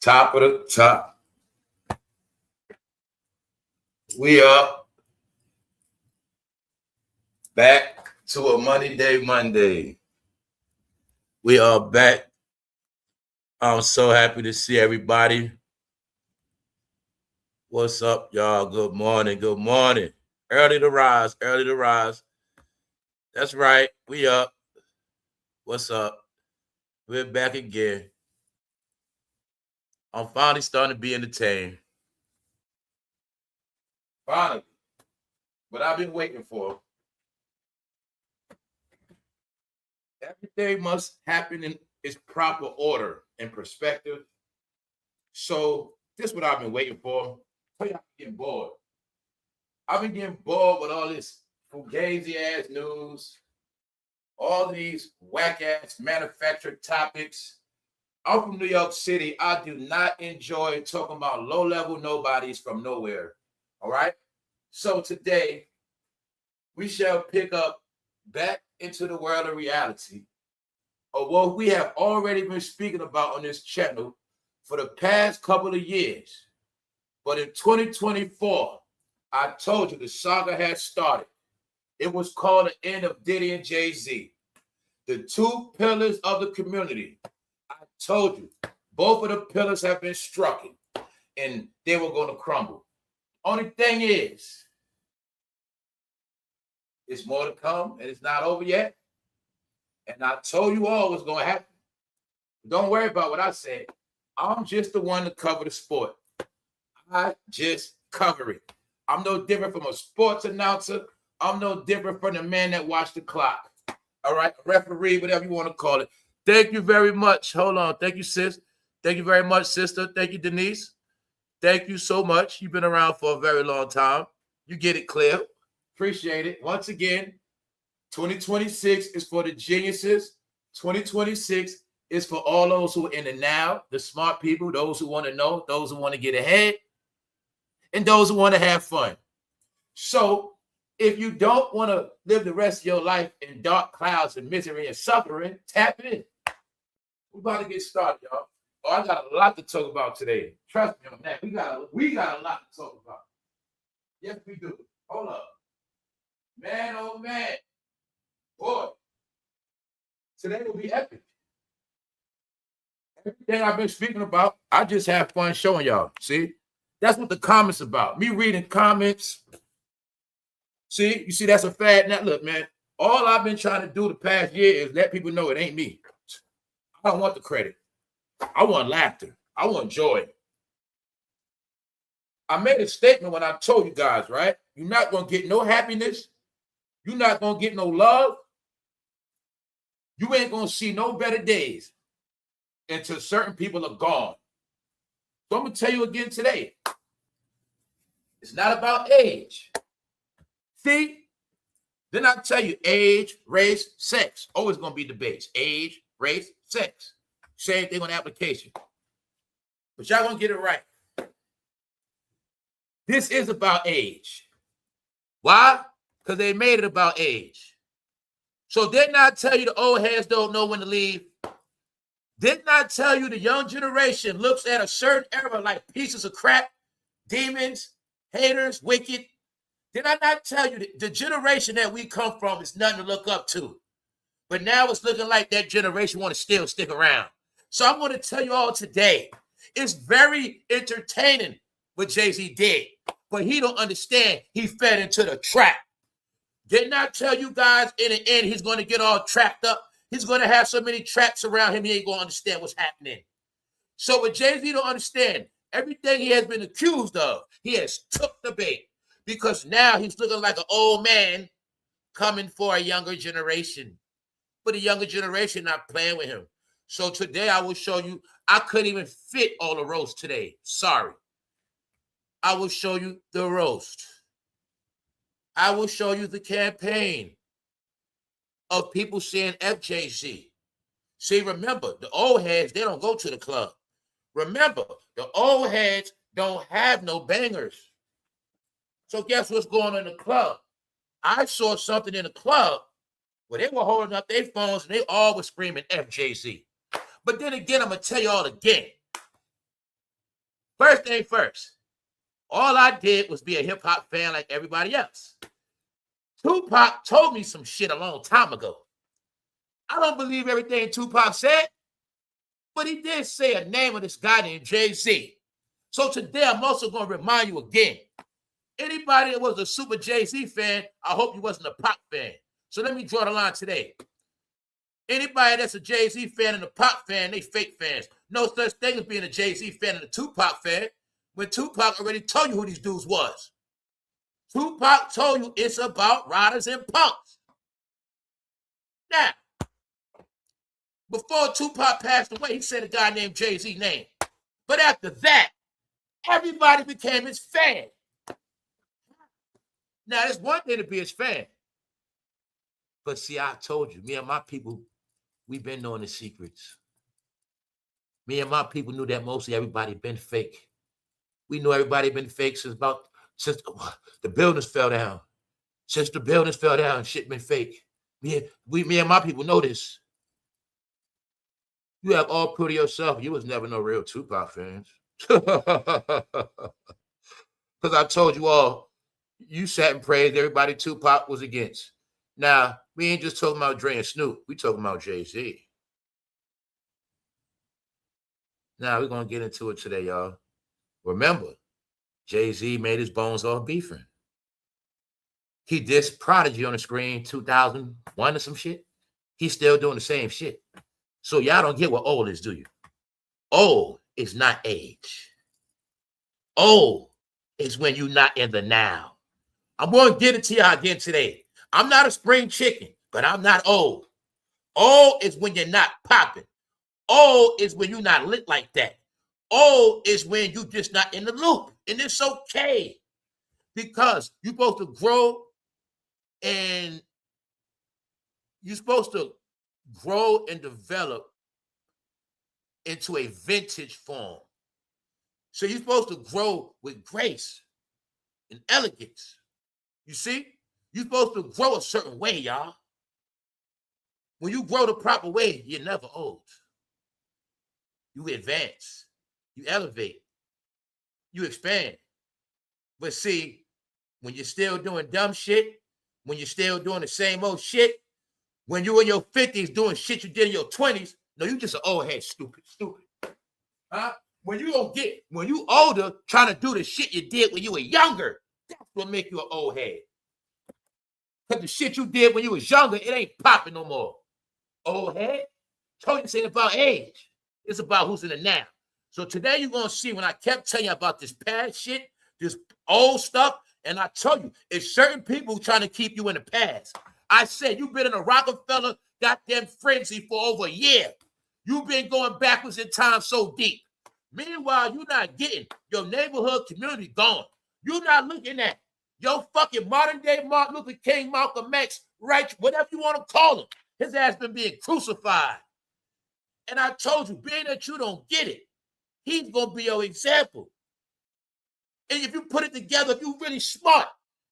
Top of the top. We up. Back to a Monday. We are back. I'm so happy to see everybody. What's up, y'all? Good morning. Early to rise. That's right. We up. What's up? We're back again. I'm finally starting to be entertained. Finally. What I've been waiting for. Everything must happen in its proper order and perspective. So this is what I've been waiting for. Tell you, I'm getting bored. I've been getting bored with all this fugazi ass news, all these whack ass manufactured topics. I'm from New York City. I do not enjoy talking about low level nobodies from nowhere. All right. So today we shall pick up back into the world of reality of what we have already been speaking about on this channel for the past couple of years. But in 2024, I told you the saga had started. It was called the end of Diddy and Jay-Z, the two pillars of the community. I told you, both of the pillars have been struck and they were going to crumble. Only thing is, it's more to come and it's not over yet. And I told you all what's going to happen. Don't worry about what I said. I'm just the one to cover the sport. I just cover it. I'm no different from a sports announcer. I'm no different from the man that watched the clock. All right, referee, whatever you want to call it. Thank you very much. Hold on. Thank you, sis. Thank you very much, sister. Thank you, Denise. Thank you so much. You've been around for a very long time. You get it clear. Appreciate it. Once again, 2026 is for the geniuses. 2026 is for all those who are in the now, the smart people, those who want to know, those who want to get ahead, and those who want to have fun. So if you don't want to live the rest of your life in dark clouds and misery and suffering, tap in. We're about to get started, y'all. Oh, I got a lot to talk about today. Trust me on that. We got a lot to talk about. Yes, we do. Hold up. Man, oh man. Boy. Today will be epic. Everything I've been speaking about, I just have fun showing y'all. See? That's what the comments about. Me reading comments. See? You see that's a fad now. Look, man. All I've been trying to do the past year is let people know it ain't me. I don't want the credit. I want laughter. I want joy. I made a statement when I told you guys, right? You're not going to get no happiness. You're not going to get no love. You ain't going to see no better days until certain people are gone. So I'm going to tell you again today. It's not about age. See? Then I tell you age, race, sex. Always going to be debates. Age, race, sex. Same thing on application. But y'all going to get it right. This is about age. Why? Because they made it about age. So didn't I tell you the old heads don't know when to leave? Didn't I tell you the young generation looks at a certain era like pieces of crap, demons, haters, wicked? Did I not tell you the generation that we come from is nothing to look up to? But now it's looking like that generation want to still stick around. So I'm going to tell you all today, it's very entertaining what Jay-Z did, but he don't understand he fed into the trap. Didn't I tell you guys in the end he's going to get all trapped up? He's going to have so many traps around him, he ain't going to understand what's happening. So what Jay-Z don't understand, everything he has been accused of, he has took the bait because now he's looking like an old man coming for a younger generation. But the younger generation not playing with him. So today I will show you, I couldn't even fit all the roast today. Sorry. I will show you the roast. I will show you the campaign of people saying FJZ. See, remember, the old heads, they don't go to the club. Remember, the old heads don't have no bangers. So guess what's going on in the club? I saw something in the club where they were holding up their phones and they all were screaming FJZ. But then again, I'm going to tell you all again. First thing first, all I did was be a hip-hop fan like everybody else. Tupac told me some shit a long time ago. I don't believe everything Tupac said, but he did say a name of this guy named Jay-Z. So today I'm also going to remind you again, anybody that was a super Jay-Z fan, I hope you wasn't a Pac fan. So let me draw the line today. Anybody that's a Jay-Z fan and a Pac fan, they fake fans. No such thing as being a Jay-Z fan and a Tupac fan when Tupac already told you who these dudes was. Tupac told you it's about riders and punks. Now, before Tupac passed away, he said a guy named Jay-Z name. But after that, everybody became his fan. Now, it's one thing to be his fan. But see, I told you, me and my people, we've been knowing the secrets. Me and my people knew that mostly everybody been fake. We knew everybody been fake since the buildings fell down. Since the buildings fell down, shit been fake. Me and my people know this. You have all proof to yourself. You was never no real Tupac fans. Because I told you all, you sat and praised everybody Tupac was against. Now, we ain't just talking about Dre and Snoop. We talking about Jay-Z. Now, we're going to get into it today, y'all. Remember, Jay-Z made his bones off beefing. He dissed Prodigy on the screen 2001 or some shit. He's still doing the same shit. So y'all don't get what old is, do you? Old is not age. Old is when you're not in the now. I'm going to get it to y'all again today. I'm not a spring chicken, but I'm not old. Old is when you're not popping. Old is when you're not lit like that. Old is when you're just not in the loop. And it's okay. Because you're supposed to grow and develop into a vintage form. So you're supposed to grow with grace and elegance. You see? You're supposed to grow a certain way, y'all. When you grow the proper way, you're never old. You advance. You elevate. You expand. But see, when you're still doing dumb shit, when you're still doing the same old shit, when you're in your 50s doing shit you did in your 20s, no, you just an old head, stupid. Huh? When you older, trying to do the shit you did when you were younger, that's what make you an old head. Because the shit you did when you was younger, it ain't popping no more. Old head. Told you this ain't about age. It's about who's in the now. So today you're going to see when I kept telling you about this past shit, this old stuff, and I tell you, it's certain people trying to keep you in the past. I said, you've been in a Rockefeller goddamn frenzy for over a year. You've been going backwards in time so deep. Meanwhile, you're not getting your neighborhood community going. You're not looking at your fucking modern day Martin Luther King, Malcolm X, right, whatever you want to call him. His ass been being crucified. And I told you, being that you don't get it, he's going to be your example. And if you put it together, if you're really smart,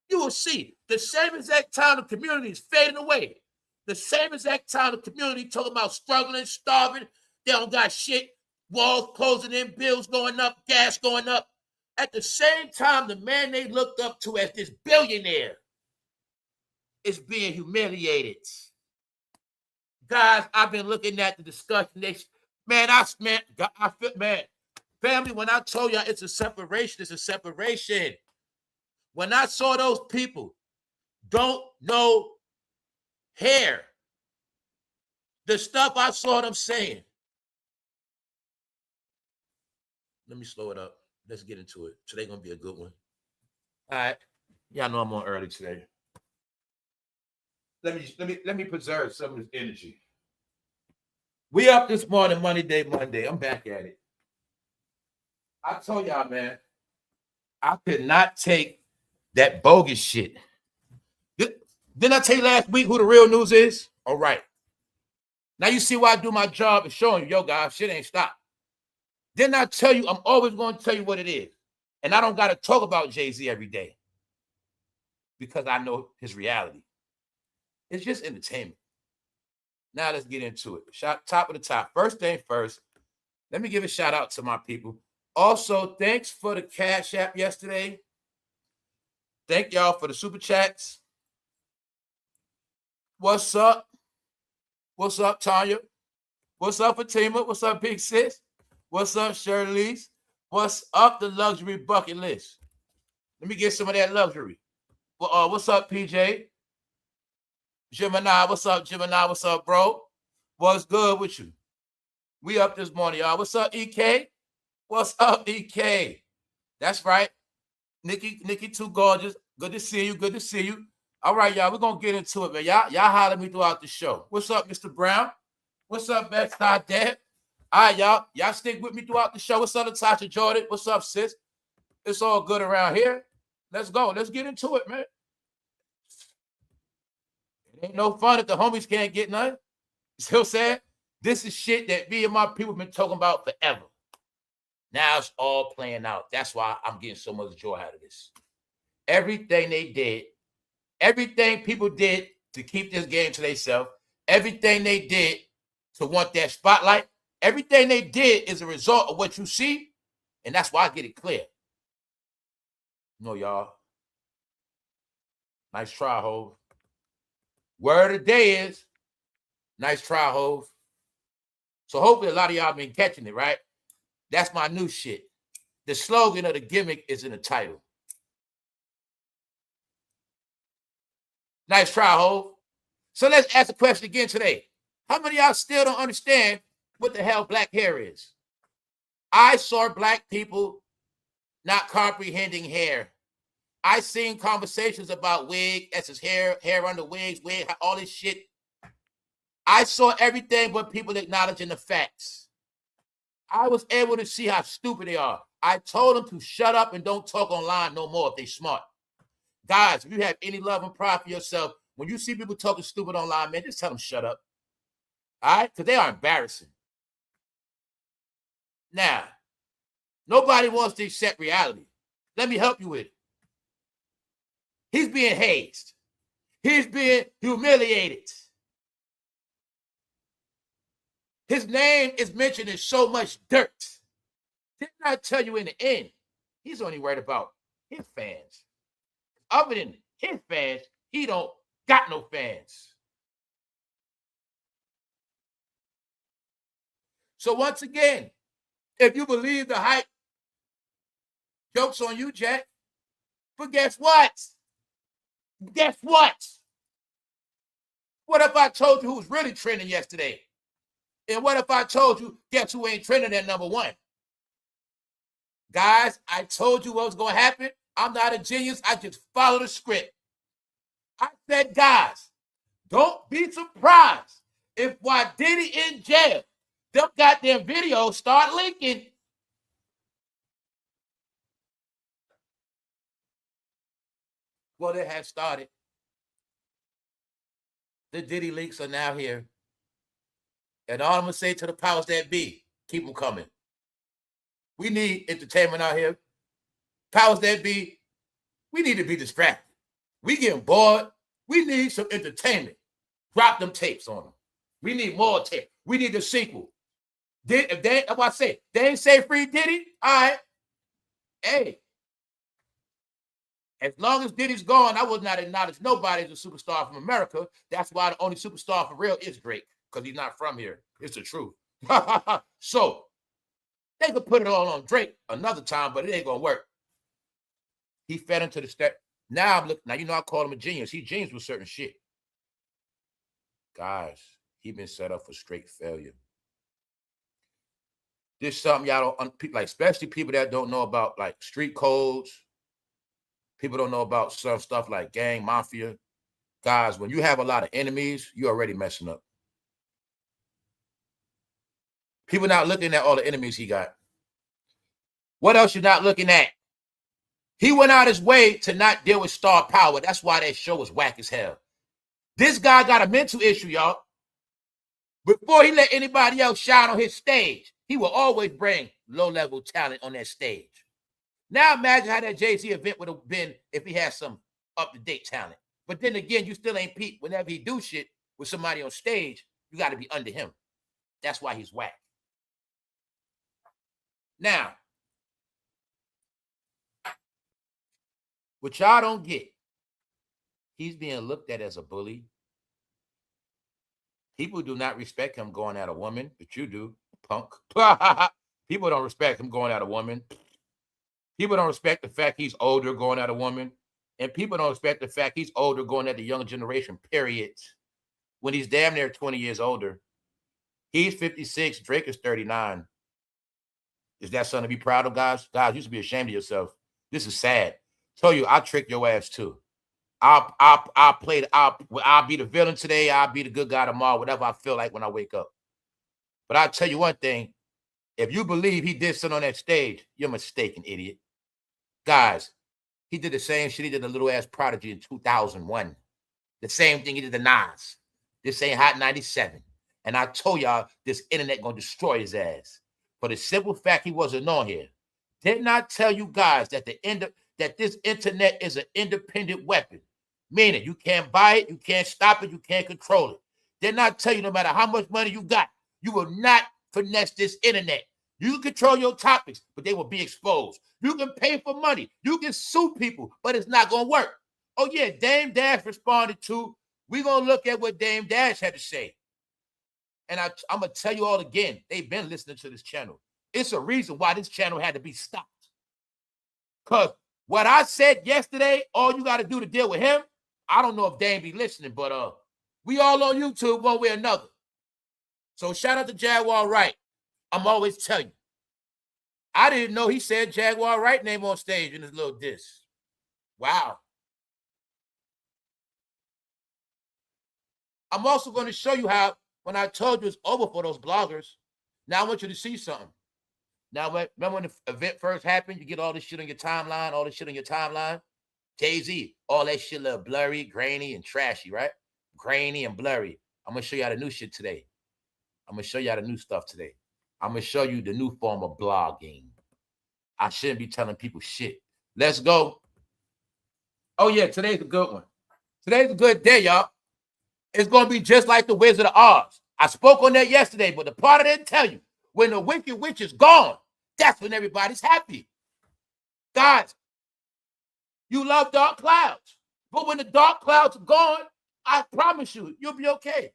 you will see the same exact time the community is fading away. The same exact time the community talking about struggling, starving, they don't got shit, walls closing in, bills going up, gas going up. At the same time, the man they looked up to as this billionaire is being humiliated. Guys, I've been looking at the discussion. I feel, family, when I told y'all it's a separation. When I saw those people don't know hair, the stuff I saw them saying. Let me slow it up. Let's get into it. Today's going to be a good one. All right. Y'all know I'm on early today. Let me preserve some of this energy. We up this morning, Monday. I'm back at it. I told y'all, man, I could not take that bogus shit. Didn't I tell you last week who the real news is? All right. Now you see why I do my job is showing you, yo, guys, shit ain't stopped. Didn't I tell you, I'm always going to tell you what it is. And I don't got to talk about Jay-Z every day because I know his reality. It's just entertainment. Now let's get into it. Top of the top. First thing first, let me give a shout out to my people. Also, thanks for the Cash App yesterday. Thank y'all for the super chats. What's up? What's up, Tanya? What's up, Fatima? What's up, Big Sis? What's up, Shirley's? What's up, the luxury bucket list? Let me get some of that luxury. Well, what's up, PJ? Gemini, what's up, Gemini? What's up, bro? What's good with you? We up this morning, y'all. What's up, EK? What's up, EK? That's right. Nikki, too gorgeous. Good to see you. Good to see you. All right, y'all. We're gonna get into it, man. Y'all holler at me throughout the show. What's up, Mr. Brown? What's up, Backside Dad? All right, y'all. Y'all stick with me throughout the show. What's up, Natasha Jordan? What's up, sis? It's all good around here. Let's go. Let's get into it, man. It ain't no fun if the homies can't get none. You see what I'm saying? This is shit that me and my people been talking about forever. Now it's all playing out. That's why I'm getting so much joy out of this. Everything they did, everything people did to keep this game to themselves, everything they did to want that spotlight, everything they did is a result of what you see, and that's why I get it clear. You know, y'all. Nice try, Hov. Word of the day is, nice try, Hov. So hopefully a lot of y'all been catching it, right? That's my new shit. The slogan of the gimmick is in the title. Nice try, Hov. So let's ask the question again today. How many of y'all still don't understand what the hell black hair is? I saw black people not comprehending hair. I seen conversations about wig, essence hair under wigs, wig, all this shit. I saw everything but people acknowledging the facts. I was able to see how stupid they are. I told them to shut up and don't talk online no more if they smart. Guys, if you have any love and pride for yourself, when you see people talking stupid online, man, just tell them shut up. All right? Because they are embarrassing. Now, nobody wants to accept reality. Let me help you with it. He's being hazed. He's being humiliated. His name is mentioned in so much dirt. Didn't I tell you in the end, he's only worried about his fans. Other than his fans, he don't got no fans. So once again, if you believe the hype, joke's on you, Jack. But guess what? Guess what? What if I told you who was really trending yesterday? And what if I told you, guess who ain't trending at number one? Guys, I told you what was going to happen. I'm not a genius. I just follow the script. I said, guys, don't be surprised if while Diddy in jail, them goddamn videos start leaking. Well, they have started. The Diddy leaks are now here. And all I'm going to say to the powers that be, keep them coming. We need entertainment out here. Powers that be, we need to be distracted. We getting bored. We need some entertainment. Drop them tapes on them. We need more tape. We need the sequel. If they, that's what I say. They ain't say free Diddy. All right. Hey. As long as Diddy's gone, I would not acknowledge nobody as a superstar from America. That's why the only superstar for real is Drake, because he's not from here. It's the truth. So they could put it all on Drake another time, but it ain't gonna work. He fed into the step. Now I'm looking. Now you know I call him a genius. He genius with certain shit. Guys, he been set up for straight failure. This is something y'all don't like, especially people that don't know about like street codes. People don't know about some stuff like gang, mafia. Guys, when you have a lot of enemies, you're already messing up. People not looking at all the enemies he got. What else you not looking at? He went out his way to not deal with star power. That's why that show was whack as hell. This guy got a mental issue, y'all. Before he let anybody else shine on his stage, he will always bring low-level talent on that stage. Now imagine how that jayz event would have been if he had some up-to-date talent. But then again, you still ain't peep. Whenever he do shit with somebody on stage, you got to be under him. That's why he's whack. Now, What y'all don't get, he's being looked at as a bully. People do not respect him going at a woman, but you do, punk. People don't respect him going at a woman. People don't respect the fact he's older going at a woman. And people don't respect the fact he's older going at the young generation, period. When he's damn near 20 years older. He's 56. Drake is 39. Is that something to be proud of, guys? Guys, you should be ashamed of yourself. This is sad. Tell you, I'll trick your ass too. I'll be the villain today. I'll be the good guy tomorrow, whatever I feel like when I wake up. But I'll tell you one thing. If you believe he did something on that stage, you're mistaken, idiot. Guys, he did the same shit he did the little ass Prodigy in 2001. The same thing he did to Nas. This ain't Hot 97. And I told y'all this internet gonna destroy his ass. For the simple fact he wasn't on here. Did not tell you guys that that this internet is an independent weapon. Meaning you can't buy it, you can't stop it, you can't control it. Did not tell you no matter how much money you got, you will not finesse this internet. You can control your topics, but they will be exposed. You can pay for money. You can sue people, but it's not going to work. Oh, yeah, Dame Dash responded to. We're going to look at what Dame Dash had to say. And I'm going to tell you all again, they've been listening to this channel. It's a reason why this channel had to be stopped. Because what I said yesterday, all you got to do to deal with him, I don't know if Dame be listening, but we all on YouTube one way or another. So shout out to Jaguar Wright. I'm always telling you. I didn't know he said Jaguar Wright name on stage in his little diss. Wow. I'm also going to show you how, when I told you it's over for those bloggers, now I want you to see something. Now, remember when the event first happened, you get all this shit on your timeline, Jay-Z, all that shit look blurry, grainy, and trashy, right? Grainy and blurry. I'm going to show you how the new shit today. I'm going to show you how the new stuff today. I'm going to show you the new form of blogging. I shouldn't be telling people shit. Let's go. Oh, yeah, today's a good one. Today's a good day, y'all. It's going to be just like the Wizard of Oz. I spoke on that yesterday, but the part I didn't tell you, when the Wicked Witch is gone, that's when everybody's happy. Guys, you love dark clouds. But when the dark clouds are gone, I promise you, you'll be okay.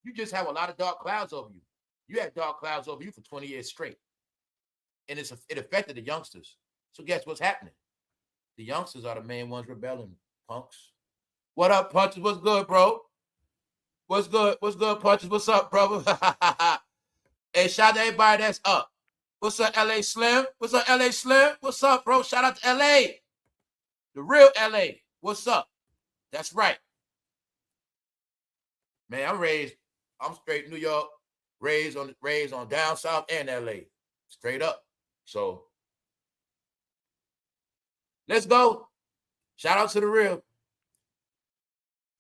You just have a lot of dark clouds over you. You had dark clouds over you for 20 years straight. And it affected the youngsters. So guess what's happening? The youngsters are the main ones rebelling, punks. What up, Punches? What's good, bro? What's good? What's good, Punches? What's up, brother? Hey, shout out to everybody that's up. What's up, LA Slim? What's up, LA Slim? What's up, bro? Shout out to LA. The real LA. What's up? That's right. Man, I'm straight New York, raised on down south and LA. Straight up. So let's go. Shout out to the real.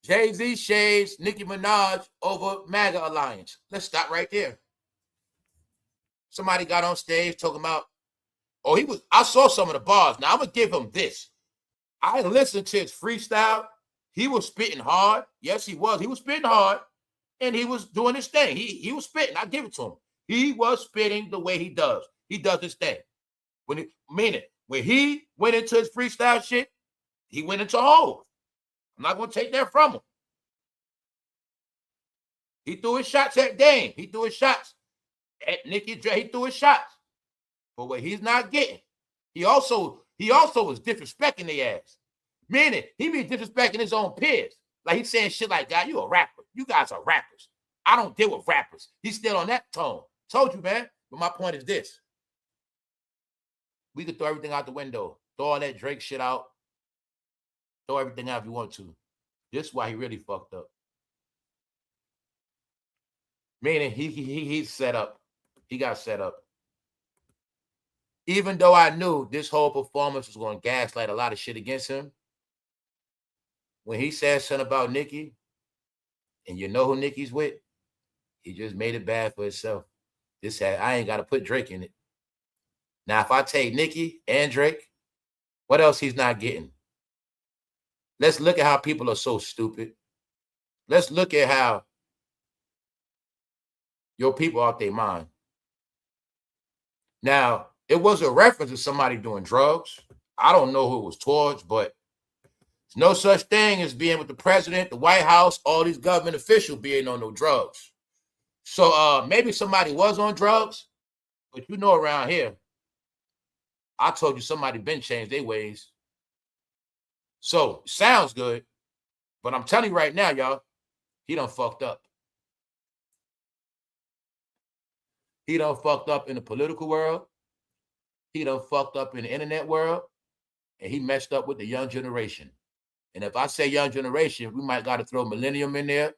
Jay-Z shades Nicki Minaj over MAGA Alliance. Let's stop right there. Somebody got on stage talking about, I saw some of the bars. Now I'm gonna give him this. I listened to his freestyle. He was spitting hard. Yes, he was. He was spitting hard. And he was doing his thing. He was spitting. I give it to him. He was spitting the way he does. He does his thing. When he went into his freestyle shit, he went into holes. I'm not going to take that from him. He threw his shots at Dame. He threw his shots at Nicki. He threw his shots. But what he's not getting, he also was disrespecting their ass. Meaning, he be disrespecting his own peers. Like he's saying shit like, God, you a rapper. You guys are rappers. I don't deal with rappers. He's still on that tone. Told you, man. But my point is this. We could throw everything out the window. Throw all that Drake shit out. Throw everything out if you want to. This is why he really fucked up. Meaning he's set up. He got set up. Even though I knew this whole performance was going to gaslight a lot of shit against him, when he said something about Nicki, and you know who Nicki's with, he just made it bad for himself. I ain't got to put Drake in it. Now, if I take Nicki and Drake, what else he's not getting? Let's look at how people are so stupid. Let's look at how your people out their mind. Now, it was a reference to somebody doing drugs. I don't know who it was towards, but there's no such thing as being with the president, the White House, all these government officials being on no drugs. So maybe somebody was on drugs, but you know around here, I told you somebody been changed their ways. So sounds good, but I'm telling you right now, y'all, he done fucked up. He done fucked up in the political world. He done fucked up in the internet world. And he messed up with the young generation. And if I say young generation, we might got to throw millennium in there,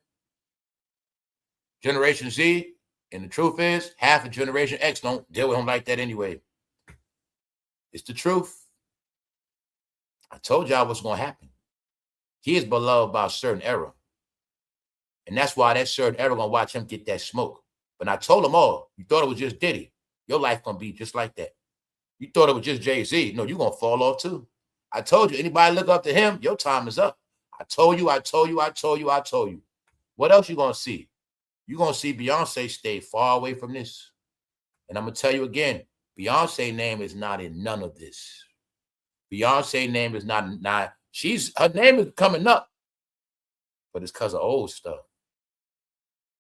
Generation Z. And the truth is, half of Generation X don't deal with him like that anyway. It's the truth. I told y'all what's going to happen. He is beloved by a certain era. And that's why that certain era going to watch him get that smoke. But I told them all, you thought it was just Diddy. Your life going to be just like that. You thought it was just Jay-Z. No, you're going to fall off too. I told you, anybody look up to him, your time is up. I told you. What else you going to see? You're going to see Beyonce stay far away from this. And I'm going to tell you again, Beyonce's name is not in none of this. Beyonce's name is not, her name is coming up, but it's because of old stuff.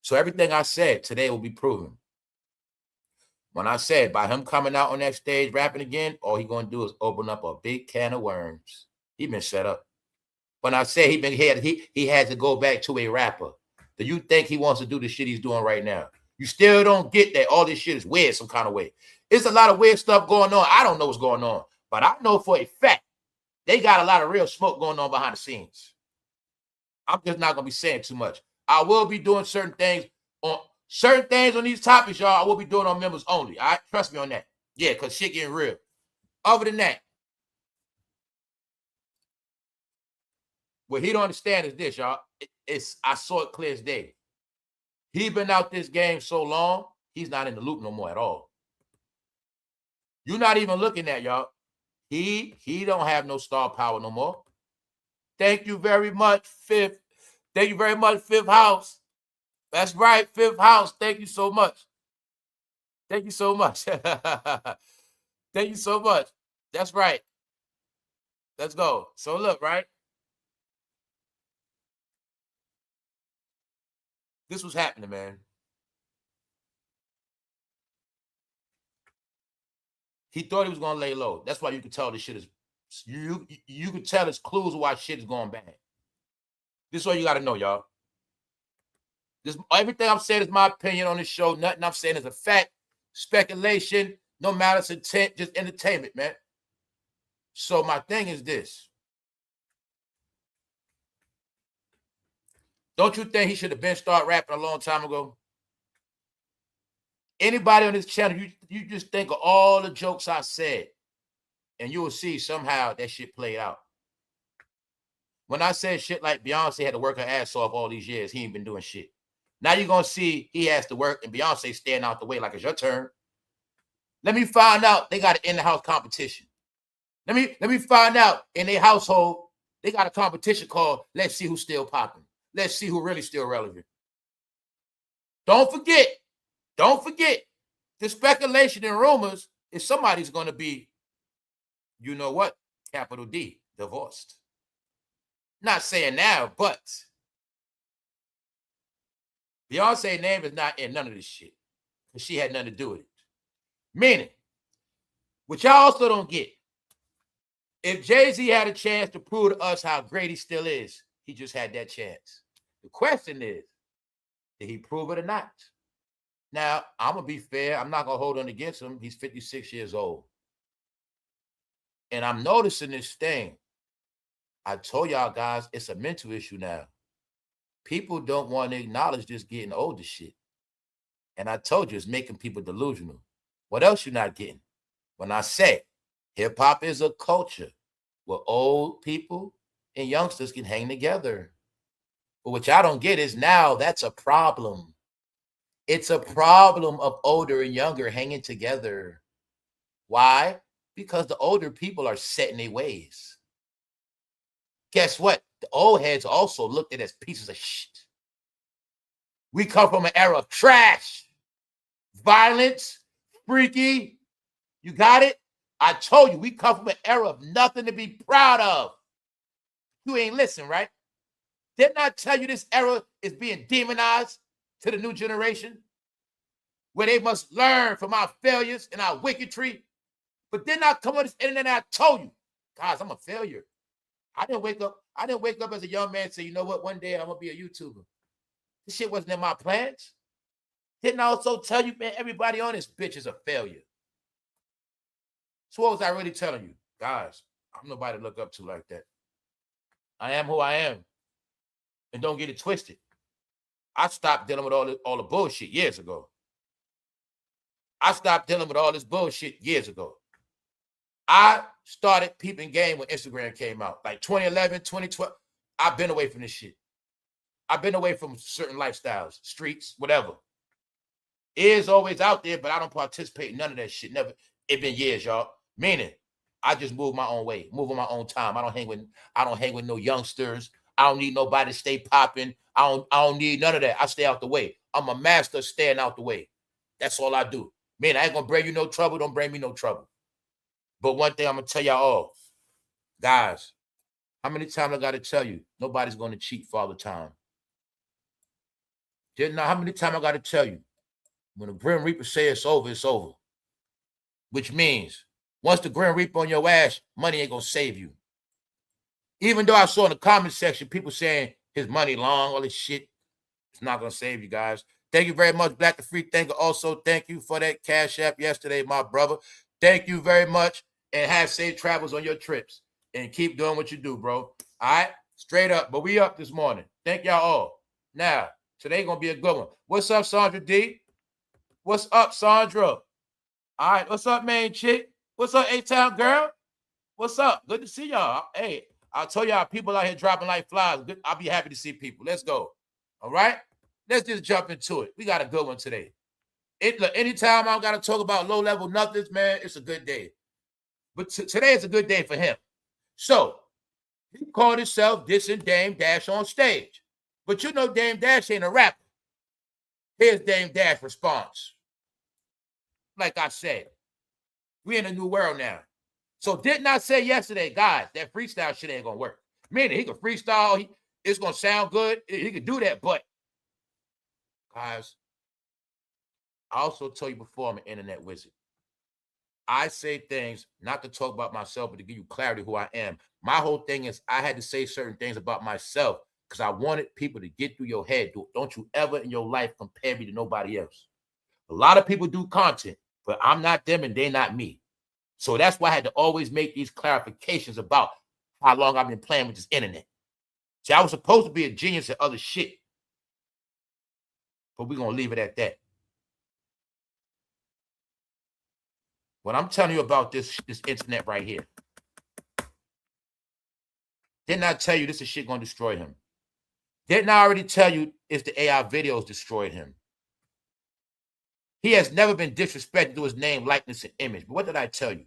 So everything I said today will be proven. When I said by him coming out on that stage rapping again, all he going to do is open up a big can of worms. He been set up. When I say he had to go back to a rapper, do you think he wants to do the shit he's doing right now? You still don't get that all this shit is weird some kind of way. It's a lot of weird stuff going on. I don't know what's going on, but I know for a fact they got a lot of real smoke going on behind the scenes. I'm just not going to be saying too much. I will be doing certain things on these topics, y'all. I will be doing on members only. All right, trust me on that. Yeah, because shit getting real. Other than that, what he don't understand is this, y'all. I saw it clear as day. He been out this game so long, he's not in the loop no more at all. You're not even looking at, y'all. He don't have no star power no more. Thank you very much, Fifth. Thank you very much, Fifth House. That's right, Fifth House. Thank you so much. Thank you so much. Thank you so much. That's right. Let's go. So look, right? This was happening, man. He thought he was going to lay low. That's why you could tell this shit is, you could tell it's clues of why shit is going bad. This is all you got to know, y'all. Everything I'm saying is my opinion on this show. Nothing I'm saying is a fact, speculation, no malice intent, just entertainment, man. So my thing is this. Don't you think he should have been start rapping a long time ago? Anybody on this channel, you just think of all the jokes I said, and you will see somehow that shit played out. When I said shit like Beyonce had to work her ass off all these years, he ain't been doing shit. Now you're going to see he has to work and Beyonce staying out the way like it's your turn. Let me find out they got an in-the-house competition. Let me find out in their household, they got a competition called Let's See Who's Still Popping. Let's see who really still relevant. Don't forget, the speculation and rumors is somebody's going to be, you know what, capital D, divorced. Not saying now, but Beyonce's name is not in none of this shit because she had nothing to do with it. Meaning, what y'all also don't get, if Jay-Z had a chance to prove to us how great he still is, he just had that chance. The question is, did he prove it or not? Now, I'm going to be fair. I'm not going to hold on against him. He's 56 years old. And I'm noticing this thing. I told y'all guys, it's a mental issue now. People don't want to acknowledge this getting older shit. And I told you, it's making people delusional. What else you not getting? When I say hip-hop is a culture where old people and youngsters can hang together. But what y'all don't get is now that's a problem. It's a problem of older and younger hanging together. Why? Because the older people are set in their ways. Guess what? The old heads also looked at as pieces of shit. We come from an era of trash, violence, freaky. You got it? I told you, we come from an era of nothing to be proud of. You ain't listen, right? Didn't I tell you this era is being demonized to the new generation? Where they must learn from our failures and our wickedry. But then I come on this internet and I told you, guys, I'm a failure. I didn't wake up as a young man and say, you know what, one day I'm gonna be a YouTuber. This shit wasn't in my plans. Didn't I also tell you, man, everybody on this bitch is a failure? So what was I really telling you? Guys, I'm nobody to look up to like that. I am who I am. And don't get it twisted. I stopped dealing with all the bullshit years ago. I stopped dealing with all this bullshit years ago. I started peeping game when Instagram came out. Like 2011, 2012. I've been away from this shit. I've been away from certain lifestyles, streets, whatever. It is always out there, but I don't participate in none of that shit. Never. It's been years, y'all. Meaning, I just move my own way, move on my own time. I don't hang with no youngsters. I don't need nobody to stay popping. I don't need none of that. I stay out the way. I'm a master of staying out the way. That's all I do. Man, I ain't gonna bring you no trouble. Don't bring me no trouble. But one thing I'm gonna tell y'all all, guys, how many times I gotta tell you, nobody's gonna cheat for all the time. How many times I gotta tell you, when the Grim Reaper says it's over, it's over. Which means, once the Grim Reaper on your ass, money ain't gonna save you. Even though I saw in the comment section people saying his money long, all this shit, it's not gonna save you guys. Thank you very much, Black the Free Thinker. Also, thank you for that Cash App yesterday, my brother. Thank you very much, and have safe travels on your trips. And keep doing what you do, bro. All right? Straight up. But we up this morning. Thank y'all all. Now, today gonna be a good one. What's up, Sandra D? What's up, Sandra? All right, what's up, main chick? What's up, A-Town girl? What's up? Good to see y'all. Hey, I'll tell y'all, people out here dropping like flies. Good. I'll be happy to see people. Let's go. All right? Let's just jump into it. We got a good one today. Look, anytime I got to talk about low-level nothings, man, it's a good day. But today is a good day for him. So, he called himself dissing Dame Dash on stage. But you know Dame Dash ain't a rapper. Here's Dame Dash response. Like I said, we in a new world now. So didn't I say yesterday, guys, that freestyle shit ain't going to work. Meaning he can freestyle, it's going to sound good, he can do that, but guys, I also told you before I'm an internet wizard. I say things not to talk about myself, but to give you clarity who I am. My whole thing is I had to say certain things about myself because I wanted people to get through your head. Don't you ever in your life compare me to nobody else. A lot of people do content, but I'm not them and they're not me. So that's why I had to always make these clarifications about how long I've been playing with this internet. See, I was supposed to be a genius at other shit, but we're going to leave it at that. What I'm telling you about this internet right here. Didn't I tell you this is shit going to destroy him? Didn't I already tell you it's the AI videos destroyed him? He has never been disrespected to his name, likeness, and image. But what did I tell you?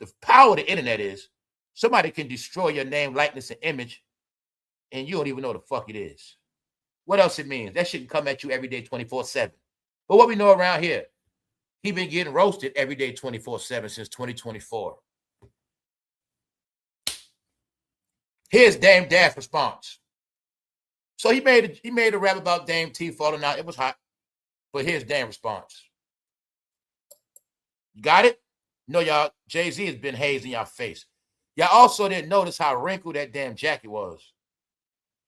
The power of the internet is somebody can destroy your name, likeness, and image, and you don't even know the fuck it is. What else it means? That shit can come at you every day, 24/7. But what we know around here, he been getting roasted every day, 24/7 since 2024. Here's Dame Dash response. So he made a rap about Dame T falling out. It was hot. But here's Dame response. You got it? No, y'all, Jay-Z has been hazing y'all face. Y'all also didn't notice how wrinkled that damn jacket was.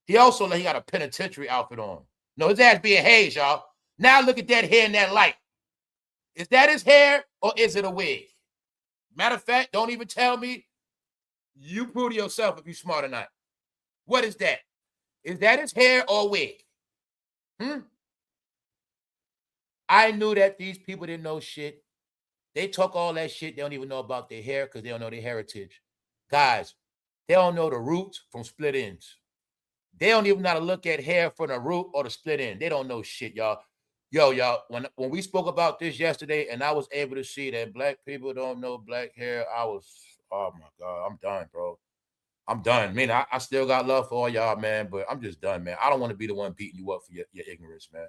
He also he got a penitentiary outfit on. No, his ass being hazed, y'all. Now look at that hair in that light. Is that his hair or is it a wig? Matter of fact, don't even tell me. You prove to yourself if you're smart or not. What is that? Is that his hair or a wig? I knew that these people didn't know shit. They talk all that shit. They don't even know about their hair because they don't know their heritage. Guys, they don't know the roots from split ends. They don't even know how to look at hair from the root or the split end. They don't know shit, y'all. Yo, y'all, when we spoke about this yesterday and I was able to see that black people don't know black hair, I was, oh my God, I'm done, bro. I'm done. Man, I still got love for all y'all, man, but I'm just done, man. I don't want to be the one beating you up for your ignorance, man.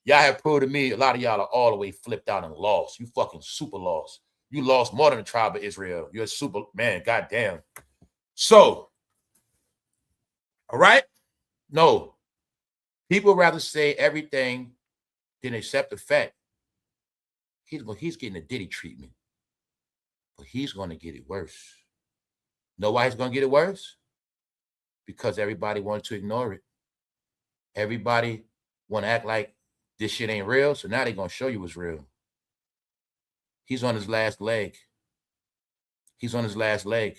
Y'all have proved to me a lot of y'all are all the way flipped out and lost. You fucking super lost. You lost more than the tribe of Israel. You're a super man. Goddamn. So, all right? No. People rather say everything than accept the fact he's getting a Diddy treatment. But he's going to get it worse. Know why he's going to get it worse? Because everybody wanted to ignore it. Everybody want to act like this shit ain't real, so now they're going to show you it's real. He's on his last leg. He's on his last leg.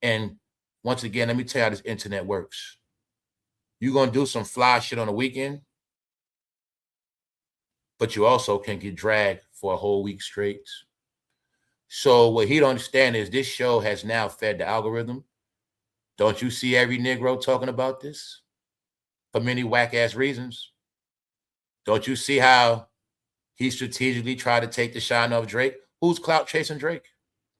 And once again, let me tell you how this internet works. You're going to do some fly shit on the weekend, but you also can get dragged for a whole week straight. So what he don't understand is this show has now fed the algorithm. Don't you see every Negro talking about this? For many whack-ass reasons. Don't you see how he strategically tried to take the shine off Drake? Who's clout chasing Drake?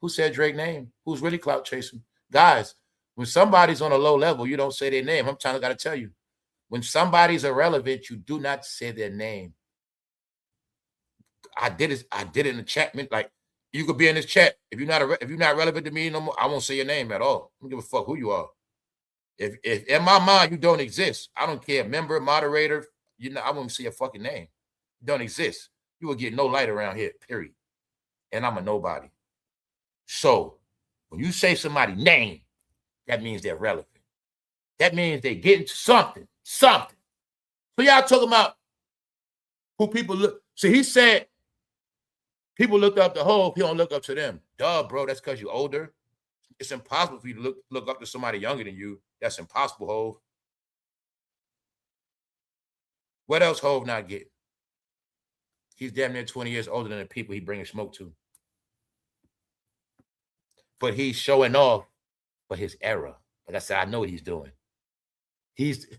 Who said Drake's name? Who's really clout chasing? Guys, when somebody's on a low level, you don't say their name. I'm trying to tell you. When somebody's irrelevant, you do not say their name. I did it in the chat. Like, you could be in this chat. If you're not relevant to me no more, I won't say your name at all. I don't give a fuck who you are. If in my mind you don't exist, I don't care. Member, moderator, I won't say your fucking name. You don't exist. You will get no light around here, period. And I'm a nobody. So when you say somebody's name, that means they're relevant. That means they get into something. So y'all talking about who people look. So he said people look up to Hov, he don't look up to them. Duh, bro, that's because you're older. It's impossible for you to look up to somebody younger than you. That's impossible, Hov. What else Hov not getting? He's damn near 20 years older than the people he bringing smoke to. But he's showing off for his era. Like I said, I know what he's doing.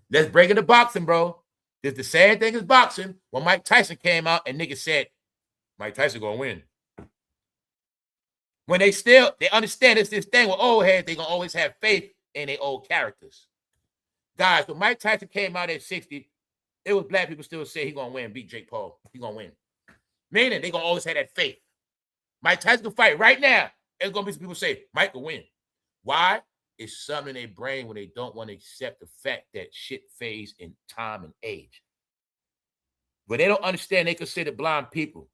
Let's break into boxing, bro. It's the same thing as boxing. When Mike Tyson came out and niggas said, Mike Tyson gonna win. When they understand it's this thing with old heads, they gonna always have faith in their old characters. Guys, when Mike Tyson came out at 60, it was black people still say he gonna win, beat Jake Paul. He gonna win. Meaning they gonna always have that faith. Mike Tyson can fight right now. There's gonna be some people say Mike will win. Why? It's something in their brain when they don't want to accept the fact that shit fades in time and age. But they don't understand, they consider blind people.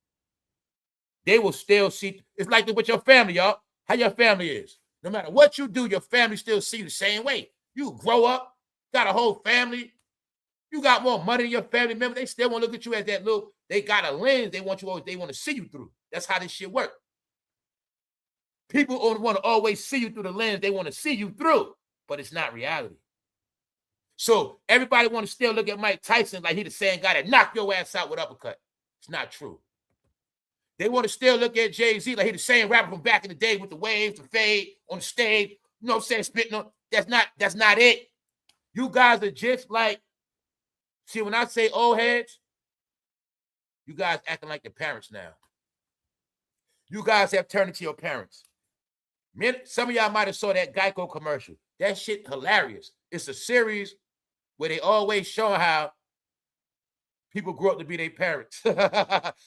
They will still see. It's like with your family, y'all. How your family is. No matter what you do, your family still see you the same way. You grow up, got a whole family. You got more money than your family member. They still want to look at you as that little. They got a lens. They want to see you through. That's how this shit works. People want to always see you through the lens they want to see you through, but it's not reality. So everybody want to still look at Mike Tyson like he the same guy that knocked your ass out with uppercut. It's not true. They want to still look at Jay-Z like he the same rapper from back in the day with the waves, the fade on the stage. You know what I'm saying? Spitting on. That's not it. You guys are just like, see, when I say old heads, you guys acting like the parents now. You guys have turned into your parents. Some of y'all might have saw that Geico commercial. That shit hilarious. It's a series where they always show how people grew up to be their parents.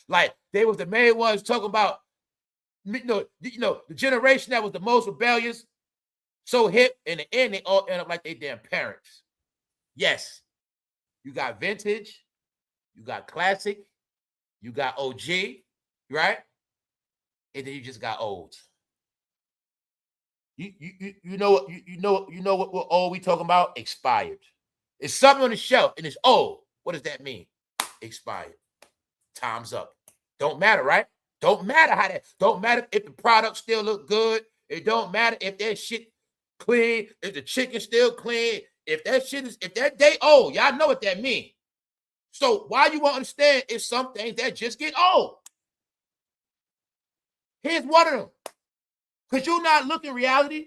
Like they was the main ones talking about, the generation that was the most rebellious, so hip, in the end, they all end up like they damn parents. Yes. You got vintage, you got classic, you got OG, right? And then you just got old. You know what old we talking about? Expired. It's something on the shelf and it's old. What does that mean? Expired. Time's up. Don't matter, right? Don't matter don't matter if the product still look good. It don't matter if that shit clean, if the chicken still clean, if that day old. Y'all know what that means. So why you won't understand is some things that just get old. Here's one of them. Because you're not looking reality.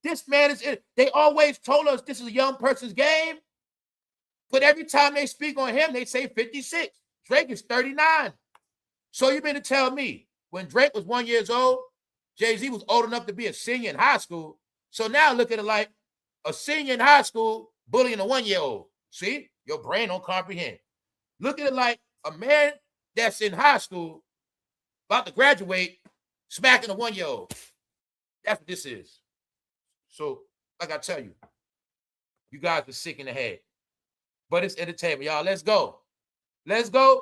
This man is in. They always told us this is a young person's game. But every time they speak on him, they say 56. Drake is 39. So you mean to tell me when Drake was 1 year old, Jay-Z was old enough to be a senior in high school. So now look at it like a senior in high school bullying a 1 year old. See? Your brain don't comprehend. Look at it like a man that's in high school about to graduate, smacking a 1-year-old. That's what this is. So, like I tell you, you guys are sick in the head. But it's entertainment, y'all. Let's go. Let's go.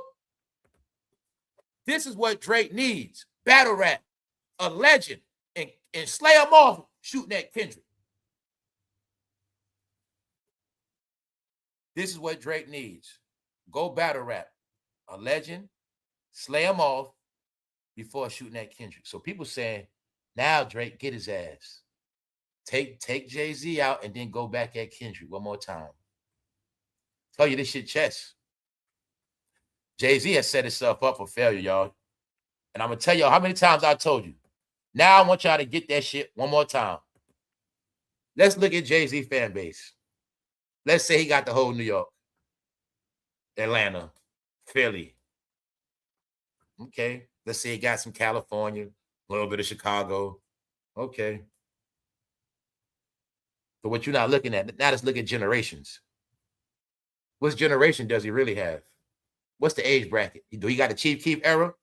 This is what Drake needs. Battle rap. A legend. And slay him off shooting at Kendrick. This is what Drake needs. Go battle rap. A legend. Slay him off before shooting at Kendrick. So people saying, now Drake, get his ass. Take Jay-Z out and then go back at Kendrick one more time. Tell you this shit chess. Jay-Z has set himself up for failure, y'all. And I'm going to tell y'all how many times I told you. Now I want y'all to get that shit one more time. Let's look at Jay-Z fan base. Let's say he got the whole New York, Atlanta, Philly. Okay. Let's say he got some California, a little bit of Chicago. Okay. But what you're not looking at, now let's look at generations. What generation does he really have? What's the age bracket? Do he got the Chief Keef era?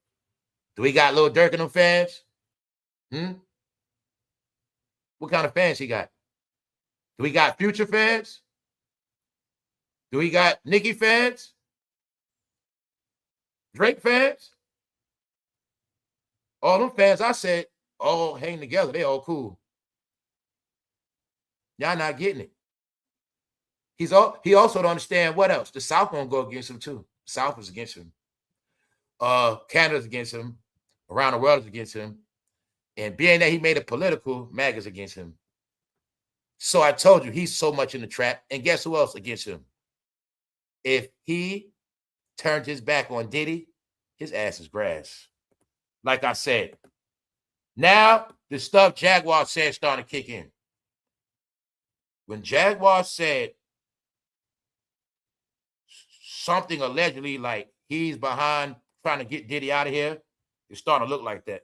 Do he got Lil Durk and them fans? What kind of fans he got? Do we got Future fans? Do we got Nicki fans? Drake fans? All them fans, I said, all hang together. They all cool. Y'all not getting it. He also don't understand what else. The South won't go against him too. The South is against him. Canada's against him. Around the world is against him. And being that he made it political, MAGA's against him. So I told you, he's so much in the trap. And guess who else against him? If he turns his back on Diddy, his ass is grass. Like I said, now the stuff Jaguar said starting to kick in. When Jaguar said something allegedly like he's behind trying to get Diddy out of here, it's starting to look like that.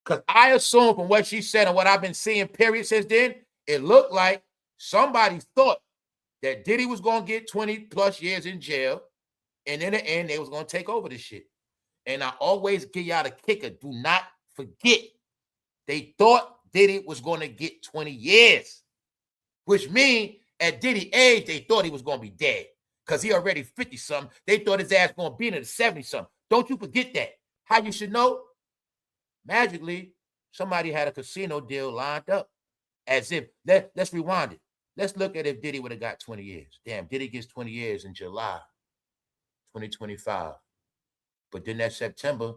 Because I assume from what she said and what I've been seeing, period, since then, it looked like somebody thought that Diddy was going to get 20 plus years in jail. And in the end, they was going to take over this shit. And I always give y'all the kicker. Do not forget, they thought Diddy was going to get 20 years, which means at Diddy's age, they thought he was going to be dead because he already 50-something. They thought his ass going to be in the 70-something. Don't you forget that. How you should know? Magically, somebody had a casino deal lined up as if, let's rewind it. Let's look at if Diddy would have got 20 years. Damn, Diddy gets 20 years in July 2025. But then that September,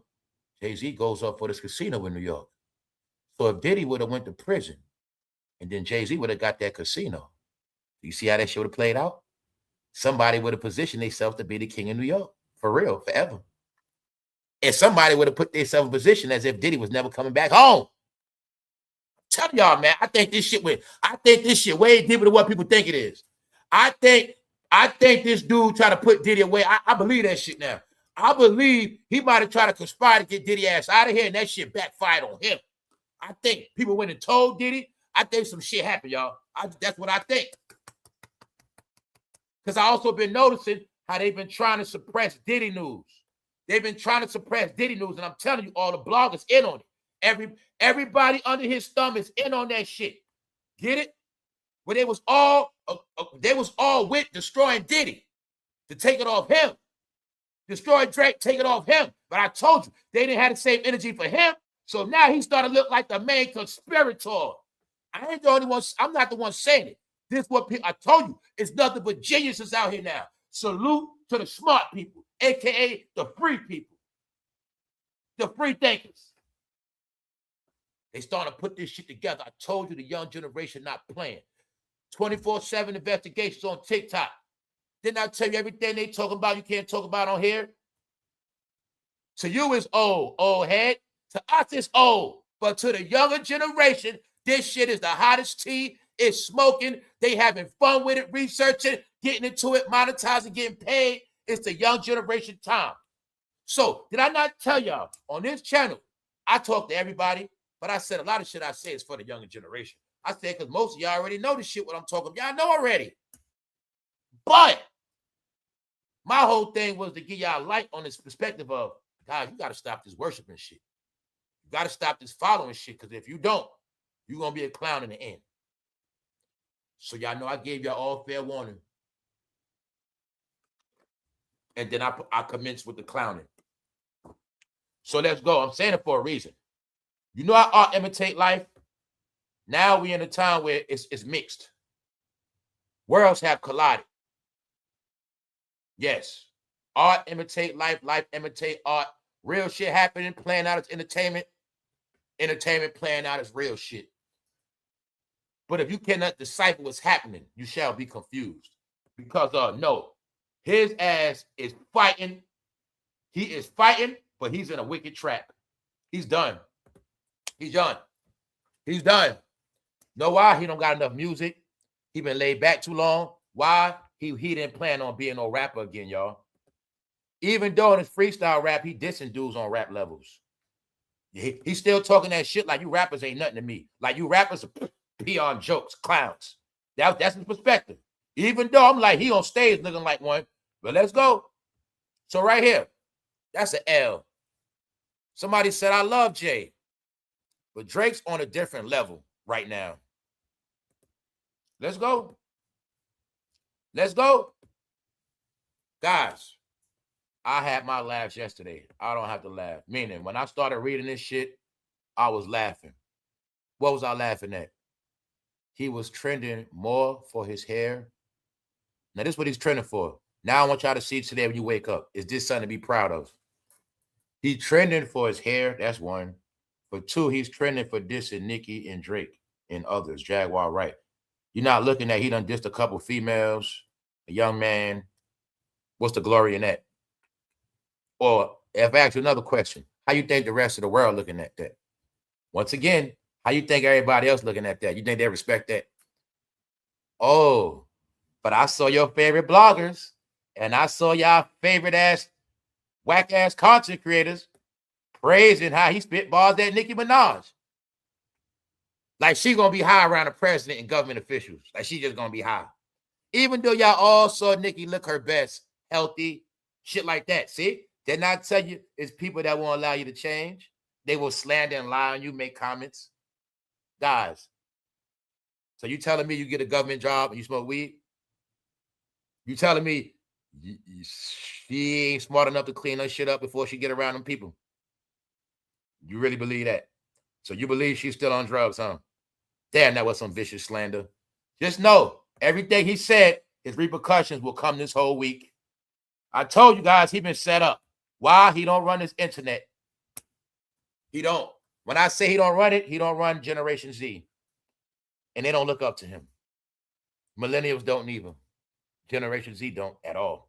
Jay-Z goes up for this casino in New York. So if Diddy would have went to prison and then Jay-Z would have got that casino, you see how that shit would have played out? Somebody would have positioned themselves to be the king of New York. For real, forever. And somebody would have put themselves in position as if Diddy was never coming back home. Tell y'all, man, I think this shit way deeper than what people think it is. I think this dude tried to put Diddy away. I believe that shit now. I believe he might have tried to conspire to get Diddy ass out of here, and that shit backfired on him. I think people went and told Diddy. I think some shit happened, y'all. That's what I think. Because I also been noticing how they've been trying to suppress Diddy news. They've been trying to suppress Diddy news, and I'm telling you, all the bloggers in on it. Everybody under his thumb is in on that shit. Get it? Where they was all with destroying Diddy to take it off him. Destroy Drake, take it off him. But I told you, they didn't have the same energy for him. So now he's starting to look like the main conspirator. I ain't the only one. I'm not the one saying it. This is what I told you. It's nothing but geniuses out here now. Salute to the smart people, a.k.a. the free people, the free thinkers. They starting to put this shit together. I told you the young generation not playing. 24/7 investigations on TikTok. Didn't I tell you everything they talking about you can't talk about on here? To you it's old head. To us it's old. But to the younger generation, this shit is the hottest tea. It's smoking. They having fun with it, researching, getting into it, monetizing, getting paid. It's the young generation time. So did I not tell y'all on this channel, I talk to everybody, but I said a lot of shit I say is for the younger generation. I said because most of y'all already know this shit, what I'm talking about. Y'all know already. But my whole thing was to give y'all light on this perspective of guys, you got to stop this worshiping shit. You got to stop this following shit, because if you don't, you're going to be a clown in the end. So y'all know I gave y'all all fair warning. And then I commenced with the clowning. So let's go. I'm saying it for a reason. You know how art imitate life? Now we in a time where it's mixed. Worlds have collided. Yes. Art imitate life. Life imitate art. Real shit happening, playing out as entertainment. Entertainment playing out as real shit. But if you cannot decipher what's happening, you shall be confused. Because no, his ass is fighting. He is fighting, but he's in a wicked trap. He's done. He's done. He's done. Know why? He don't got enough music. He been laid back too long. Why? He didn't plan on being no rapper again, y'all. Even though in his freestyle rap, he dissing dudes on rap levels. He's still talking that shit like you rappers ain't nothing to me. Like you rappers are peon jokes, clowns. That's his perspective. Even though I'm like, he on stage looking like one. But let's go. So right here, that's an L. Somebody said, I love Jay. But Drake's on a different level right now. Let's go. Let's go. Guys, I had my laughs yesterday. I don't have to laugh. Meaning, when I started reading this shit, I was laughing. What was I laughing at? He was trending more for his hair. Now, this is what he's trending for. Now, I want y'all to see today when you wake up. Is this something to be proud of? He's trending for his hair. That's one. For two, he's trending for dissing Nicki and Drake and others. Jaguar, right. You're not looking at he done dissed a couple females, a young man. What's the glory in that? Or if I ask you another question, how you think the rest of the world looking at that? Once again, how you think everybody else looking at that? You think they respect that? Oh, but I saw your favorite bloggers and I saw y'all favorite ass, whack ass content creators praising how he spitballs that Nickiminaj. Like she gonna be high around the president and government officials. Like she just gonna be high. Even though y'all all saw Nicki look her best, healthy, shit like that. See? Didn't I tell you it's people that won't allow you to change? They will slander and lie on you, make comments. Guys, so you telling me you get a government job and you smoke weed? You telling me she ain't smart enough to clean her shit up before she get around them people? You really believe that? So you believe she's still on drugs, huh? Damn, that was some vicious slander. Just know, everything he said, his repercussions will come this whole week. I told you guys he been set up. Why? He don't run his internet. He don't. When I say he don't run it, he don't run Generation Z. And they don't look up to him. Millennials don't either. Generation Z don't at all.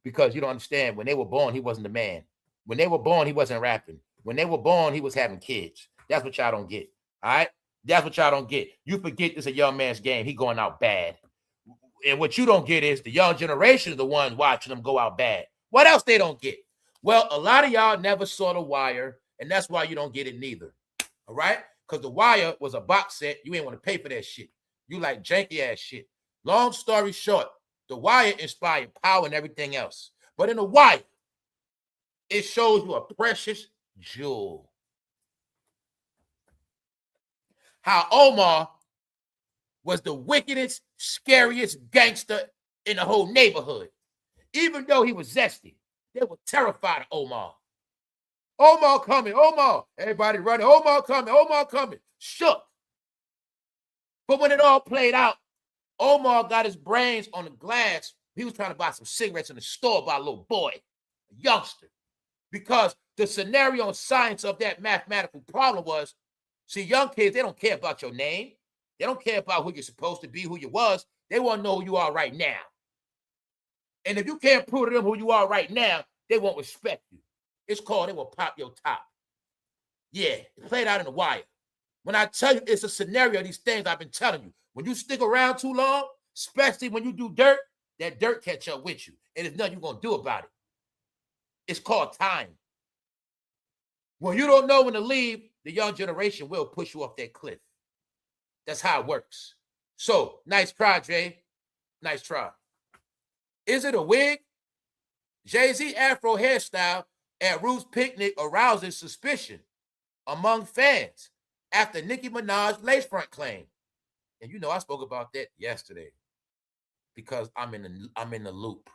Because you don't understand, when they were born, he wasn't a man. When they were born, he wasn't rapping. When they were born, he was having kids. That's what y'all don't get. All right? That's what y'all don't get. You forget this is a young man's game. He going out bad. And what you don't get is the young generation is the ones watching them go out bad. What else they don't get? Well, a lot of y'all never saw The Wire, and that's why you don't get it neither. All right? Because The Wire was a box set. You ain't want to pay for that shit. You like janky-ass shit. Long story short, The Wire inspired power and everything else. But in The Wire, it shows you a precious jewel. How Omar was the wickedest, scariest gangster in the whole neighborhood. Even though he was zesty, they were terrified of Omar. Omar coming, Omar. Everybody running, Omar coming, Omar coming. Shook. But when it all played out, Omar got his brains on the glass. He was trying to buy some cigarettes in the store by a little boy, a youngster. Because the scenario and science of that mathematical problem was, see, young kids, they don't care about your name. They don't care about who you're supposed to be, who you was. They want to know who you are right now. And if you can't prove to them who you are right now, they won't respect you. It's called they will pop your top. Yeah, it played out in The Wire. When I tell you it's a scenario of these things I've been telling you, when you stick around too long, especially when you do dirt, that dirt catch up with you. And there's nothing you're going to do about it. It's called time. When you don't know when to leave, the young generation will push you off that cliff. That's how it works. So, nice try, Jay. Nice try. Is it a wig? Jay-Z Afro hairstyle at Roots Picnic arouses suspicion among fans after Nicki Minaj lace front claim. And you know I spoke about that yesterday because I'm in the loop.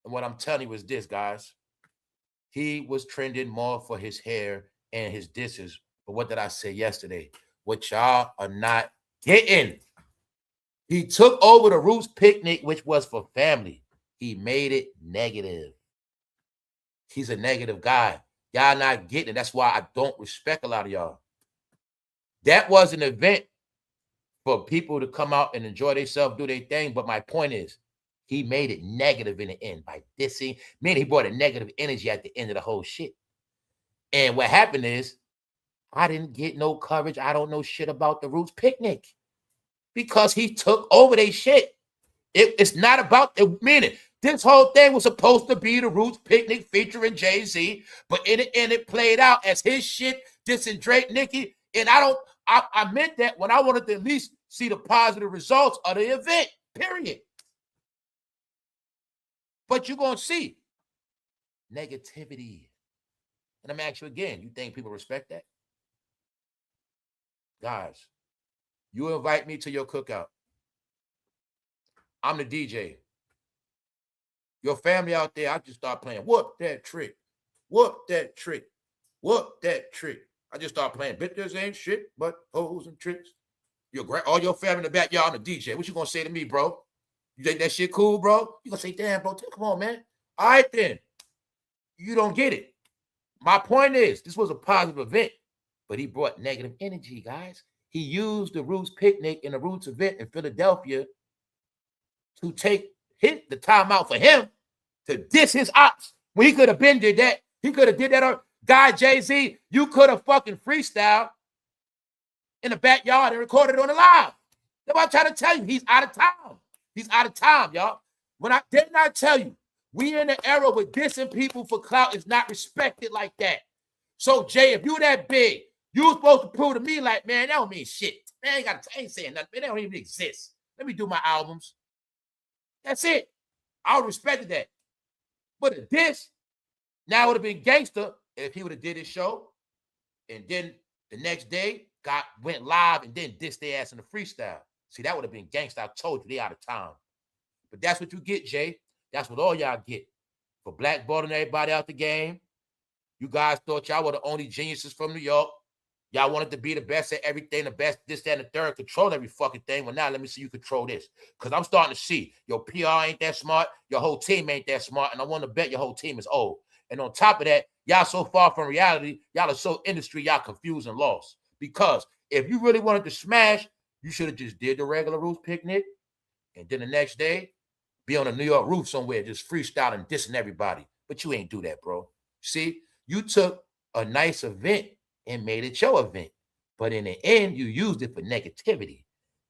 And what I'm telling you is this, guys. He was trending more for his hair and his disses. But what did I say yesterday? What y'all are not getting. He took over the Roots Picnic, which was for family. He made it negative. He's a negative guy. Y'all not getting it. That's why I don't respect a lot of y'all. That was an event for people to come out and enjoy themselves, do their thing. But my point is, he made it negative in the end by dissing. Man, he brought a negative energy at the end of the whole shit. And what happened is, I didn't get no coverage. I don't know shit about the Roots Picnic because he took over their shit. It's not about the minute. This whole thing was supposed to be the Roots Picnic featuring Jay-Z, but in the end, it played out as his shit, dissing Drake, Nicki. And I meant that when I wanted to at least see the positive results of the event, period. But you're going to see negativity. And I'm asking you again, you think people respect that? Guys, you invite me to your cookout. I'm the DJ. Your family out there, I just start playing. Whoop that trick. Whoop that trick. Whoop that trick. I just start playing. Bitches ain't shit but hoes and tricks. All your family in the backyard, I'm the DJ. What you going to say to me, bro? You think that shit cool, bro? You going to say, damn, bro, come on, man. All right, then. You don't get it. My point is, this was a positive event, but he brought negative energy, guys. He used the Roots Picnic and the Roots event in Philadelphia to take the time out for him to diss his ops. When he could have been did that. He could have did that. Guy Jay-Z, you could have fucking freestyle in the backyard and recorded it on the live. That's what I'm trying to tell you. He's out of time. He's out of time, y'all. When I did not tell you, we in the era where dissing people for clout is not respected like that. So, Jay, if you that big, you supposed to prove to me like, man, that don't mean shit. Man, I ain't saying nothing. Man, they don't even exist. Let me do my albums. That's it. I would have respected that. But a diss, now it would have been gangster if he would have did his show and then the next day went live and then dissed their ass in the freestyle. See, that would have been gangster. I told you, they out of time. But that's what you get, Jay. That's what all y'all get. For blackballing everybody out the game. You guys thought y'all were the only geniuses from New York. Y'all wanted to be the best at everything, the best, this, that, and the third, control every fucking thing. Well, now let me see you control this. Because I'm starting to see your PR ain't that smart, your whole team ain't that smart, and I want to bet your whole team is old. And on top of that, y'all so far from reality, y'all are so industry, y'all confused and lost. Because if you really wanted to smash, you should have just did the regular Roots Picnic, and then the next day, be on a New York roof somewhere, just freestyling, dissing everybody. But you ain't do that, bro. See, you took a nice event and made it your event. But in the end, you used it for negativity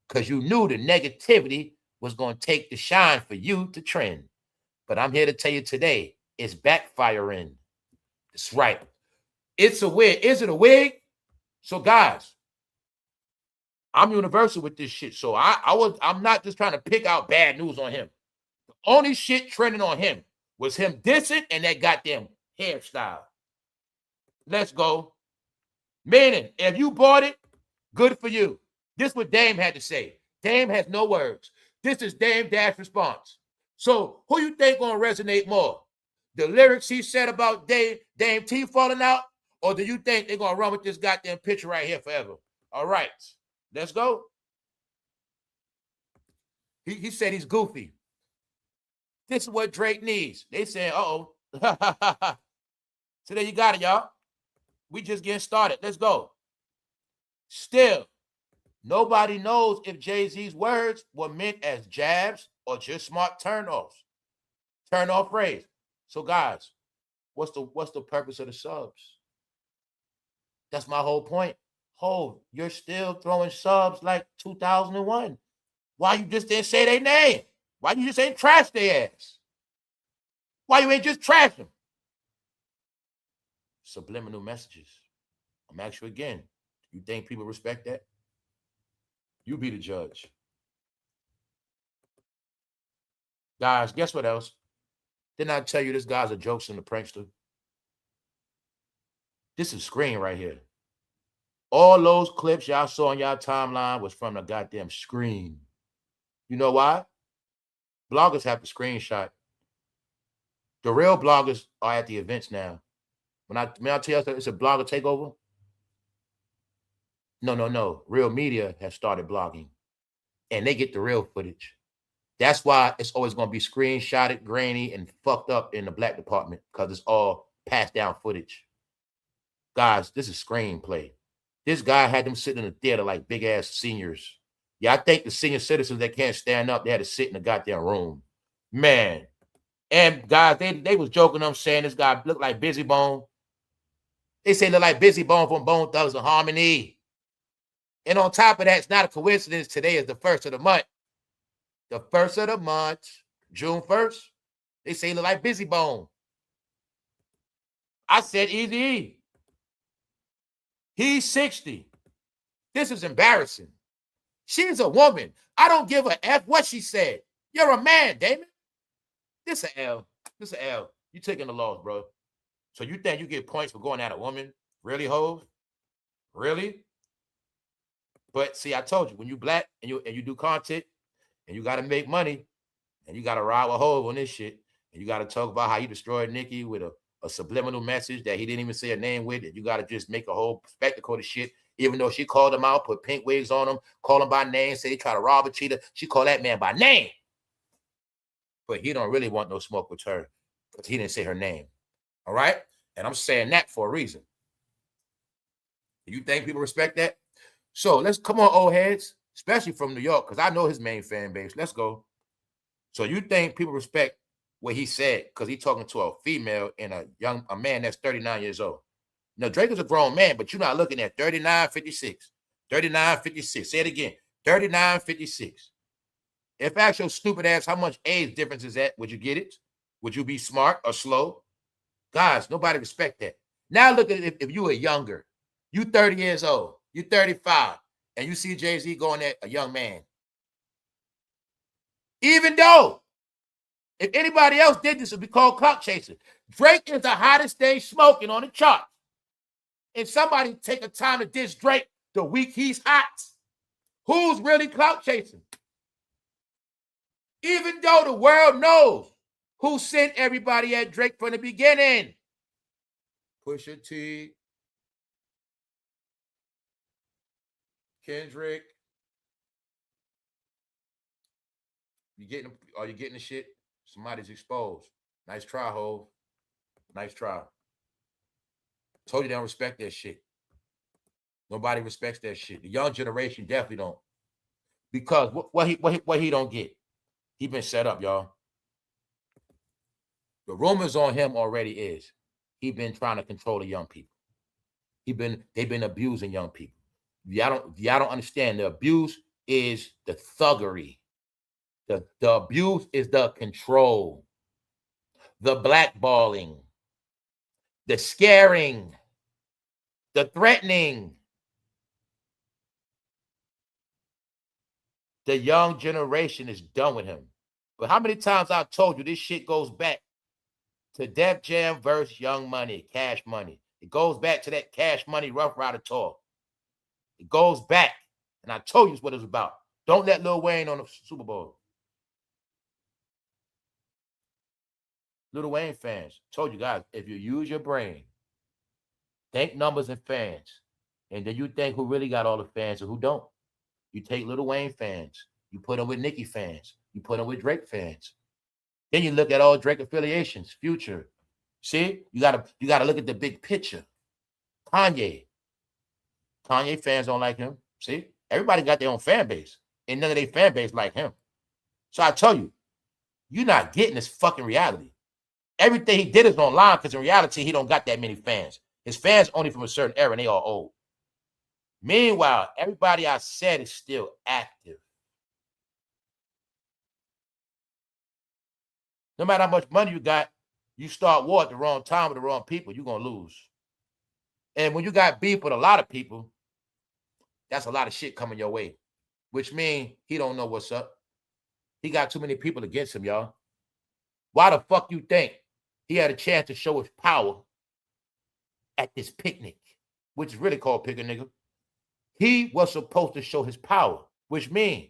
because you knew the negativity was going to take the shine for you to trend. But I'm here to tell you today, it's backfiring. That's right. It's a wig. Is it a wig? So, guys, I'm universal with this shit. So I'm not just trying to pick out bad news on him. The only shit trending on him was him dissing and that goddamn hairstyle. Let's go. Meaning, if you bought it, good for you. This is what Dame had to say. Dame has no words. This is Dame Dash response. So who you think gonna resonate more? The lyrics he said about Dame T falling out, or do you think they're gonna run with this goddamn picture right here forever? All right, let's go. He said he's goofy. This is what Drake needs. They saying, uh-oh. So there you got it, y'all. We just getting started. Let's go. Still, nobody knows if Jay-Z's words were meant as jabs or just smart turn-offs. Turn-off phrase. So, guys, what's the purpose of the subs? That's my whole point. Ho, you're still throwing subs like 2001. Why you just didn't say their name? Why you just ain't trash their ass? Why you ain't just trash them? Subliminal messages. I'm asking you again. You think people respect that? You be the judge. Guys, guess what else? Didn't I tell you this guy's a jokester and a prankster? This is screen right here. All those clips y'all saw on y'all timeline was from the goddamn screen. You know why? Bloggers have to screenshot. The real bloggers are at the events now. When I tell you it's a blogger takeover? No. Real media has started blogging. And they get the real footage. That's why it's always going to be screenshotted, grainy, and fucked up in the black department because it's all passed down footage. Guys, this is screenplay. This guy had them sitting in the theater like big-ass seniors. Yeah, I think the senior citizens that can't stand up, they had to sit in the goddamn room. Man. And guys, they was joking them saying this guy looked like Busy Bone. They say look like Busy Bone from Bone Thugs and Harmony. And on top of that, it's not a coincidence. Today is the 1st of the month. The 1st of the month, June 1st, they say look like Busy Bone. I said Easy. He's 60. This is embarrassing. She's a woman. I don't give a F what she said. You're a man, Damon. This a L. This a L. You taking the loss, bro. So you think you get points for going at a woman? Really, Hov? Really? But see, I told you, when you black and you do content and you got to make money and you got to ride with Hov on this shit and you got to talk about how you destroyed Nicki with a subliminal message that he didn't even say a name with, and you got to just make a whole spectacle of shit, even though she called him out, put pink wigs on him, call him by name, say he tried to rob a cheater. She called that man by name. But he don't really want no smoke with her because he didn't say her name. All right? And I'm saying that for a reason. You think people respect that? So let's come on, old heads, especially from New York, because I know his main fan base. Let's go. So you think people respect what he said because he's talking to a female and a man that's 39 years old. Now, Drake is a grown man, but you're not looking at 39, 56. 39, 56. Say it again. 39, 56. If I ask your stupid ass how much age difference is that, would you get it? Would you be smart or slow? Guys, nobody respect that. Now look at it if you were younger. You 30 years old. You 35. And you see Jay-Z going at a young man. Even though, if anybody else did this, it would be called clout chasing. Drake is the hottest thing smoking on the chart. And somebody take a time to diss Drake the week he's hot. Who's really clout chasing? Even though the world knows who sent everybody at Drake from the beginning. Pusha T, Kendrick. Are you getting the shit? Somebody's exposed. Nice try, Hov. Nice try. Told you they don't respect that shit. Nobody respects that shit. The young generation definitely don't. Because what he don't get? He been set up, y'all. The rumors on him already is he been trying to control the young people. They've been abusing young people. Y'all don't understand. The abuse is the thuggery. The abuse is the control, the blackballing, the scaring, the threatening. The young generation is done with him. But how many times I've told you this shit goes back to Def Jam versus Young Money, Cash Money. It goes back to that Cash Money Rough Rider tour. It goes back. And I told you what it was about. Don't let Lil Wayne on the Super Bowl. Lil Wayne fans, told you guys, if you use your brain, think numbers and fans, and then you think who really got all the fans and who don't. You take Lil Wayne fans, you put them with Nicki fans, you put them with Drake fans. Then you look at all Drake affiliations, Future. See, you gotta look at the big picture. Kanye fans don't like him. See, everybody got their own fan base, and none of their fan base like him. So I tell you, you're not getting this fucking reality. Everything he did is online because in reality, he don't got that many fans. His fans only from a certain era, and they all old. Meanwhile, everybody I said is still active. No matter how much money you got, you start war at the wrong time with the wrong people, you're going to lose. And when you got beef with a lot of people, that's a lot of shit coming your way, which means he don't know what's up. He got too many people against him, y'all. Why the fuck you think he had a chance to show his power at this picnic, which is really called Pick a Nigga. He was supposed to show his power, which means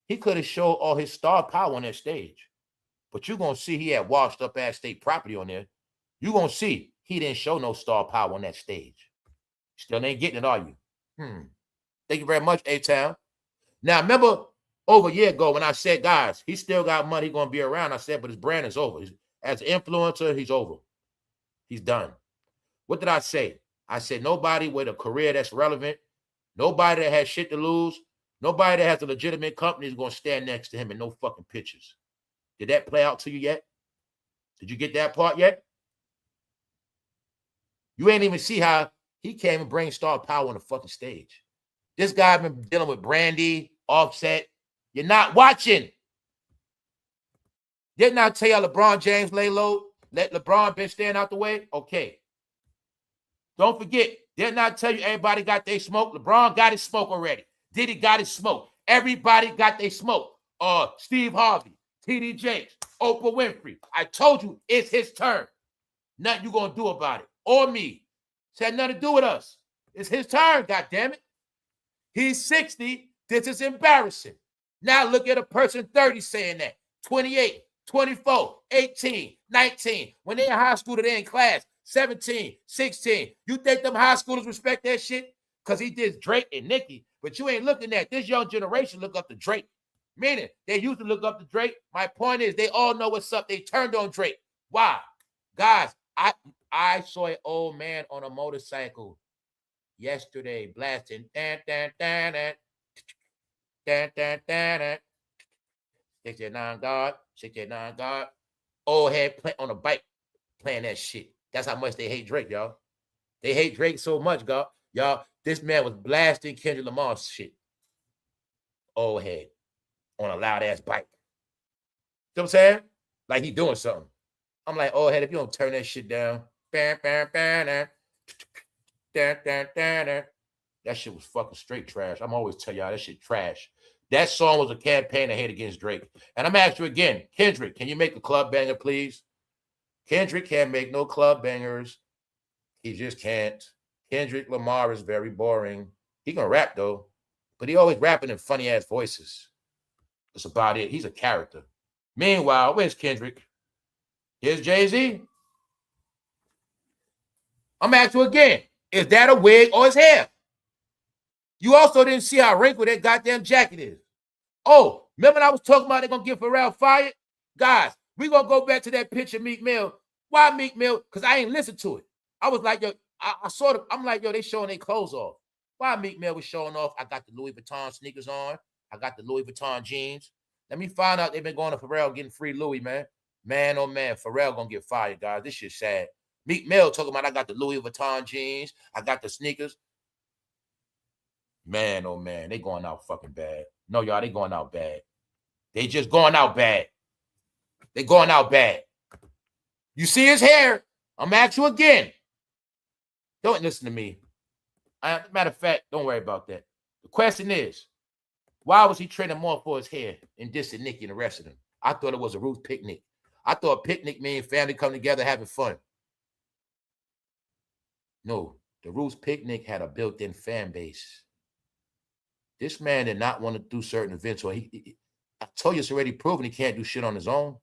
he could have showed all his star power on that stage. But you're going to see he had washed up ass state property on there. You're going to see he didn't show no star power on that stage. Still ain't getting it, are you? Thank you very much, A-Town. Now, remember over a year ago when I said, guys, he still got money, he's going to be around. I said, but his brand is over. As an influencer, he's over. He's done. What did I say? I said, nobody with a career that's relevant, nobody that has shit to lose, nobody that has a legitimate company is going to stand next to him in no fucking pictures. Did that play out to you yet? Did you get that part yet? You ain't even see how he came and bring star power on the fucking stage. This guy been dealing with Brandy, Offset. You're not watching. Didn't I tell you LeBron James lay low? Let LeBron bitch stand out the way? Okay. Don't forget, didn't I tell you everybody got their smoke? LeBron got his smoke already. Diddy got his smoke. Everybody got their smoke. Steve Harvey, TD Jakes, Oprah Winfrey. I told you it's his turn. Nothing you gonna do about it. Or me. It had nothing to do with us. It's his turn, goddammit. He's 60. This is embarrassing. Now look at a person 30 saying that. 28, 24, 18, 19. When they're in high school, they're in class. 17, 16. You think them high schoolers respect that shit? Because he did Drake and Nicki. But you ain't looking at this young generation look up to Drake. Meaning, they used to look up to Drake. My point is, they all know what's up. They turned on Drake. Why? Guys, I saw an old man on a motorcycle yesterday blasting. 69 God, 69 God. Old head on a bike playing that shit. That's how much they hate Drake, y'all. They hate Drake so much, God. Y'all, this man was blasting Kendrick Lamar's shit. Old head on a loud ass bike. You know what I'm saying? Like he doing something. I'm like, old head, if you don't turn that shit down, that shit was fucking straight trash. I'm always tell y'all that shit trash. That song was a campaign I hate against Drake. And I'm asking you again, Kendrick, can you make a club banger, please? Kendrick can't make no club bangers. He just can't. Kendrick Lamar is very boring. He can rap, though. But he always rapping in funny-ass voices. That's about it. He's a character. Meanwhile, where's Kendrick? Here's Jay-Z. I'm asking you again. Is that a wig or his hair? You also didn't see how wrinkled that goddamn jacket is. Oh, remember I was talking about they're going to get Pharrell fired? Guys, we're going to go back to that picture of Meek Mill. Why Meek Mill? Because I ain't listened to it. I was like, yo, I'm like, yo, they showing their clothes off. Why Meek Mill was showing off? I got the Louis Vuitton sneakers on. I got the Louis Vuitton jeans. Let me find out they've been going to Pharrell getting free Louis, man. Man, oh man, Pharrell going to get fired, guys. This shit's sad. Meek Mill talking about I got the Louis Vuitton jeans. I got the sneakers. Man, oh man, they going out fucking bad. No, y'all, they going out bad. They just going out bad. They going out bad. You see his hair. I'm asking you again. Don't listen to me. Matter of fact, don't worry about that. The question is, why was he trading more for his hair and dissing Nicki and the rest of them? I thought it was a Ruth picnic. I thought picnic means family come together having fun. No, the Roots picnic had a built-in fan base. This man did not want to do certain events. Or I told you it's already proven he can't do shit on his own.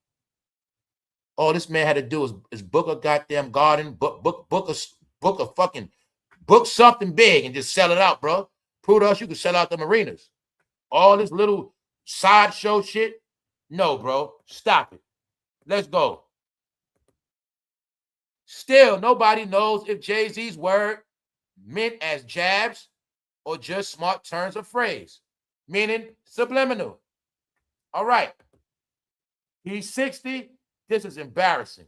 All this man had to do is book a goddamn garden, book something big and just sell it out, bro. Prove to us you can sell out the marinas. All this little sideshow shit. No, bro. Stop it. Let's go. Still, nobody knows if Jay-Z's word meant as jabs or just smart turns of phrase, meaning subliminal. All right. He's 60. This is embarrassing.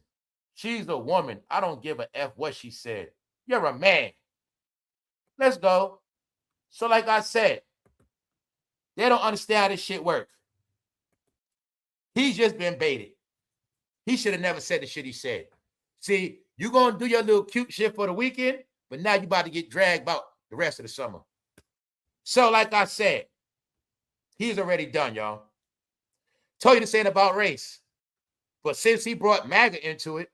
She's a woman. I don't give a F what she said. You're a man. Let's go. So like I said, they don't understand how this shit works. He's just been baited. He should have never said the shit he said. See, you're going to do your little cute shit for the weekend, but now you're about to get dragged out the rest of the summer. So like I said, he's already done, y'all. Told you to say it about race. But since he brought MAGA into it,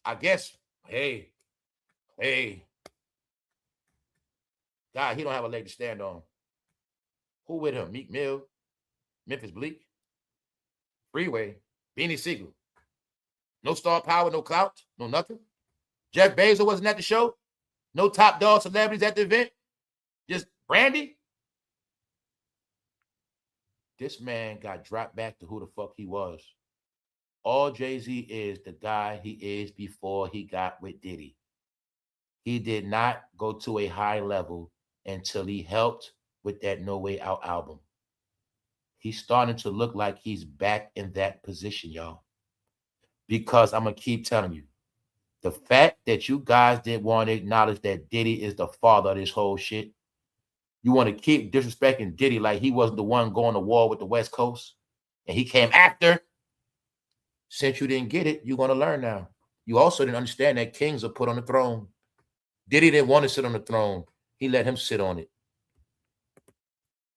I guess, hey, Hey. God, he don't have a leg to stand on. Who with him? Meek Mill, Memphis Bleak, Freeway, Beanie Siegel. No star power, no clout, no nothing. Jeff Bezos wasn't at the show. No top dog celebrities at the event. Just Brandy. This man got dropped back to who the fuck he was. All Jay-Z is the guy he is before he got with Diddy. He did not go to a high level until he helped with that No Way Out album. He's starting to look like he's back in that position, y'all. Because I'm going to keep telling you, the fact that you guys didn't want to acknowledge that Diddy is the father of this whole shit, you want to keep disrespecting Diddy like he wasn't the one going to war with the West Coast and he came after. Since you didn't get it, you're going to learn now. You also didn't understand that kings are put on the throne. Diddy didn't want to sit on the throne. He let him sit on it.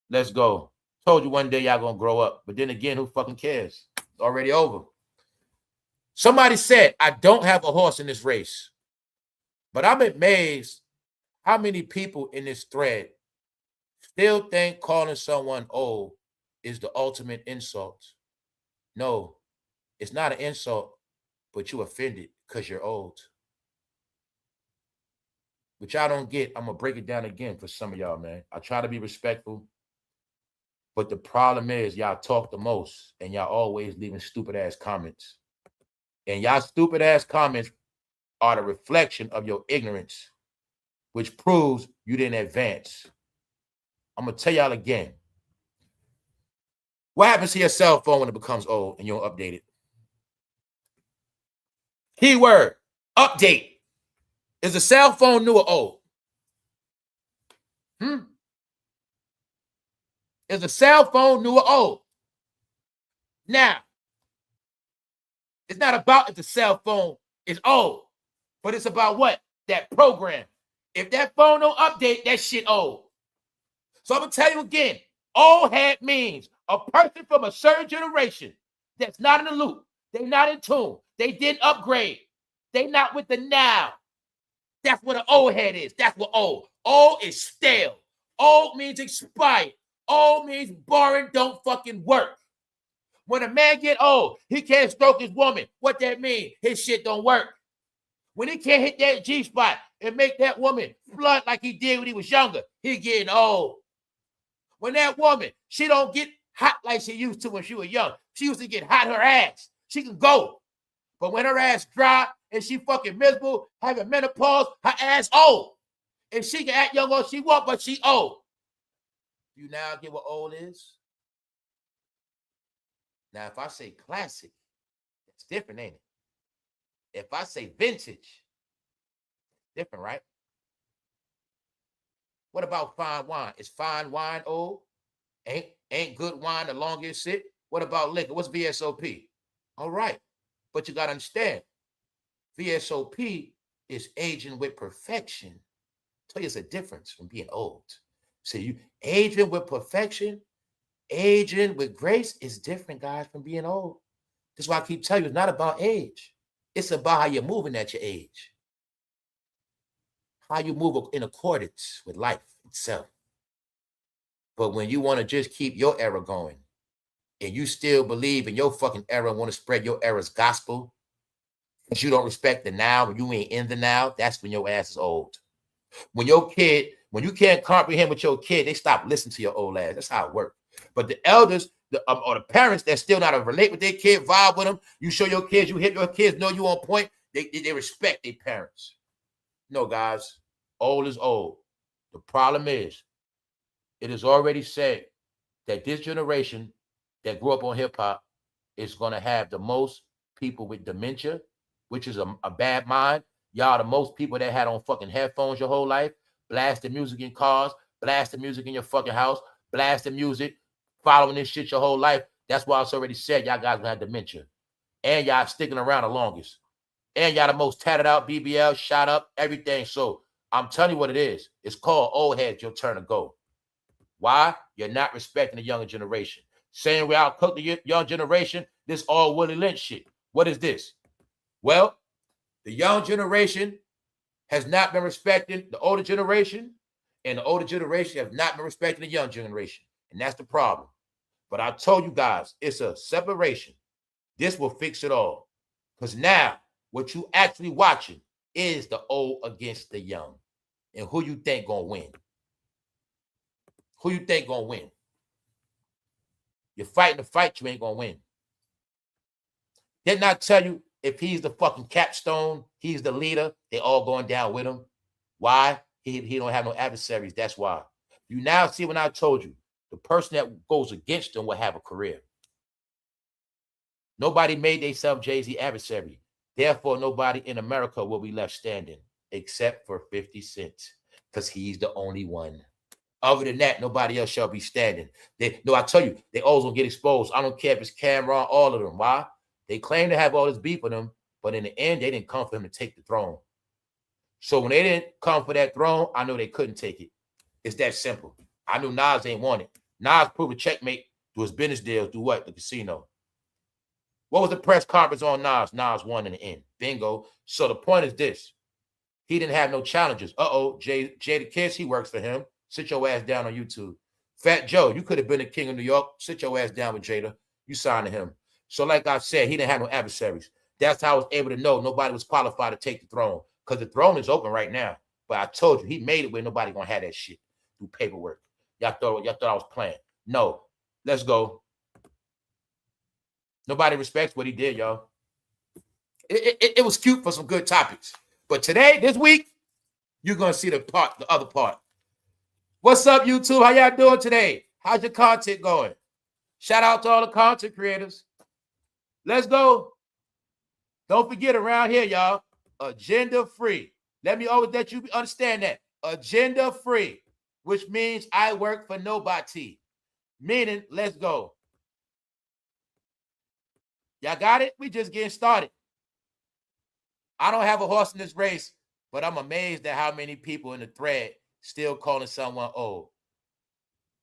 Let's go. Told you one day y'all going to grow up. But then again, who fucking cares? It's already over. Somebody said, I don't have a horse in this race. But I'm amazed how many people in this thread still think calling someone old is the ultimate insult. No, it's not an insult, but you offended because you're old. Which y'all don't get. I'm going to break it down again for some of y'all, man. I try to be respectful. But the problem is y'all talk the most and y'all always leaving stupid-ass comments. And y'all stupid-ass comments are the reflection of your ignorance, which proves you didn't advance. I'm going to tell y'all again. What happens to your cell phone when it becomes old and you don't update it? Keyword, update. Is the cell phone new or old? Is the cell phone new or old? Now, it's not about if the cell phone is old, but it's about what? That program. If that phone don't update, that shit old. So I'm going to tell you again, old head means a person from a certain generation that's not in the loop. They're not in tune. They didn't upgrade. They not with the now. That's what an old head is. That's what old. Old is stale. Old means expired. Old means boring, don't fucking work. When a man get old, he can't stroke his woman. What that mean? His shit don't work. When he can't hit that G-spot and make that woman flood like he did when he was younger, he getting old. When that woman, she don't get hot like she used to when she was young. She used to get hot her ass. She can go. But when her ass dry and she fucking miserable, having menopause, her ass old. And she can act young all she want, but she old. You now get what old is? Now, if I say classic, it's different, ain't it? If I say vintage, different, right? What about fine wine? Is fine wine old? Ain't good wine the longer it sit? What about liquor? What's VSOP? All right. But you got to understand, VSOP is aging with perfection. I'll tell you, it's a difference from being old. So you aging with perfection, aging with grace is different, guys, from being old. That's why I keep telling you, it's not about age. It's about how you're moving at your age. How you move in accordance with life itself. But when you want to just keep your era going and you still believe in your fucking era and want to spread your era's gospel because you don't respect the now and you ain't in the now, that's when your ass is old. When your kid, when you can't comprehend with your kid, they stop listening to your old ass. That's how it works. But the elders or the parents that still not relate with their kid, vibe with them, you show your kids, you hit your kids, know you on point, they respect their parents. No, guys, old is old. The problem is, it is already said that this generation that grew up on hip-hop is going to have the most people with dementia, which is a bad mind. Y'all the most people that had on fucking headphones your whole life, blasting music in cars, blasting music in your fucking house, blasting music, following this shit your whole life. That's why it's already said y'all guys gonna have dementia. And y'all sticking around the longest. And y'all the most tatted out, BBL, shot up, everything. So I'm telling you what it is. It's called old heads, your turn to go. Why? You're not respecting the younger generation. Saying we outcook the young generation, this all Willie Lynch shit. What is this? Well, the young generation has not been respecting the older generation, and the older generation has not been respecting the young generation. And that's the problem. But I told you guys, it's a separation. This will fix it all. Because now, what you actually watching is the old against the young. And who you think gonna win? Who you think gonna win? You're fighting the fight, you ain't gonna win. Didn't I tell you if he's the fucking capstone, he's the leader, they all going down with him? Why? He don't have no adversaries. That's why. You now see when I told you, the person that goes against him will have a career. Nobody made themselves Jay-Z adversary. Therefore, nobody in America will be left standing except for 50 Cent, because he's the only one. Other than that, nobody else shall be standing. I tell you, they always gonna get exposed. I don't care if it's Cameron, all of them. Why? They claim to have all this beef with him, but in the end, they didn't come for him to take the throne. So when they didn't come for that throne, I know they couldn't take it. It's that simple. I knew Nas ain't want it. Nas proved a checkmate through his business deals. Do what? The casino. What was the press conference on Nas? Nas won in the end. Bingo. So the point is this. He didn't have no challenges. Jada Kiss, he works for him. Sit your ass down on YouTube. Fat Joe, you could have been the king of New York. Sit your ass down with Jada. You signed to him. So like I said, he didn't have no adversaries. That's how I was able to know nobody was qualified to take the throne, because the throne is open right now. But I told you, he made it where nobody gonna have that shit through paperwork. Y'all thought I was playing. No. Let's go. Nobody respects what he did, y'all. It was cute for some good topics. But today, this week, you're going to see the other part. What's up, YouTube? How y'all doing today? How's your content going? Shout out to all the content creators. Let's go. Don't forget, around here, y'all, agenda free. Let you understand that. Agenda free, which means I work for nobody. Meaning, let's go. Y'all got it? We just getting started. I don't have a horse in this race, but I'm amazed at how many people in the thread still calling someone old.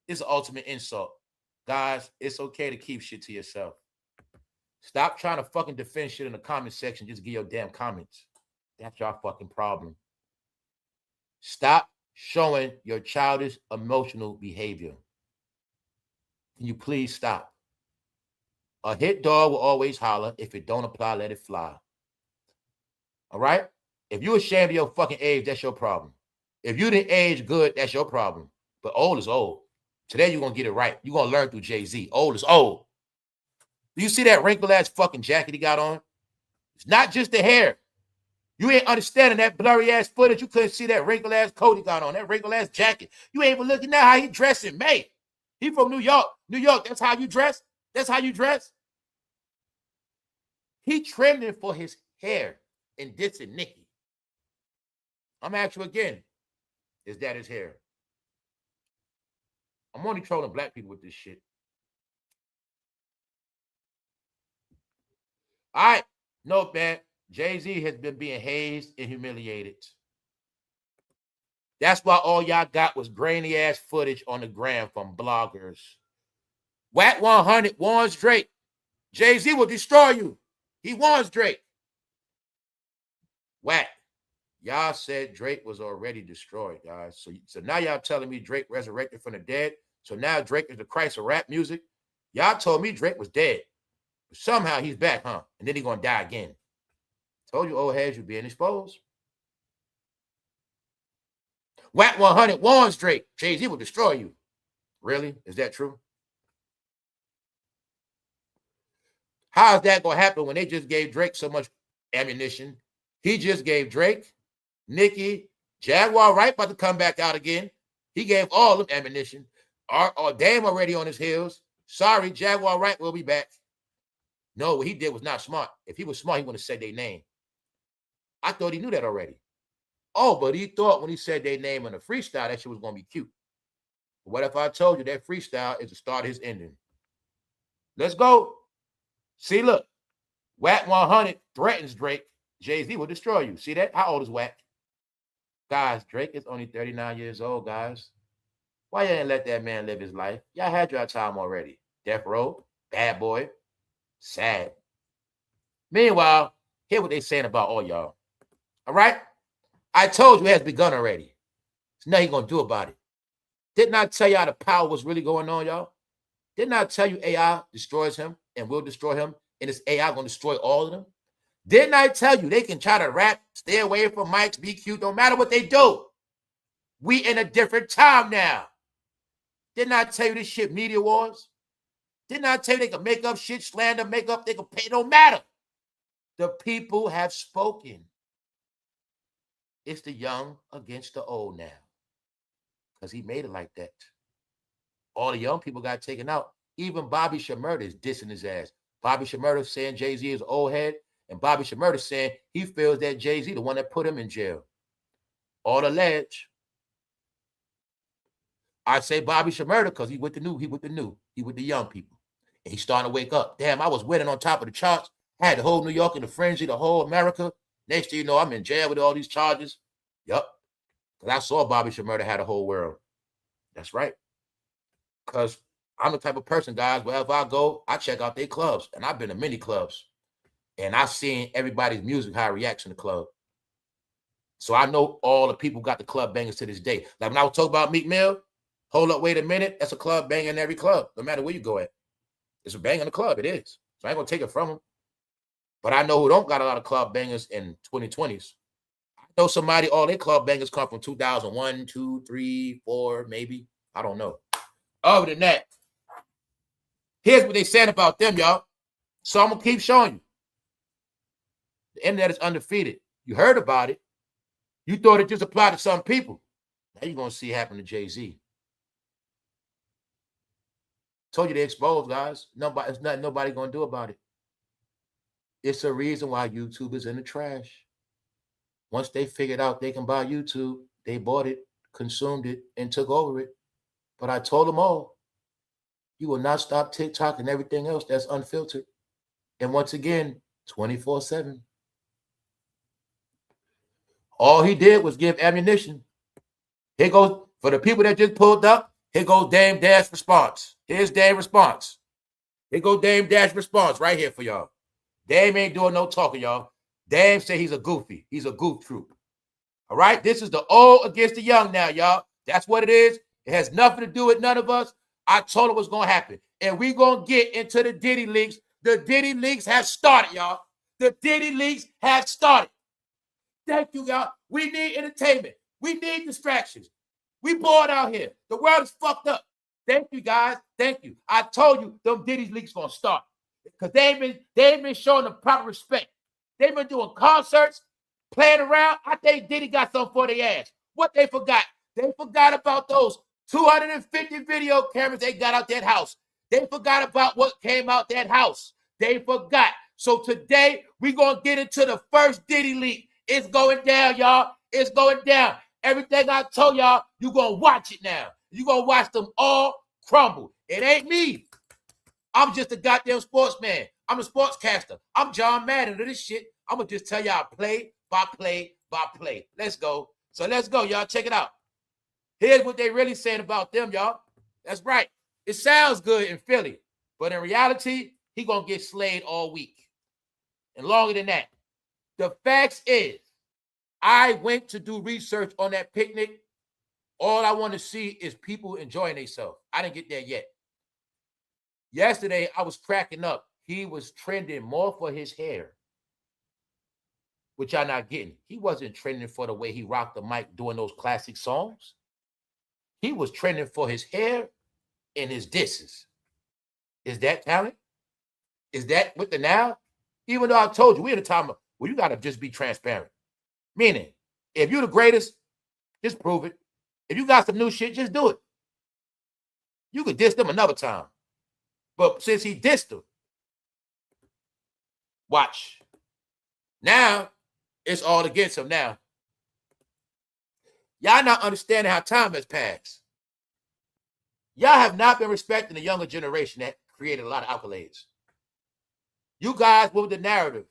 It's an ultimate insult. Guys, it's okay to keep shit to yourself. Stop trying to fucking defend shit in the comment section. Just give your damn comments. That's your fucking problem. Stop showing your childish emotional behavior. Can you please stop? A hit dog will always holler. If it don't apply, let it fly. All right? If you're ashamed of your fucking age, that's your problem. If you didn't age good, that's your problem. But old is old. Today, you're going to get it right. You're going to learn through Jay-Z. Old is old. Do you see that wrinkled-ass fucking jacket he got on? It's not just the hair. You ain't understanding that blurry-ass footage. You couldn't see that wrinkled-ass coat he got on, that wrinkled-ass jacket. You ain't even looking at how he dressing, man. He from New York. New York, that's how you dress? That's how you dress? He trending for his hair and dissing Nicki. I'm asking you again. Is that his hair? I'm only trolling black people with this shit. All right. No, man. Jay-Z has been being hazed and humiliated. That's why all y'all got was grainy-ass footage on the gram from bloggers. Wack 100 warns Drake. Jay-Z will destroy you. He warns Drake. Wack. Y'all said Drake was already destroyed, guys. So now y'all telling me Drake resurrected from the dead. So now Drake is the Christ of rap music. Y'all told me Drake was dead. But somehow he's back, huh? And then he's going to die again. Told you old heads, you're being exposed. Wack 100 warns Drake. Jay-Z will destroy you. Really? Is that true? How is that going to happen when they just gave Drake so much ammunition? He just gave Drake, Nicki, Jaguar Wright about to come back out again. He gave all of them ammunition. Dame already on his heels. Sorry, Jaguar Wright will be back. No, what he did was not smart. If he was smart, he wouldn't have said their name. I thought he knew that already. Oh, but he thought when he said their name in a freestyle, that shit was going to be cute. But what if I told you that freestyle is the start of his ending? Let's go. See, look. Wack 100 threatens Drake. Jay-Z will destroy you. See that? How old is Wack? Guys, Drake is only 39 years old, guys. Why you didn't let that man live his life? Y'all had your time already. Death Row, Bad Boy, sad. Meanwhile, hear what they saying about all y'all. All right? I told you it has begun already. There's nothing going to do about it. Didn't I tell y'all the power was really going on, y'all? Didn't I tell you AI destroys him and will destroy him, and this AI going to destroy all of them? Didn't I tell you they can try to rap, stay away from mics, be cute, no matter what they do? We in a different time now. Didn't I tell you this shit media wars? Didn't I tell you they can make up shit, slander, make up, they can pay, no matter. The people have spoken. It's the young against the old now. Because he made it like that. All the young people got taken out. Even Bobby Shmurda is dissing his ass. Bobby Shmurda saying Jay-Z is old head, and Bobby Shmurda saying he feels that Jay-Z the one that put him in jail. All alleged. I say Bobby Shmurda because he with the young people. And he's starting to wake up. Damn, I was winning on top of the charts. I had the whole New York in the frenzy, the whole America. Next thing you know, I'm in jail with all these charges. Yup. Because I saw Bobby Shmurda had the whole world. That's right. Because I'm the type of person, guys, wherever I go, I check out their clubs. And I've been to many clubs. And I've seen everybody's music, how it reacts in the club. So I know all the people got the club bangers to this day. Like when I was talking about Meek Mill, hold up, wait a minute. That's a club banger in every club, no matter where you go at. It's a bang in the club. It is. So I ain't going to take it from them. But I know who don't got a lot of club bangers in 2020s. I know somebody, all their club bangers come from 2001, 2, 3, 4, maybe. I don't know. Other than that, here's what they said about them, y'all. So I'm going to keep showing you. The internet is undefeated. You heard about it. You thought it just applied to some people. Now you're going to see it happen to Jay-Z. Told you they exposed, guys. It's nothing nobody going to do about it. It's a reason why YouTube is in the trash. Once they figured out they can buy YouTube, they bought it, consumed it, and took over it. But I told them all, you will not stop TikTok and everything else that's unfiltered. And once again, 24/7. All he did was give ammunition. Here goes, for the people that just pulled up, here goes Dame Dash response. Here's Dame response. Here goes Dame Dash response right here for y'all. Dame ain't doing no talking, y'all. Dame say he's a goofy. He's a goof troop. All right? This is the old against the young now, y'all. That's what it is. It has nothing to do with none of us. I told him what's going to happen. And we're going to get into the Diddy leaks. The Diddy leaks have started, y'all. The Diddy leaks have started. Thank you, y'all. We need entertainment. We need distractions. We bored out here. The world is fucked up. Thank you, guys. Thank you. I told you them Diddy leaks going to start. Because they ain't been showing the proper respect. They've been doing concerts, playing around. I think Diddy got something for their ass. What they forgot? They forgot about those 250 video cameras they got out that house. They forgot about what came out that house. They forgot. So today, we're going to get into the first Diddy leak. It's going down, y'all. It's going down. Everything I told y'all, you're going to watch it now. You're going to watch them all crumble. It ain't me. I'm just a goddamn sportsman. I'm a sportscaster. I'm John Madden of this shit. I'm going to just tell y'all play by play by play. Let's go. So let's go, y'all. Check it out. Here's what they really saying about them, y'all. That's right. It sounds good in Philly, but in reality, he going to get slayed all week. And longer than that. The facts is, I went to do research on that picnic. All I want to see is people enjoying themselves. I didn't get there yet. Yesterday, I was cracking up. He was trending more for his hair, which y'all not getting. He wasn't trending for the way he rocked the mic doing those classic songs. He was trending for his hair and his disses. Is that talent? Is that with the now? Even though I told you, we're in a time of, well, you got to just be transparent. Meaning, if you're the greatest, just prove it. If you got some new shit, just do it. You could diss them another time. But since he dissed them, watch. Now, it's all against him now. Y'all not understanding how time has passed. Y'all have not been respecting the younger generation that created a lot of accolades. You guys with the narrative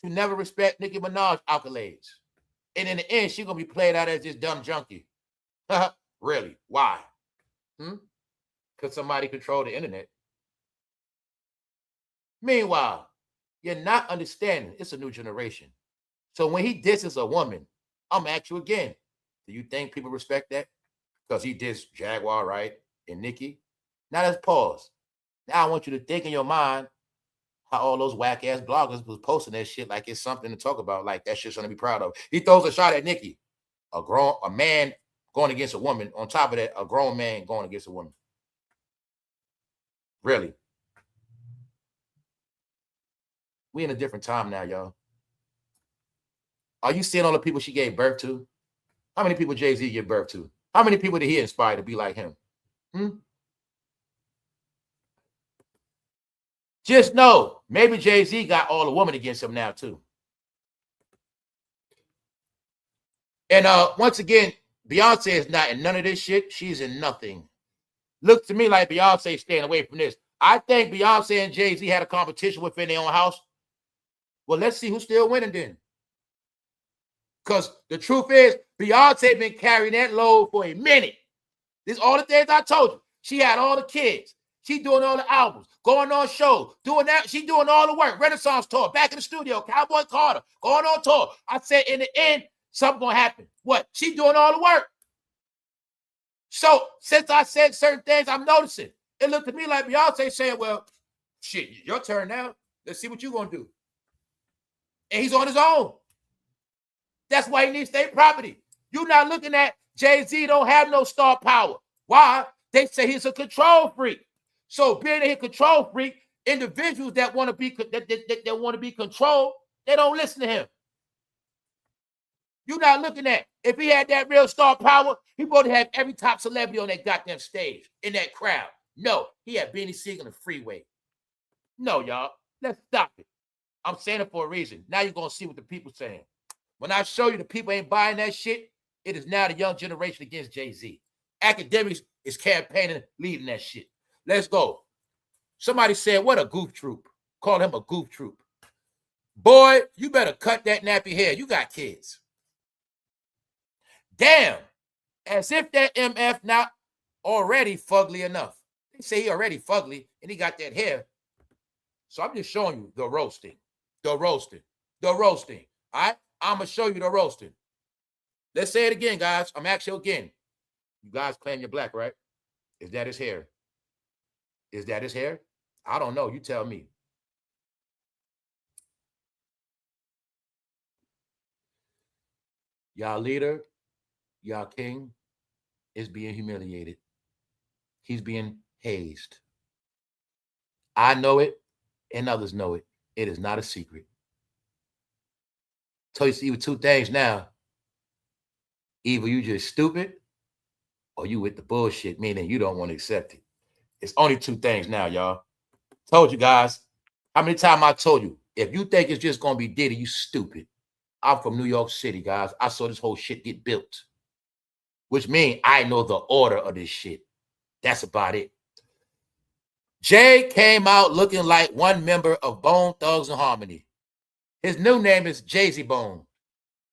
to never respect Nicki Minaj accolades. And in the end, she's going to be played out as this dumb junkie. Really? Why? Because somebody controlled the internet. Meanwhile, you're not understanding. It's a new generation. So when he disses a woman, I'm gonna ask you again. Do you think people respect that? Because he did Jaguar, right? And Nicki. Now let's pause. Now I want you to think in your mind how all those whack ass bloggers was posting that shit like it's something to talk about, like that shit's something to be proud of. He throws a shot at Nicki, a man going against a woman. On top of that, a grown man going against a woman. Really? We in a different time now, y'all. Are you seeing all the people she gave birth to? How many people Jay-Z gave birth to? How many people did he inspire to be like him? Just know, maybe Jay-Z got all the women against him now too. And once again, Beyonce is not in none of this shit. She's in nothing. Looks to me like Beyonce staying away from this. I think Beyonce and Jay-Z had a competition within their own house. Well, let's see who's still winning then. Because the truth is, Beyonce been carrying that load for a minute. This is all the things I told you. She had all the kids. She doing all the albums, going on shows, doing that. She doing all the work. Renaissance tour, back in the studio, Cowboy Carter, going on tour. I said in the end, something gonna happen. What? She doing all the work. So since I said certain things, I'm noticing. It looked to me like Beyonce saying, well, shit, your turn now. Let's see what you're gonna do. And he's on his own. That's why he needs state property. You're not looking at Jay-Z don't have no star power. Why? They say he's a control freak. So being a control freak, individuals that want to be that want to be controlled, they don't listen to him. You're not looking at if he had that real star power, he would have every top celebrity on that goddamn stage in that crowd. No, he had Benny Siegel on the freeway. No, y'all, let's stop it. I'm saying it for a reason. Now you're gonna see what the people saying. When I show you the people ain't buying that shit, it is now the young generation against Jay-Z. Academics is campaigning, leading that shit. Let's go. Somebody said, what a goof troop. Call him a goof troop. Boy, you better cut that nappy hair. You got kids. Damn. As if that MF not already fugly enough. They say he already fugly and he got that hair. So I'm just showing you the roasting. The roasting. The roasting. All right? I'm going to show you the roasting. Let's say it again, guys. I'm asking you again. You guys claim you're black, right? Is that his hair? Is that his hair? I don't know. You tell me. Y'all leader, y'all king is being humiliated. He's being hazed. I know it and others know it. It is not a secret. Tell you either two things now. Either you just stupid or you with the bullshit, meaning you don't want to accept it. It's only two things now, y'all. Told you guys. How many times I told you, if you think it's just going to be Diddy, you stupid. I'm from New York City, guys. I saw this whole shit get built, which means I know the order of this shit. That's about it. Jay came out looking like one member of Bone Thugs and Harmony. His new name is Jayzy Bone.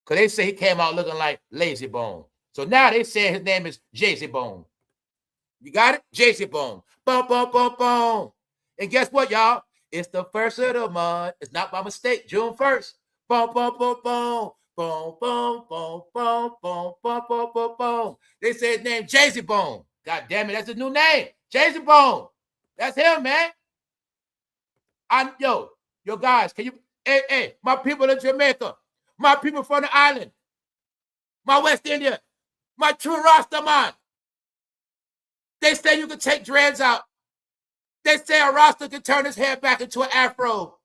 Because they say he came out looking like Lazy Bone. So now they say his name is Jayzy Bone. You got it? Jayzy Bone. Boom, boom, boom, boom. And guess what, y'all? It's the first of the month. It's not by mistake. June 1st. Boom, boom, boom, boom. Boom, boom, boom, boom, boom, boom, boom, boom, boom. They say his name Jayzy Bone. God damn it, that's his new name. Jayzy Bone. That's him, man. Yo, guys, can you, hey, my people in Jamaica, my people from the island, my West India, my true Rasta man. They say you can take dreads out. They say a Rasta can turn his hair back into an afro.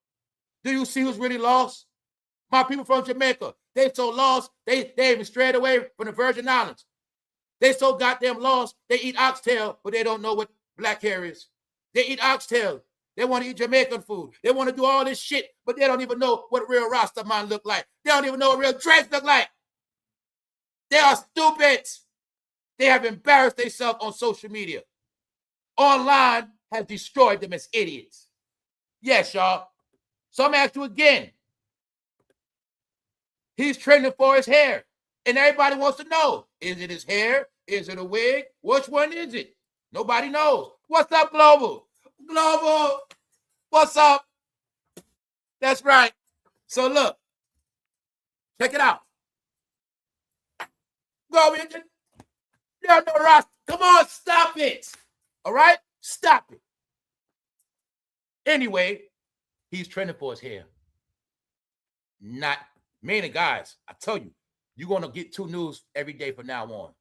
Do you see who's really lost? My people from Jamaica, they so lost, they even strayed away from the Virgin Islands. They so goddamn lost, they eat oxtail, but they don't know what black hair is. They eat oxtail. They want to eat Jamaican food. They want to do all this shit, but they don't even know what real Rasta man look like. They don't even know what real dreads look like. They are stupid. They have embarrassed themselves on social media. Online has destroyed them as idiots. Yes, y'all. So I'm asking you again. He's trending for his hair. And everybody wants to know, is it his hair? Is it a wig? Which one is it? Nobody knows. What's up, Global? Global, what's up? That's right. So look, check it out. go in. No, Ross. Come on, stop it. All right? Stop it. Anyway, he's trending for his hair. Not many guys. I tell you, you're going to get 2 news every day from now on.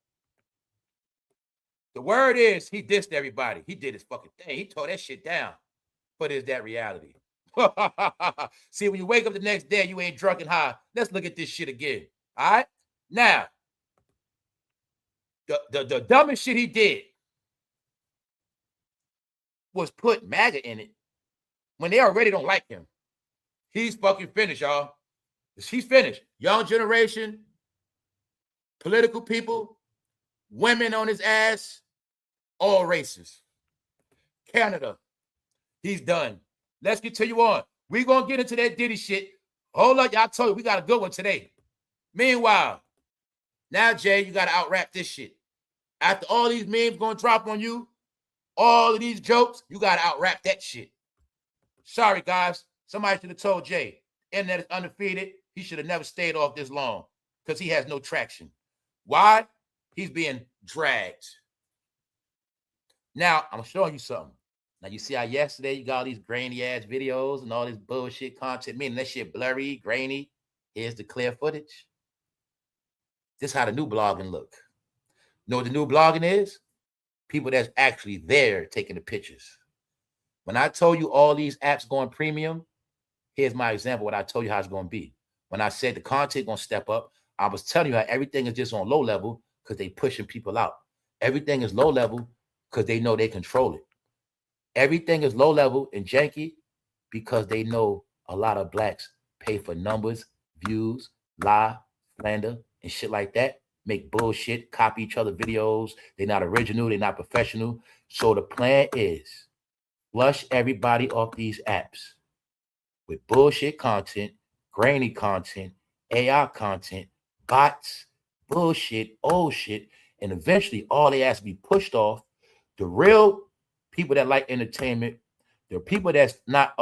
The word is he dissed everybody. He did his fucking thing. He tore that shit down. But is that reality? See, when you wake up the next day, you ain't drunk and high. Let's look at this shit again. All right? Now, the dumbest shit he did was put MAGA in it when they already don't like him. He's fucking finished, y'all. He's finished. Young generation, political people, women on his ass, all races. Canada, he's done. Let's continue on. We're going to get into that Diddy shit. Hold up, y'all told you we got a good one today. Meanwhile, now, Jay, you got to out-rap this shit. After all these memes going to drop on you, all of these jokes, you got to out-rap that shit. Sorry, guys. Somebody should have told Jay. Internet is undefeated. He should have never stayed off this long because he has no traction. Why? He's being dragged. Now, I'm showing you something. Now, you see how yesterday you got all these grainy-ass videos and all this bullshit content, meaning that shit blurry, grainy. Here's the clear footage. This is how the new blogging look. You know what the new blogging is? People that's actually there taking the pictures. When I told you all these apps going premium, here's my example, what I told you how it's going to be. When I said the content going to step up, I was telling you how everything is just on low level because they pushing people out. Everything is low level because they know they control it. Everything is low level and janky because they know a lot of blacks pay for numbers, views, lie, slander, and shit like that. Make bullshit, copy each other videos. They're not original. They're not professional. So the plan is flush everybody off these apps with bullshit content, grainy content, AI content, bots, bullshit, old shit, and eventually all they have to be pushed off. The real people that like entertainment, the people that's not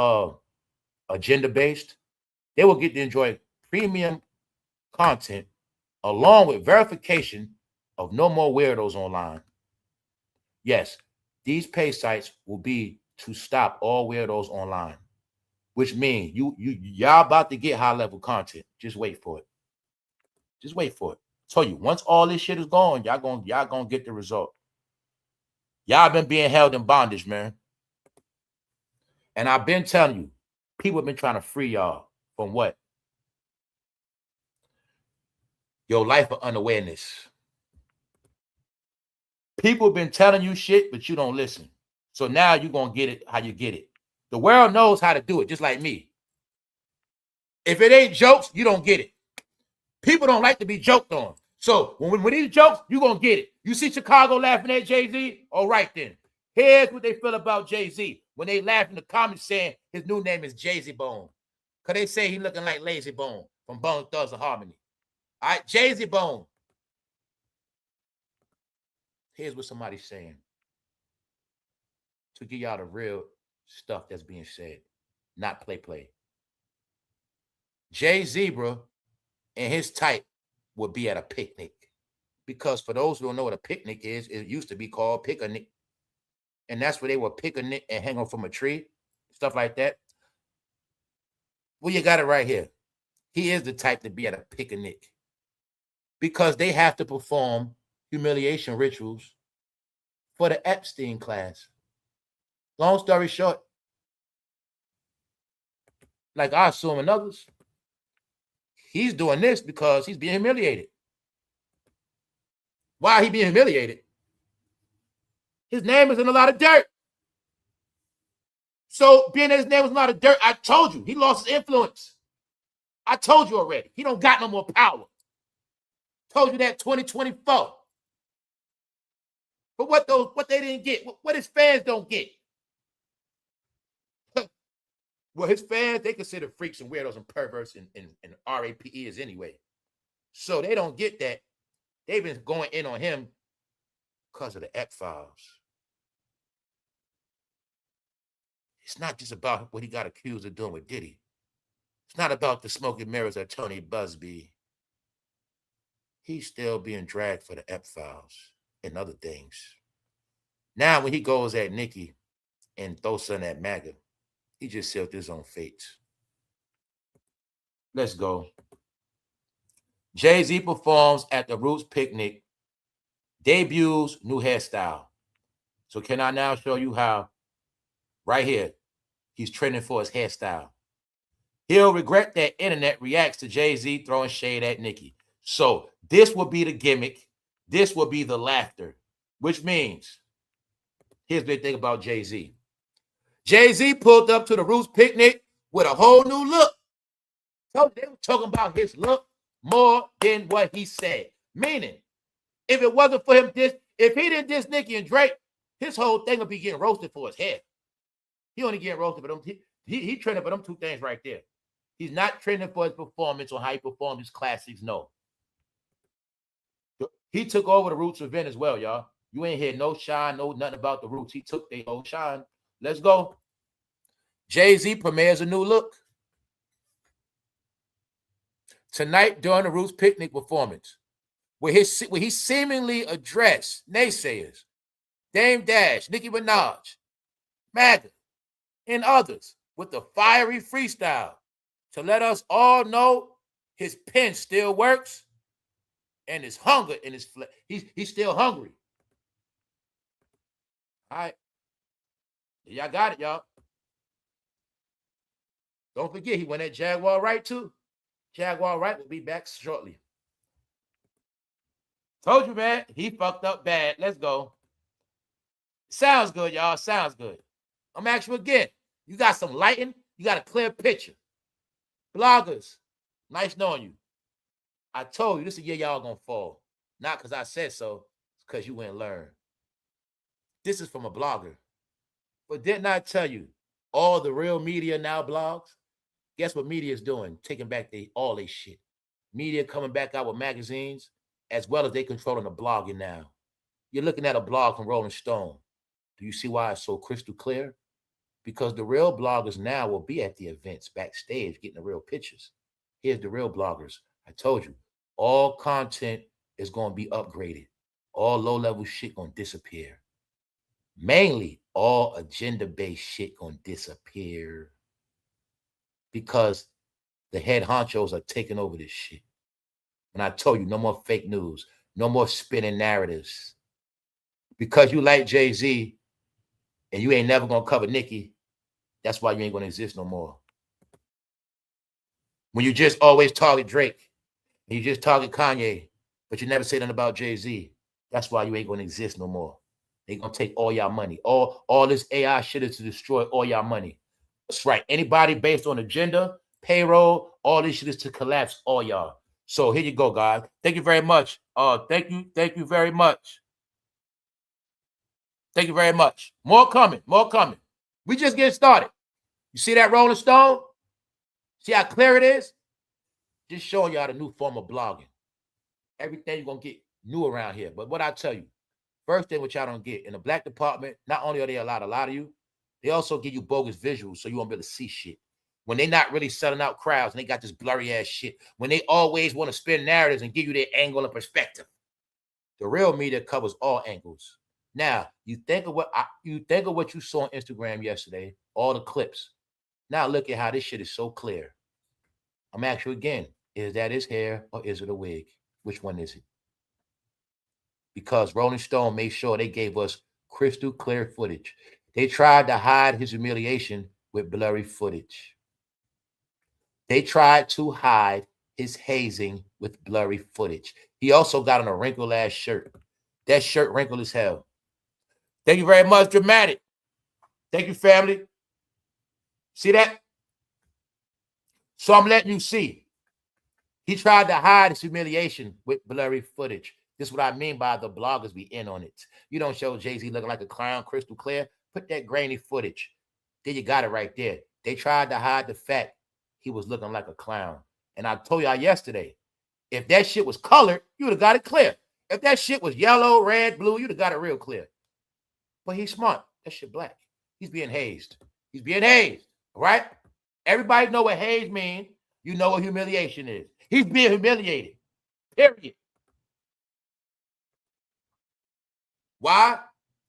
agenda-based, they will get to enjoy premium content along with verification of no more weirdos online. Yes, these pay sites will be to stop all weirdos online, which means y'all about to get high-level content. Just wait for it. Just wait for it. I tell you, once all this shit is gone, y'all gonna get the result. Y'all been being held in bondage, man. And I've been telling you, people have been trying to free y'all from what? Your life of unawareness. People have been telling you shit, but you don't listen. So now you're going to get it how you get it. The world knows how to do it, just like me. If it ain't jokes, you don't get it. People don't like to be joked on. So when these jokes, you're going to get it. You see Chicago laughing at Jay-Z? All right, then. Here's what they feel about Jay-Z. When they laugh in the comments saying his new name is Jay-Z Bone. Because they say he looking like Lazy Bone from Bone Thugs and Harmony. All right, Jay-Z Bone. Here's what somebody's saying to give y'all the real stuff that's being said, not play. Jay Zebra and his type would be at a picnic. Because for those who don't know what a picnic is, it used to be called picnic. And that's where they would picnic and hang on from a tree, stuff like that. Well, you got it right here. He is the type to be at a picnic. Because they have to perform humiliation rituals for the Epstein class. Long story short, like I assume and others, he's doing this because he's being humiliated. Why he being humiliated? His name is in a lot of dirt. So being that his name was in a lot of dirt, I told you, he lost his influence. I told you already. He don't got no more power. Told you that 2024. But what they didn't get, what his fans don't get. Well, his fans, they consider freaks and weirdos and perverts and RAPEs anyway. So they don't get that. They've been going in on him because of the X-Files. It's not just about what he got accused of doing with Diddy. It's not about the smoking mirrors of Tony Busby. he's still being dragged for the Ep files and other things. Now, when he goes at Nicki and throws something at MAGA, he just sealed his own fate. Let's go. Jay-Z performs at the Roots picnic, debuts new hairstyle. So can I now show you how, right here, he's trending for his hairstyle. He'll regret that internet reacts to Jay-Z throwing shade at Nicki. So this will be the gimmick. This will be the laughter, which means, here's the thing about Jay-Z. Jay-Z pulled up to the Roots picnic with a whole new look. So they were talking about his look more than what he said. Meaning, if it wasn't for him if he didn't diss Nicki and Drake, his whole thing would be getting roasted for his hair. He only getting roasted for them. He trending for them two things right there. He's not trending for his performance or how he performed his classics. No. He took over the Roots event as well, y'all. You ain't hear no shine, no nothing about the Roots. He took their whole shine. Let's go. Jay-Z premieres a new look tonight during the Roots picnic performance, where he seemingly addressed naysayers, Dame Dash, Nicki Minaj, MAGA, and others with the fiery freestyle to let us all know his pen still works and his hunger in his flesh. He's still hungry. All right. Y'all got it, y'all. Don't forget, he went at Jaguar Wright too. Jaguar Wright will be back shortly. Told you, man. He fucked up bad. Let's go. Sounds good, y'all. Sounds good. I'm asking you again. You got some lighting. You got a clear picture. Bloggers, nice knowing you. I told you this is the year y'all gonna fall. Not because I said so. It's because you went learn. This is from a blogger. But didn't I tell you all the real media now blogs? Guess what media is doing? Taking back all their shit. Media coming back out with magazines, as well as they controlling the blogging now. You're looking at a blog from Rolling Stone. Do you see why it's so crystal clear? Because the real bloggers now will be at the events backstage getting the real pictures. Here's the real bloggers. I told you, all content is going to be upgraded. All low-level shit going to disappear. Mainly, all agenda-based shit going to disappear. Because the head honchos are taking over this shit. And I told you, no more fake news. No more spinning narratives. Because you like Jay-Z and you ain't never going to cover Nicki, that's why you ain't going to exist no more. When you just always target Drake and you just target Kanye, but you never say nothing about Jay-Z, that's why you ain't going to exist no more. They going to take all y'all money. All this AI shit is to destroy all y'all money. That's right. Anybody based on agenda, payroll, all this shit is to collapse all y'all. So here you go, guys. Thank you very much. Thank you very much. Thank you very much. More coming. We just getting started. You see that Rolling Stone? See how clear it is? Just showing y'all the new form of blogging. Everything you're going to get new around here. But what I tell you, first thing what y'all don't get, in the black department, not only are they allowed a lot of you, they also give you bogus visuals so you won't be able to see shit. When they're not really selling out crowds and they got this blurry ass shit. When they always want to spin narratives and give you their angle and perspective. The real media covers all angles. Now, you think of what you saw on Instagram yesterday, all the clips. Now look at how this shit is so clear. I'm asking you again, is that his hair or is it a wig? Which one is it? Because Rolling Stone made sure they gave us crystal clear footage. They tried to hide his humiliation with blurry footage. They tried to hide his hazing with blurry footage. He also got on a wrinkled ass shirt. That shirt wrinkled as hell. Thank you very much, Dramatic. Thank you, family. See that? So I'm letting you see. He tried to hide his humiliation with blurry footage. This is what I mean by the bloggers be in on it. You don't show Jay-Z looking like a clown, crystal clear. Put that grainy footage. There you got it right there. They tried to hide the fact he was looking like a clown. And I told y'all yesterday, if that shit was colored, you would have got it clear. If that shit was yellow, red, blue, you'd have got it real clear. But he's smart. That shit black. He's being hazed. He's being hazed. All right? Everybody know what haze means. You know what humiliation is. He's being humiliated. Period. Why?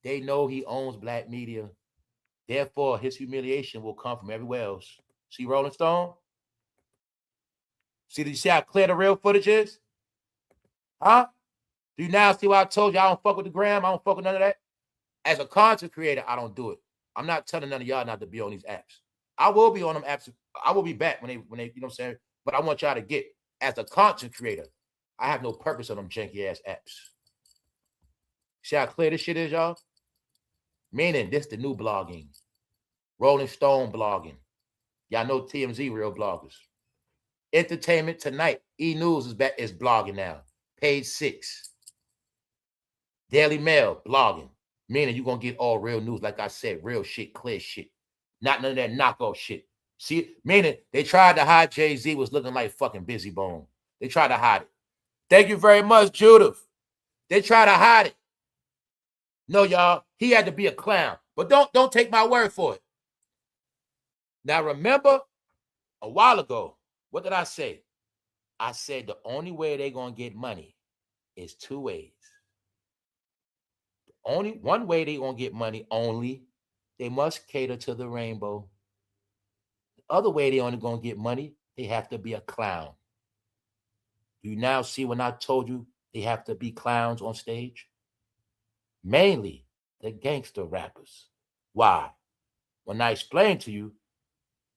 They know he owns black media. Therefore, his humiliation will come from everywhere else. See Rolling Stone? See, did you see how clear the real footage is? Huh? Do you now see why I told you I don't fuck with the gram? I don't fuck with none of that? As a content creator, I don't do it. I'm not telling none of y'all not to be on these apps. I will be on them apps. I will be back when they, you know what I'm saying? But I want y'all to get, as a content creator, I have no purpose on them janky ass apps. See how clear this shit is, y'all? Meaning this the new blogging. Rolling Stone blogging. Y'all know TMZ real bloggers. Entertainment Tonight. E-News is back, is blogging now. Page 6. Daily Mail blogging. Meaning you're going to get all real news. Like I said, real shit, clear shit. Not none of that knockoff shit. See, meaning they tried to hide Jay-Z was looking like fucking Busy Bone. They tried to hide it. Thank you very much, Judith. They tried to hide it. No, y'all, he had to be a clown. But don't take my word for it. Now, remember, a while ago, what did I say? I said the only way they're going to get money is 2 ways. Only one way they're going to get money, only they must cater to the rainbow. The other way they only going to get money, they have to be a clown. You now see when I told you they have to be clowns on stage? Mainly the gangster rappers. Why? When I explained to you,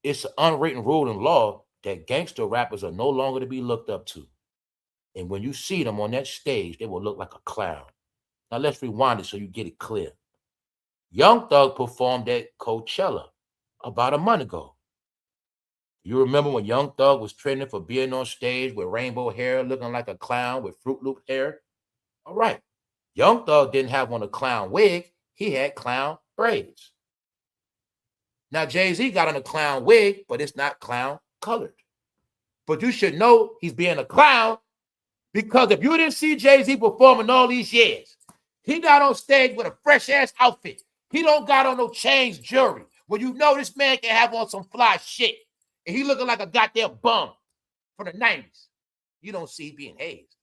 it's an unwritten rule in law that gangster rappers are no longer to be looked up to. And when you see them on that stage, they will look like a clown. Now let's rewind it so you get it clear. Young Thug performed at Coachella about a month ago. You remember when Young Thug was trending for being on stage with rainbow hair, looking like a clown with Fruit Loop hair? All right. Young Thug didn't have on a clown wig. He had clown braids. Now, Jay-Z got on a clown wig, but it's not clown colored. But you should know he's being a clown because if you didn't see Jay-Z performing all these years, he got on stage with a fresh-ass outfit. He don't got on no chains jewelry. Well, you know this man can have on some fly shit. And he looking like a goddamn bum from the 90s. You don't see being hazed.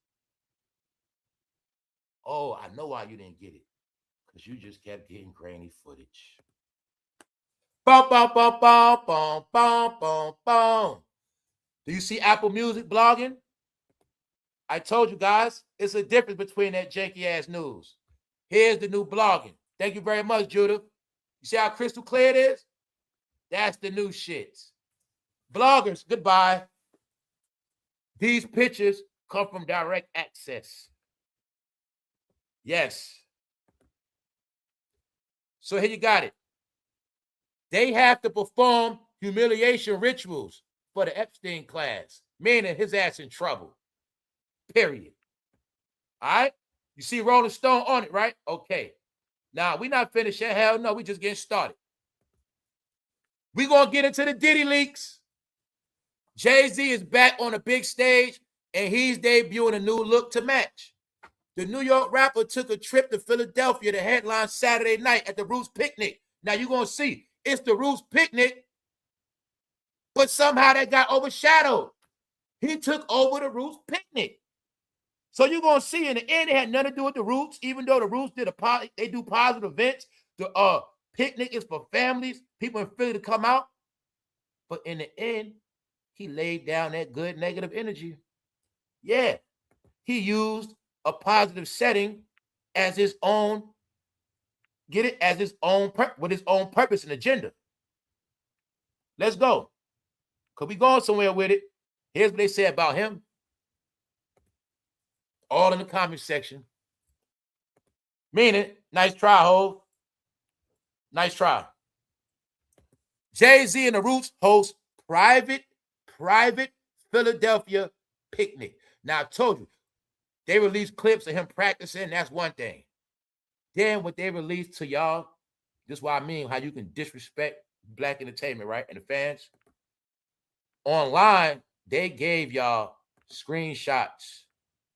Oh, I know why you didn't get it. Because you just kept getting grainy footage. Bum, bum, bum, bum, bum, bum, bum, bum. Do you see Apple Music blogging? I told you guys, it's a difference between that janky-ass news. Here's the new blogging. Thank you very much, Judith. You see how crystal clear it is? That's the new shit. Bloggers, goodbye. These pictures come from direct access. Yes. So here you got it. They have to perform humiliation rituals for the Epstein class, meaning his ass in trouble. Period. All right? You see Rolling Stone on it, right? Okay. Now, we're not finished yet. Hell no, we just getting started. We're going to get into the Diddy leaks. Jay-Z is back on a big stage, and he's debuting a new look to match. The New York rapper took a trip to Philadelphia to headline Saturday night at the Roots Picnic. Now, you're going to see, it's the Roots Picnic, but somehow that got overshadowed. He took over the Roots Picnic. So you're going to see in the end, it had nothing to do with the Roots, even though the Roots they do positive events. The picnic is for families, people in Philly to come out. But in the end, he laid down that good negative energy. Yeah, he used a positive setting as his own, get it, as his own, with his own purpose and agenda. Let's go. Because we going somewhere with it. Here's what they say about him. All in the comment section. Meaning, nice try, Hov. Nice try. Jay-Z and the Roots host private Philadelphia picnic. Now, I told you, they released clips of him practicing. That's one thing. Then what they released to y'all, this is what I mean, how you can disrespect black entertainment, right? And the fans. Online, they gave y'all screenshots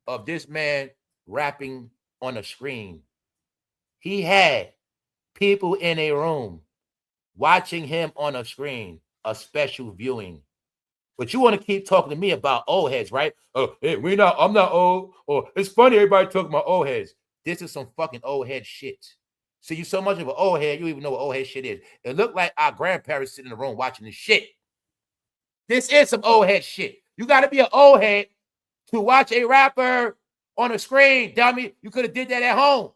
of this man rapping on a screen. He had people in a room watching him on a screen, a special viewing. But you want to keep talking to me about old heads, right? Oh, hey, I'm not old. Or it's funny everybody talking about old heads. This is some fucking old head shit. See, you so much of an old head, you don't even know what old head shit is. It looked like our grandparents sitting in the room watching this shit. This is some old head shit. You got to be an old head to watch a rapper on a screen, dummy. You could have did that at home.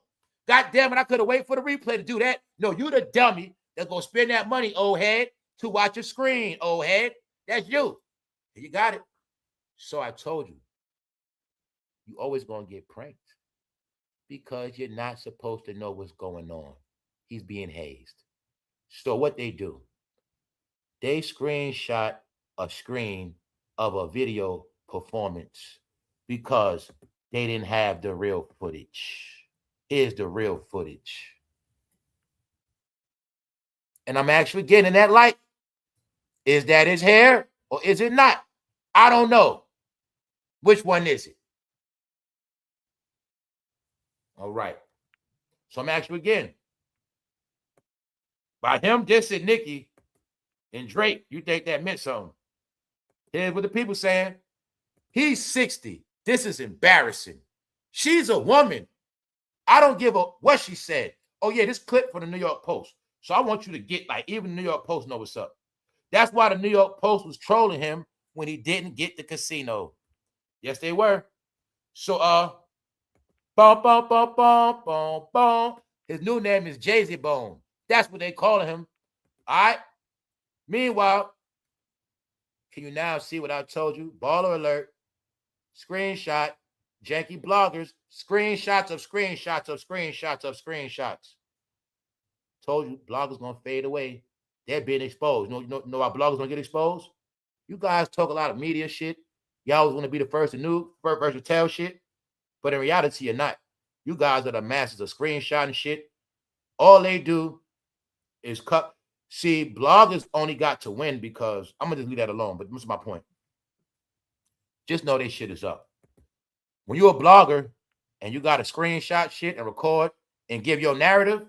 God damn it, I could have waited for the replay to do that. No, you the dummy that's going to spend that money, old head, to watch a screen, old head. That's you. You got it. So I told you, you always going to get pranked because you're not supposed to know what's going on. He's being hazed. So what they do, they screenshot a screen of a video performance because they didn't have the real footage. Here's the real footage. And I'm actually getting that light. Is that his hair or is it not? I don't know. Which one is it? All right. So I'm actually again. By him dissing Nicki and Drake, you think that meant something. Here's what the people saying. He's 60. This is embarrassing. She's a woman. I don't give a what she said. Oh, yeah, this clip for the New York Post. So I want you to get, like, even the New York Post know what's up. That's why the New York Post was trolling him when he didn't get the casino. Yes, they were. So, bum, bum, bum, bum, bum, bum. His new name is Jayz Bone. That's what they calling him. All right. Meanwhile, can you now see what I told you? Baller alert. Screenshot. Janky bloggers. Screenshots of screenshots of screenshots of screenshots. Told you, bloggers gonna fade away. They're being exposed. You know why bloggers gonna get exposed? You guys talk a lot of media shit. Y'all always want to be the first to know, first to tell shit. But in reality, you're not. You guys are the masters of screenshotting shit. All they do is cut. See, bloggers only got to win because I'm gonna just leave that alone. But what's my point? Just know this shit is up. When you're a blogger and you got to screenshot shit and record and give your narrative,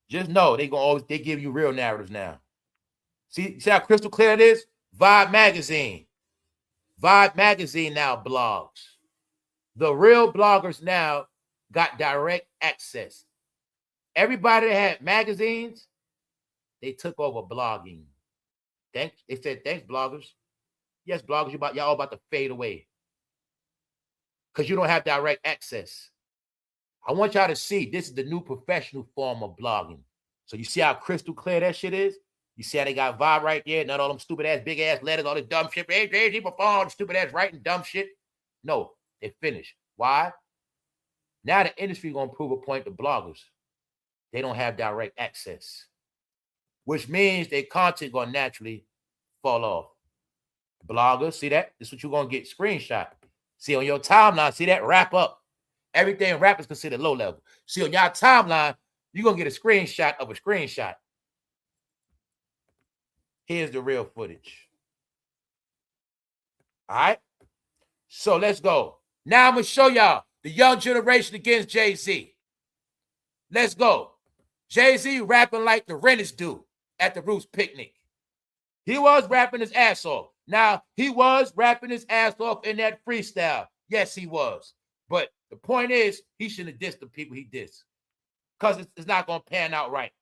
just know they give you real narratives now. See how crystal clear it is? Vibe magazine. Vibe magazine now blogs. The real bloggers now got direct access. Everybody that had magazines, they took over blogging. They said, thanks, bloggers. Yes, bloggers, y'all all about to fade away. Because you don't have direct access. I want y'all to see this is the new professional form of blogging. So you see how crystal clear that shit is? You see how they got Vibe right there? Not all them stupid ass, big ass letters, all this dumb shit. Hey, jayz, perform, stupid ass writing dumb shit. No, they finished. Why? Now the industry gonna prove a point to bloggers. They don't have direct access, which means their content gonna naturally fall off. Bloggers, see that? This is what you're gonna get screenshot. See on your timeline, see that? Wrap up. Everything rap is considered low level. See on your timeline, you're gonna get a screenshot of a screenshot. Here's the real footage. All right. So let's go. Now I'm gonna show y'all the young generation against Jay-Z. Let's go. Jay-Z rapping like the Renters do at the Roots picnic. He was rapping his ass off. Now, he was rapping his ass off in that freestyle. Yes, he was. But the point is, he shouldn't have dissed the people he dissed. Because it's not going to pan out right.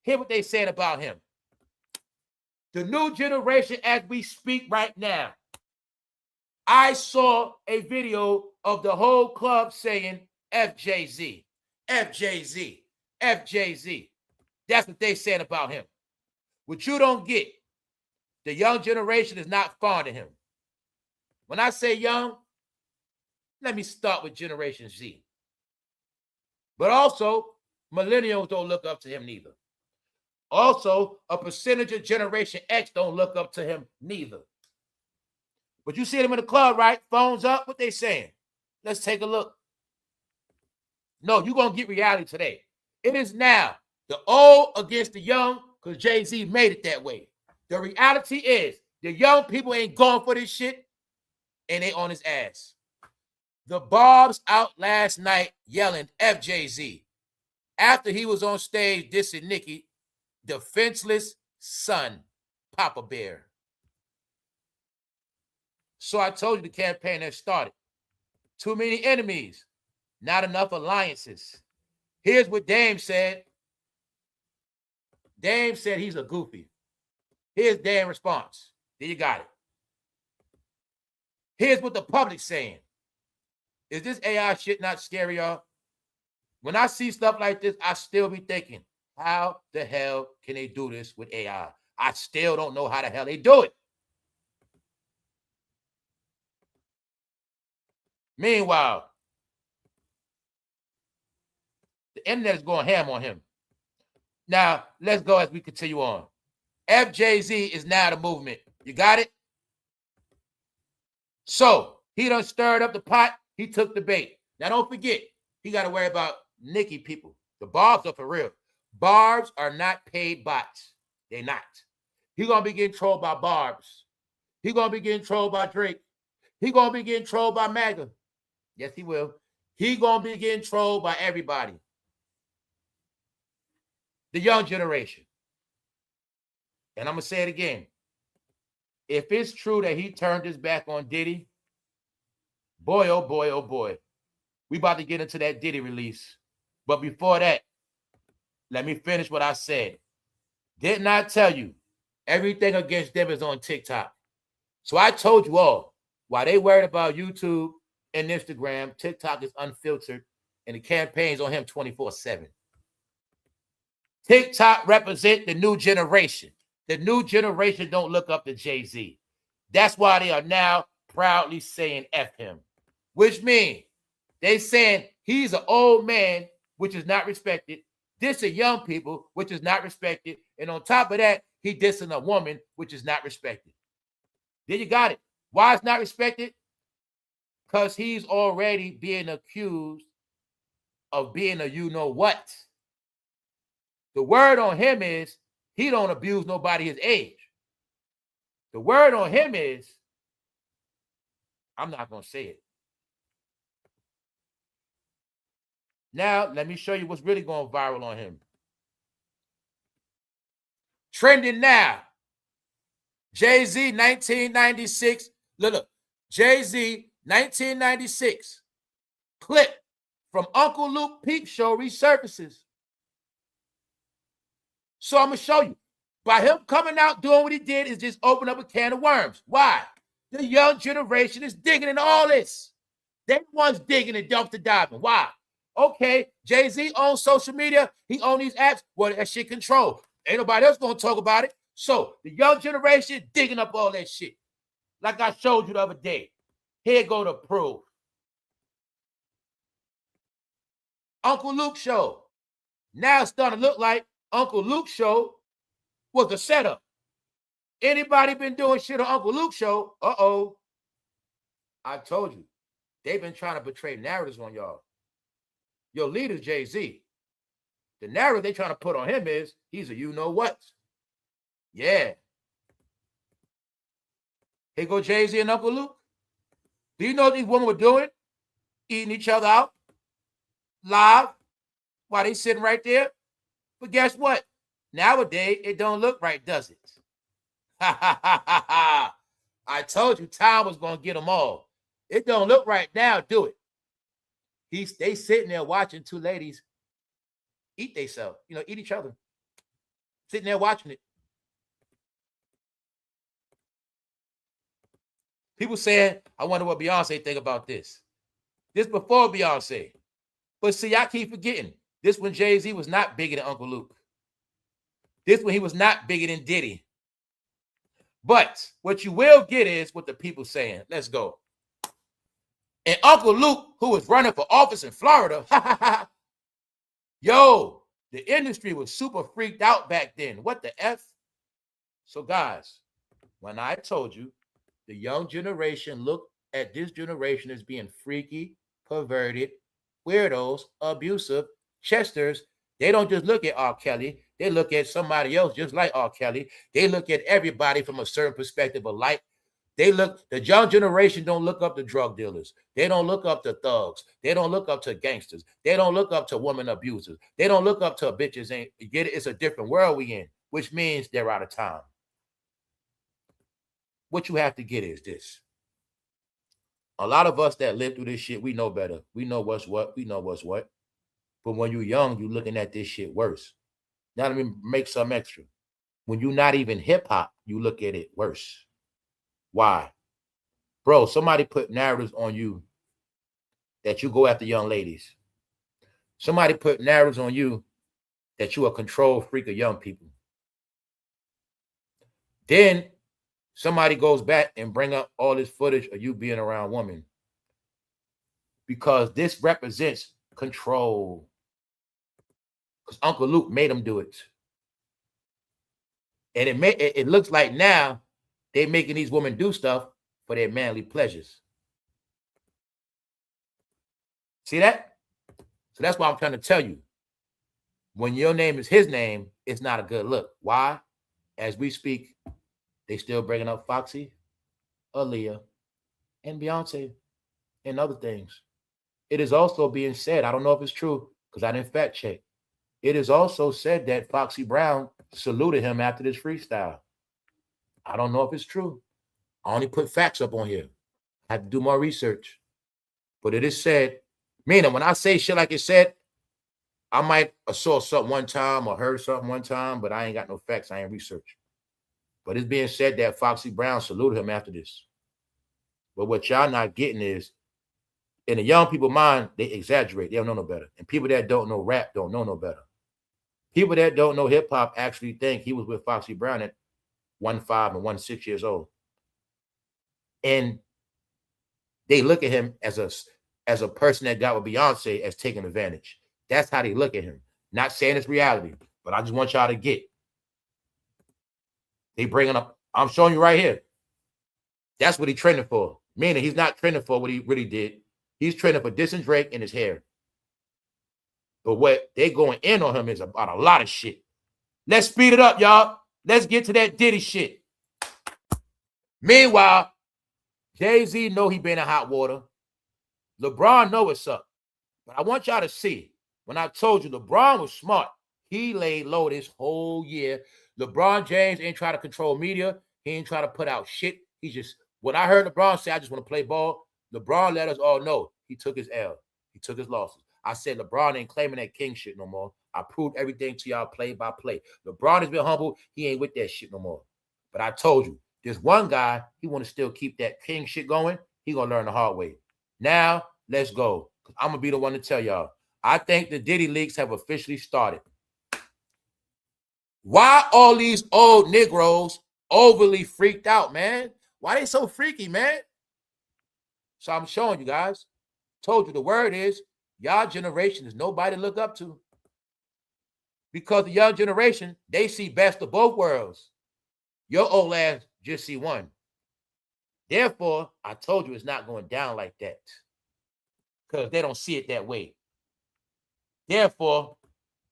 Hear what they said about him. The new generation as we speak right now. I saw a video of the whole club saying, F Jay-Z, F Jay-Z, F Jay-Z. That's what they said about him. What you don't get, the young generation is not fond of him. When I say young, let me start with Generation Z. But also, millennials don't look up to him neither. Also, a percentage of Generation X don't look up to him neither. But you see them in the club, right? Phones up, what they saying? Let's take a look. No, you're going to get reality today. It is now the old against the young because Jay-Z made it that way. The reality is the young people ain't going for this shit and they on his ass. The Bobs out last night yelling F Jay-Z after he was on stage dissing Nicki, defenseless son, Papa Bear. So I told you the campaign has started. Too many enemies, Not enough alliances. Here's what Dame said. Dame said he's a goofy. Here's Dame's response. There you got it. Here's what the public's saying. Is this AI shit not scary, y'all? When I see stuff like this, I still be thinking, how the hell can they do this with AI? I still don't know how the hell they do it. Meanwhile, the internet is going ham on him. Now, let's go as we continue on. FJZ is now the movement. You got it? So, he done stirred up the pot. He took the bait. Now, don't forget, he got to worry about Nicki people. The barbs are for real. Barbs are not paid bots. They're not. He going to be getting trolled by Barbs. He going to be getting trolled by Drake. He going to be getting trolled by MAGA. Yes, he will. He going to be getting trolled by everybody. The young generation. And I'm going to say it again. If it's true that he turned his back on Diddy, boy, oh boy, oh boy. We about to get into that Diddy release. But before that, let me finish what I said. Didn't I tell you everything against them is on TikTok? So I told you all, while they worried about YouTube and Instagram, TikTok is unfiltered, and the campaign's on him 24/7. TikTok represent the new generation. The new generation don't look up to Jay-Z. That's why they are now proudly saying F him, which means they saying he's an old man, which is not respected. Dissing young people, which is not respected. And on top of that, he dissing a woman, which is not respected. Then you got it. Why it's not respected? Because he's already being accused of being a you-know-what. The word on him is he don't abuse nobody his age. The word on him is, I'm not going to say it. Now, let me show you what's really going viral on him. Trending now. Jay-Z 1996. Look. Jay-Z 1996. Clip from Uncle Luke Peep Show resurfaces. So I'm going to show you. By him coming out doing what he did is just open up a can of worms. Why? The young generation is digging in all this. They the ones digging and dumpster diving. Why? Okay, Jay-Z owns social media. He owns these apps. Well, that shit control. Ain't nobody else going to talk about it. So the young generation digging up all that shit. Like I showed you the other day. Here go to proof. Uncle Luke Show. Now it's starting to look like Uncle Luke Show was a setup. Anybody been doing shit on Uncle Luke Show? Uh-oh. I told you. They've been trying to portray narratives on y'all. Your leader, Jay-Z. The narrative they trying to put on him is he's a you-know-what. Yeah. Here go Jay-Z and Uncle Luke. Do you know what these women were doing? Eating each other out. Live. While they sitting right there. But guess what? Nowadays, it don't look right, does it? Ha, ha, ha, ha, ha. I told you time was going to get them all. It don't look right now, do it. They sitting there watching two ladies eat themselves, eat each other. Sitting there watching it. People saying, I wonder what Beyonce think about this. This before Beyonce. But see, I keep forgetting. This when Jay-Z was not bigger than Uncle Luke. This when he was not bigger than Diddy. But what you will get is what the people saying. Let's go. And Uncle Luke, who was running for office in Florida, yo, the industry was super freaked out back then. What the F? So guys, when I told you the young generation look at this generation as being freaky, perverted, weirdos, abusive, chesters, they don't just look at R. Kelly. They look at somebody else just like R. Kelly. They look at everybody from a certain perspective of light. The young generation don't look up to drug dealers. They don't look up to thugs. They don't look up to gangsters. They don't look up to woman abusers. They don't look up to bitches. You get it? It's a different world we in, which means they're out of time. What you have to get is this. A lot of us that live through this shit, we know better. We know what's what. We know what's what. But when you're young, you're looking at this shit worse. Now let me make some extra. When you're not even hip hop, you look at it worse. Why? Bro, somebody put narratives on you that you go after young ladies. Somebody put narratives on you that you a control freak of young people. Then somebody goes back and bring up all this footage of you being around women because this represents control. Because Uncle Luke made them do it. And it looks like now they're making these women do stuff for their manly pleasures. See that? So that's why I'm trying to tell you. When your name is his name, it's not a good look. Why? As we speak, they still bringing up Foxy, Aaliyah, and Beyonce, and other things. It is also being said, I don't know if it's true, because I didn't fact check. It is also said that Foxy Brown saluted him after this freestyle. I don't know if it's true. I only put facts up on here. I have to do more research. But it is said, meaning when I say shit like it said, I might have saw something one time or heard something one time, but I ain't got no facts. I ain't researched. But it's being said that Foxy Brown saluted him after this. But what y'all not getting is, in the young people's mind, they exaggerate. They don't know no better. And people that don't know rap don't know no better. People that don't know hip-hop actually think he was with Foxy Brown at 1.5 and 1.6 years old. And they look at him as a person that got with Beyonce as taking advantage. That's how they look at him. Not saying it's reality, but I just want y'all to get. They bringing up, I'm showing you right here. That's what he's trending for. Meaning he's not trending for what he really did. He's trending for dissing Drake in his hair. But what they going in on him is about a lot of shit. Let's speed it up, y'all. Let's get to that Diddy shit. Meanwhile, Jay-Z know he been in hot water. LeBron know what's up. But I want y'all to see, when I told you LeBron was smart, he laid low this whole year. LeBron James ain't try to control media. He ain't try to put out shit. He just, when I heard LeBron say, I just want to play ball, LeBron let us all know he took his L. He took his losses. I said LeBron ain't claiming that king shit no more. I proved everything to y'all play by play. LeBron has been humble. He ain't with that shit no more. But I told you, there's one guy, he want to still keep that king shit going. He going to learn the hard way. Now, let's go. I'm going to be the one to tell y'all. I think the Diddy leaks have officially started. Why all these old Negroes overly freaked out, man? Why they so freaky, man? So I'm showing you guys. Told you the word is, y'all generation is nobody to look up to. Because the young generation, they see best of both worlds. Your old ass just see one. Therefore, I told you it's not going down like that. Because they don't see it that way. Therefore,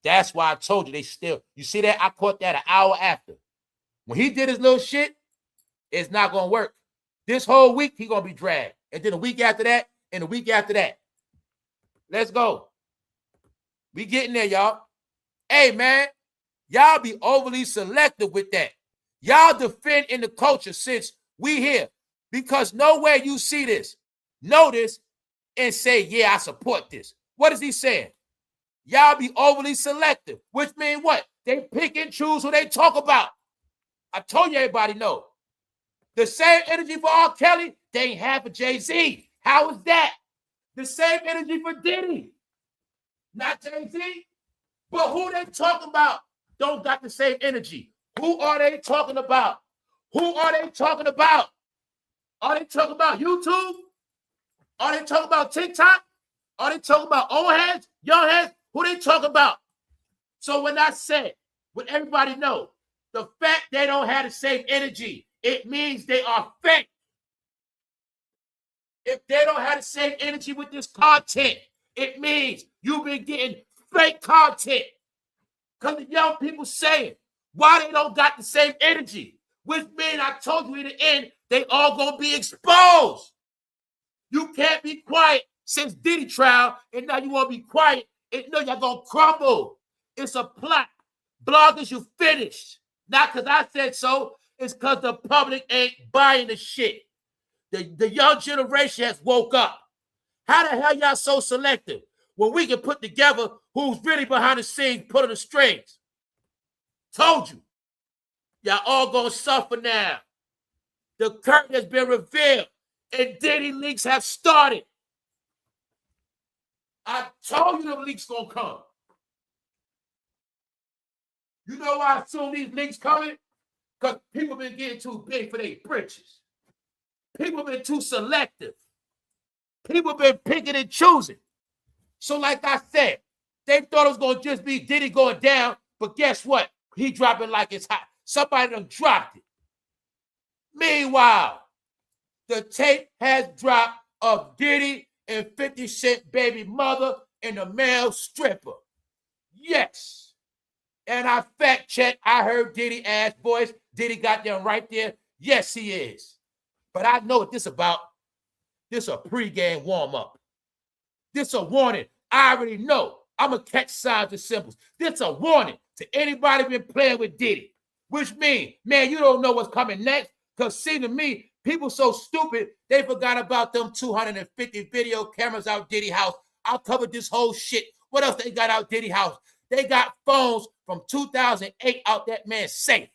that's why I told you they still. You see that? I caught that an hour after. When he did his little shit, it's not going to work. This whole week, he going to be dragged. And then a week after that, and a week after that. Let's go. We getting there, y'all. Hey, man, y'all be overly selective with that. Y'all defend in the culture since we here. Because nowhere you see this, notice, and say, yeah, I support this. What is he saying? Y'all be overly selective, which means what? They pick and choose who they talk about. I told you everybody know. The same energy for R. Kelly, they ain't have for Jay-Z. How is that? The same energy for Diddy. Not Jay-Z, but who they talking about don't got the same energy. Who are they talking about? Who are they talking about? Are they talking about YouTube? Are they talking about TikTok? Are they talking about old heads, young heads? Who they talking about? So when I said, when everybody know, the fact they don't have the same energy, it means they are fake. If they don't have the same energy with this content, it means you've been getting fake content. Because the young people saying, why they don't got the same energy? Which means I told you in the end, they all gonna be exposed. You can't be quiet since Diddy trial, and now you want to be quiet, and know y'all gonna crumble. It's a plot. Bloggers, you finished. Not because I said so, it's because the public ain't buying the shit. The young generation has woke up. How the hell y'all so selective when we can put together who's really behind the scenes pulling the strings? Told you. Y'all all gonna suffer now. The curtain has been revealed and Diddy leaks have started. I told you the leaks gonna come. You know why I assume these leaks coming? Because people been getting too big for their britches. People been too selective. People been picking and choosing. So like I said, they thought it was going to just be Diddy going down, but guess what? He dropping like it's hot. Somebody done dropped it. Meanwhile, the tape has dropped of Diddy and 50 Cent baby mother and the male stripper. Yes. And I fact checked. I heard Diddy ass voice. Diddy got them right there. Yes, he is. But I know what this about. This a pregame warm-up. This a warning. I already know. I'm going to catch signs and symbols. This a warning to anybody been playing with Diddy. Which means, man, you don't know what's coming next. Because see, to me, people so stupid, they forgot about them 250 video cameras out Diddy house. I covered this whole shit. What else they got out Diddy house? They got phones from 2008 out that man's safe.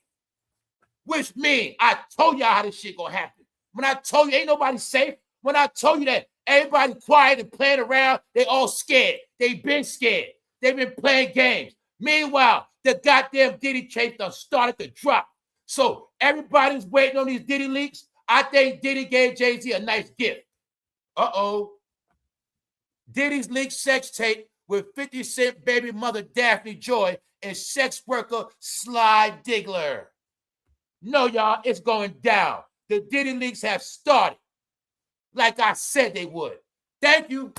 Which means, I told y'all how this shit gonna happen. When I told you ain't nobody safe, when I told you that everybody quiet and playing around, they all scared. They been scared. They've been playing games. Meanwhile, the goddamn Diddy tape done started to drop. So everybody's waiting on these Diddy leaks. I think Diddy gave Jay-Z a nice gift. Uh-oh. Diddy's leaked sex tape with 50 Cent baby mother Daphne Joy and sex worker Sly Diggler. No, y'all, it's going down. The Diddy leaks have started. Like I said they would. Thank you.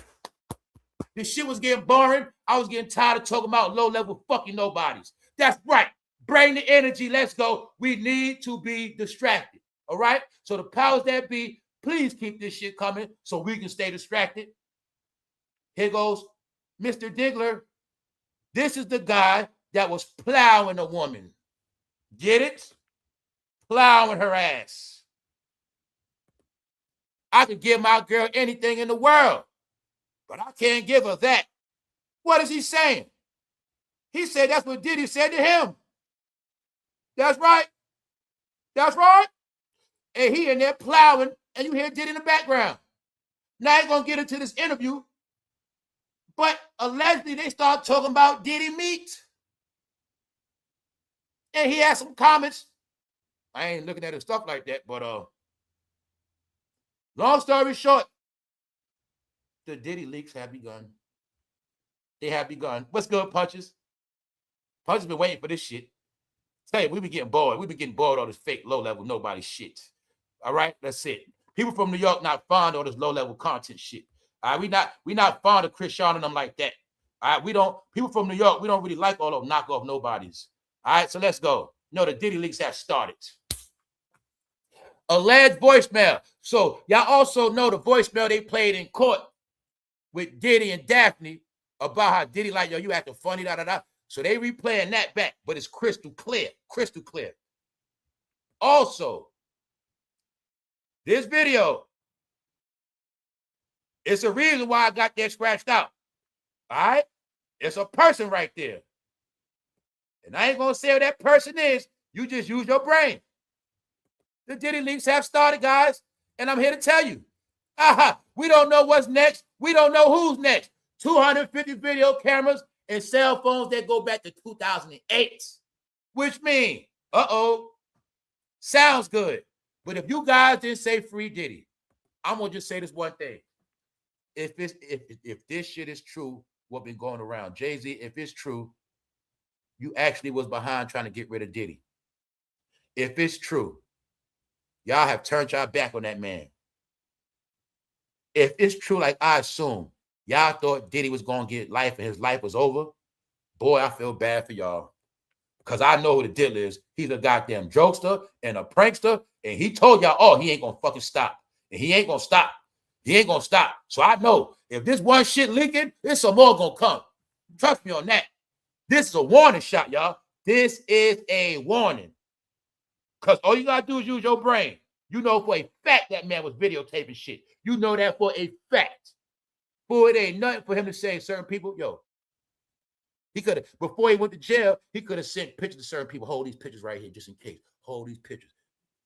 This shit was getting boring. I was getting tired of talking about low-level fucking nobodies. That's right. Bring the energy. Let's go. We need to be distracted. All right? So the powers that be, please keep this shit coming so we can stay distracted. Here goes Mr. Diggler. This is the guy that was plowing a woman. Get it? Plowing her ass. I could give my girl anything in the world, but I can't give her that. What is he saying? He said that's what Diddy said to him. That's right. That's right. And he in there plowing, and you hear Diddy in the background. Now I ain't going to get into this interview, but allegedly they start talking about Diddy meat. And he had some comments. I ain't looking at his stuff like that, but long story short, the Diddy leaks have begun. They have begun. What's good, Punches? Punches been waiting for this shit. Tell you, we been getting bored. We been getting bored of all this fake low-level nobody shit. All right, that's it. People from New York not fond of this low-level content shit. All right, we not fond of Chris Sean and them like that. All right, people from New York, we don't really like all those knockoff nobodies. All right, so let's go. No, the Diddy leaks have started. Alleged voicemail. So y'all also know the voicemail they played in court with Diddy and Daphne about how Diddy like, yo, you acting funny, da-da-da. So they replaying that back, but it's crystal clear, crystal clear. Also, this video, it's a reason why I got that scratched out. All right? It's a person right there. And I ain't going to say who that person is. You just use your brain. The Diddy leaks have started, guys. And I'm here to tell you. We don't know what's next. We don't know who's next. 250 video cameras and cell phones that go back to 2008. Which means, sounds good. But if you guys didn't say free Diddy, I'm going to just say this one thing. If this shit is true, what been going around, Jay-Z, if it's true, you actually was behind trying to get rid of Diddy. If it's true, y'all have turned y'all back on that man. If it's true, like I assume, y'all thought Diddy was going to get life and his life was over, boy, I feel bad for y'all. Because I know who the deal is. He's a goddamn jokester and a prankster, and he told y'all, he ain't going to fucking stop. And he ain't going to stop. He ain't going to stop. So I know if this one shit leaking, there's some more going to come. Trust me on that. This is a warning shot, y'all. This is a warning. Because all you got to do is use your brain. You know for a fact that man was videotaping shit. You know that for a fact. Boy, it ain't nothing for him to say certain people, yo. He could have, before he went to jail, he could have sent pictures to certain people. Hold these pictures right here just in case. Hold these pictures.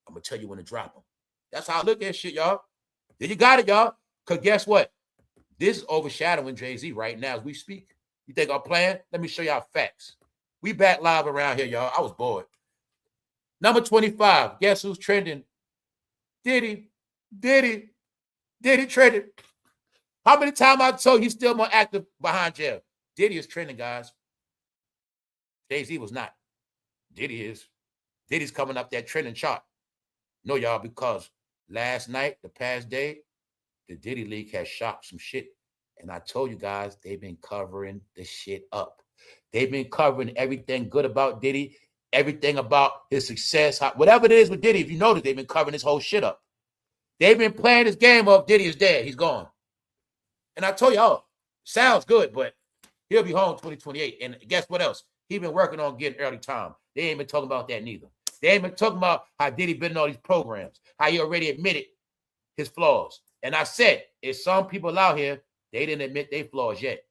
I'm going to tell you when to drop them. That's how I look at shit, y'all. Then you got it, y'all. Because guess what? This is overshadowing Jay-Z right now as we speak. You think I'm playing? Let me show y'all facts. We back live around here, y'all. I was bored. Number 25. Guess who's trending? Diddy trending. How many times I told you he's still more active behind jail? Diddy is trending, guys. Jay-Z was not. Diddy is. Diddy's coming up that trending chart. No, y'all, because last night, the past day, the Diddy League has shot some shit. And I told you guys, they've been covering the shit up. They've been covering everything good about Diddy, everything about his success, whatever it is with Diddy. If you notice, they've been covering this whole shit up. They've been playing this game of Diddy is dead. He's gone. And I told you, oh, sounds good, but he'll be home 2028. And guess what else? He's been working on getting early time. They ain't been talking about that neither. They ain't been talking about how Diddy been in all these programs, how he already admitted his flaws. And I said, it's some people out here, they didn't admit their flaws yet.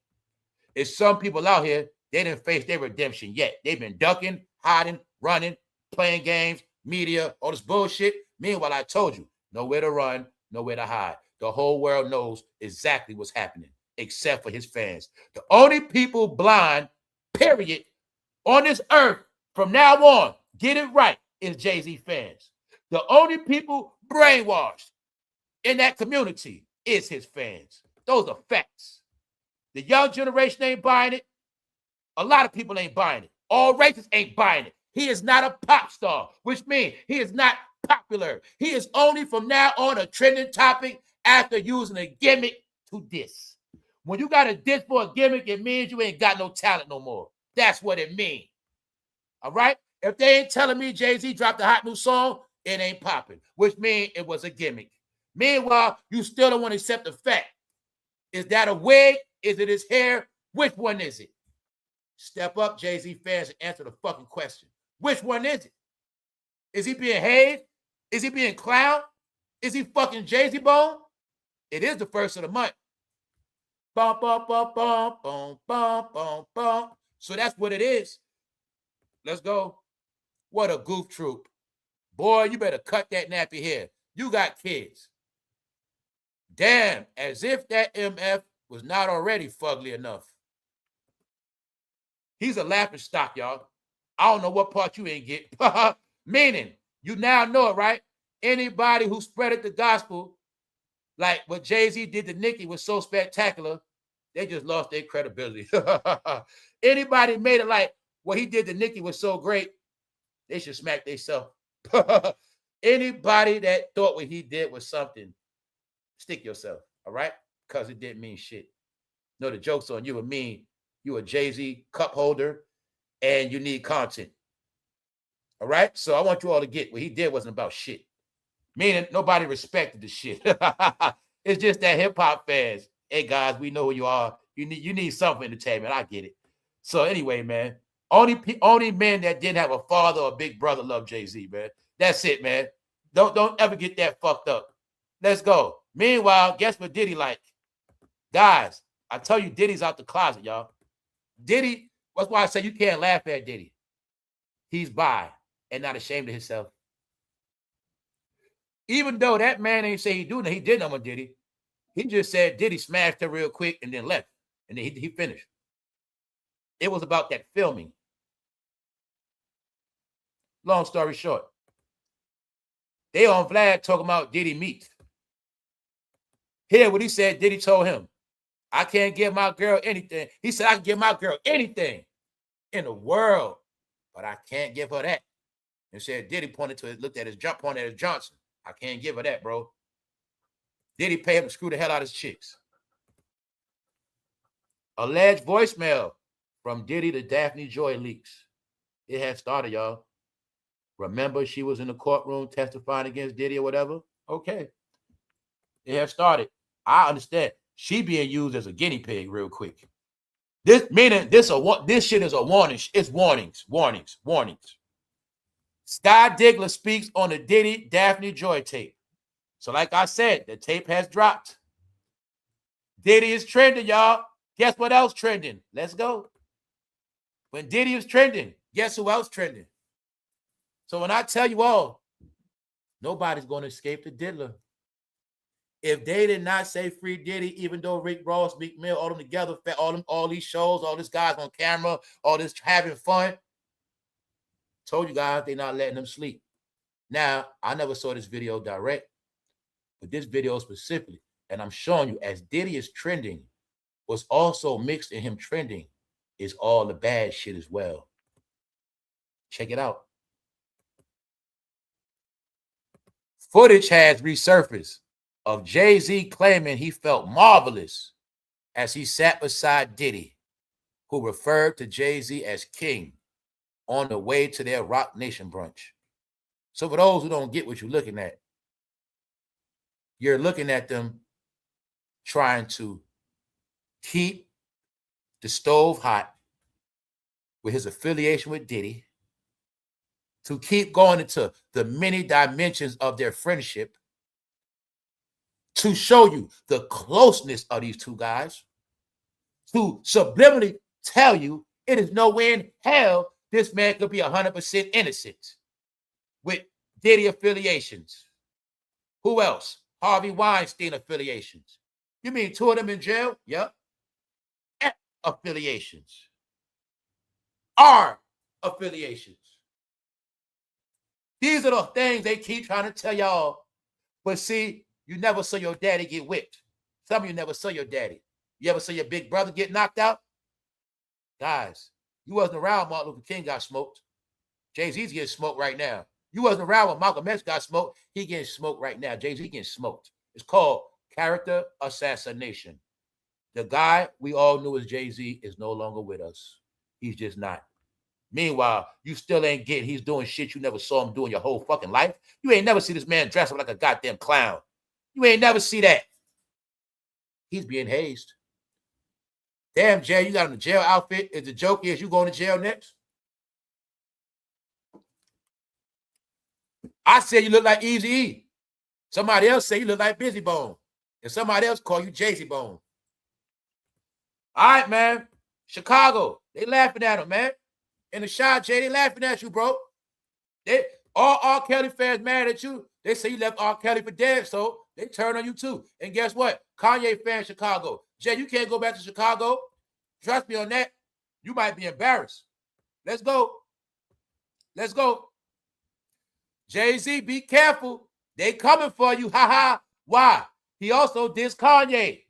It's some people out here, they didn't face their redemption yet. They've been ducking, hiding, running, playing games, media, all this bullshit. Meanwhile, I told you, nowhere to run, nowhere to hide. The whole world knows exactly what's happening, except for his fans. The only people blind, period, on this earth from now on, get it right, is Jay-Z fans. The only people brainwashed in that community is his fans. Those are facts. The young generation ain't buying it. A lot of people ain't buying it. All races ain't buying it. He is not a pop star, which means he is not popular. He is only from now on a trending topic after using a gimmick to diss. When you got a diss for a gimmick, it means you ain't got no talent no more. That's what it means. All right? If they ain't telling me Jay-Z dropped a hot new song, it ain't popping, which means it was a gimmick. Meanwhile, you still don't want to accept the fact. Is that a wig? Is it his hair? Which one is it? Step up, Jay-Z fans, and answer the fucking question. Which one is it? Is he being hazed? Is he being clowned? Is he fucking Jay-Z bone? It is the first of the month. Bum, bum, bum, bum, bum, bum, bum, bum. So that's what it is. Let's go. What a goof troop. Boy, you better cut that nappy hair. You got kids. Damn, as if that MF was not already fugly enough. He's a laughing stock, y'all. I don't know what part you ain't get. Meaning, you now know it, right? Anybody who spreaded the gospel, like what Jay-Z did to Nicki, was so spectacular, they just lost their credibility. Anybody made it like what he did to Nicki was so great, they should smack themselves. Anybody that thought what he did was something, stick yourself, all right? Because it didn't mean shit. No, the joke's on you and me. You a Jay-Z cup holder and you need content. All right? So I want you all to get what he did wasn't about shit. Meaning nobody respected the shit. It's just that hip-hop fans. Hey, guys, we know who you are. You need some entertainment. I get it. So anyway, man, only men that didn't have a father or a big brother love Jay-Z, man. That's it, man. Don't ever get that fucked up. Let's go. Meanwhile, guess what Diddy like? Guys, I tell you, Diddy's out the closet, y'all. Diddy, that's why I say you can't laugh at Diddy. He's bi and not ashamed of himself. Even though that man ain't say he do nothing, he did nothing with Diddy. He just said Diddy smashed her real quick and then left. And then he finished. It was about that filming. Long story short. They on Vlad talking about Diddy meat. Hear what he said Diddy told him. I can't give my girl anything. He said, I can give my girl anything in the world, but I can't give her that. And said, Diddy pointed to it, pointed at his Johnson. I can't give her that, bro. Diddy pay him to screw the hell out of his chicks. Alleged voicemail from Diddy to Daphne Joy leaks. It had started, y'all. Remember she was in the courtroom testifying against Diddy or whatever? Okay. It had started. I understand. She being used as a guinea pig real quick. This shit is a warning. It's warnings. Sky Diggler speaks on the Diddy Daphne Joy tape. So like I said, the tape has dropped. Diddy is trending, y'all. Guess what else trending? Let's go. When Diddy is trending, guess who else trending? So when I tell you all, nobody's going to escape the diddler. If they did not say free Diddy, even though Rick Ross, Meek Mill, all them together, all these shows, all these guys on camera, all this having fun, told you guys they're not letting them sleep. Now, I never saw this video direct, but this video specifically, and I'm showing you as Diddy is trending, what's also mixed in him trending is all the bad shit as well. Check it out. Footage has resurfaced of Jay-Z claiming he felt marvelous as he sat beside Diddy, who referred to Jay-Z as king, on the way to their Rock Nation brunch. So for those who don't get what you're looking at, you're looking at them trying to keep the stove hot with his affiliation with Diddy, to keep going into the many dimensions of their friendship, to show you the closeness of these two guys, to subliminally tell you it is nowhere in hell this man could be 100% innocent with Diddy affiliations. Who else? Harvey Weinstein affiliations. You mean two of them in jail? Yep. F affiliations. R affiliations. These are the things they keep trying to tell y'all. But see, you never saw your daddy get whipped. Some of you never saw your daddy. You ever saw your big brother get knocked out? Guys, you wasn't around Martin Luther King got smoked. Jay-Z's getting smoked right now. You wasn't around when Malcolm X got smoked. He getting smoked right now. Jay-Z getting smoked. It's called character assassination. The guy we all knew as Jay-Z is no longer with us. He's just not. Meanwhile, you still ain't getting he's doing shit you never saw him doing your whole fucking life. You ain't never see this man dress up like a goddamn clown. You ain't never see that. He's being hazed. Damn, Jay, you got him in a jail outfit. If the joke is you going to jail next? I said you look like Eazy-E. Somebody else say you look like Busy Bone. And somebody else call you Jay-Z Bone. All right, man. Chicago, they laughing at him, man. In the shot, Jay, they laughing at you, bro. They all R. Kelly fans mad at you. They say you left R. Kelly for dead, so they turn on you too. And guess what? Kanye fan Chicago. Jay, you can't go back to Chicago. Trust me on that. You might be embarrassed. Let's go. Let's go. Jay-Z, be careful. They coming for you. Ha ha. Why? He also dissed Kanye.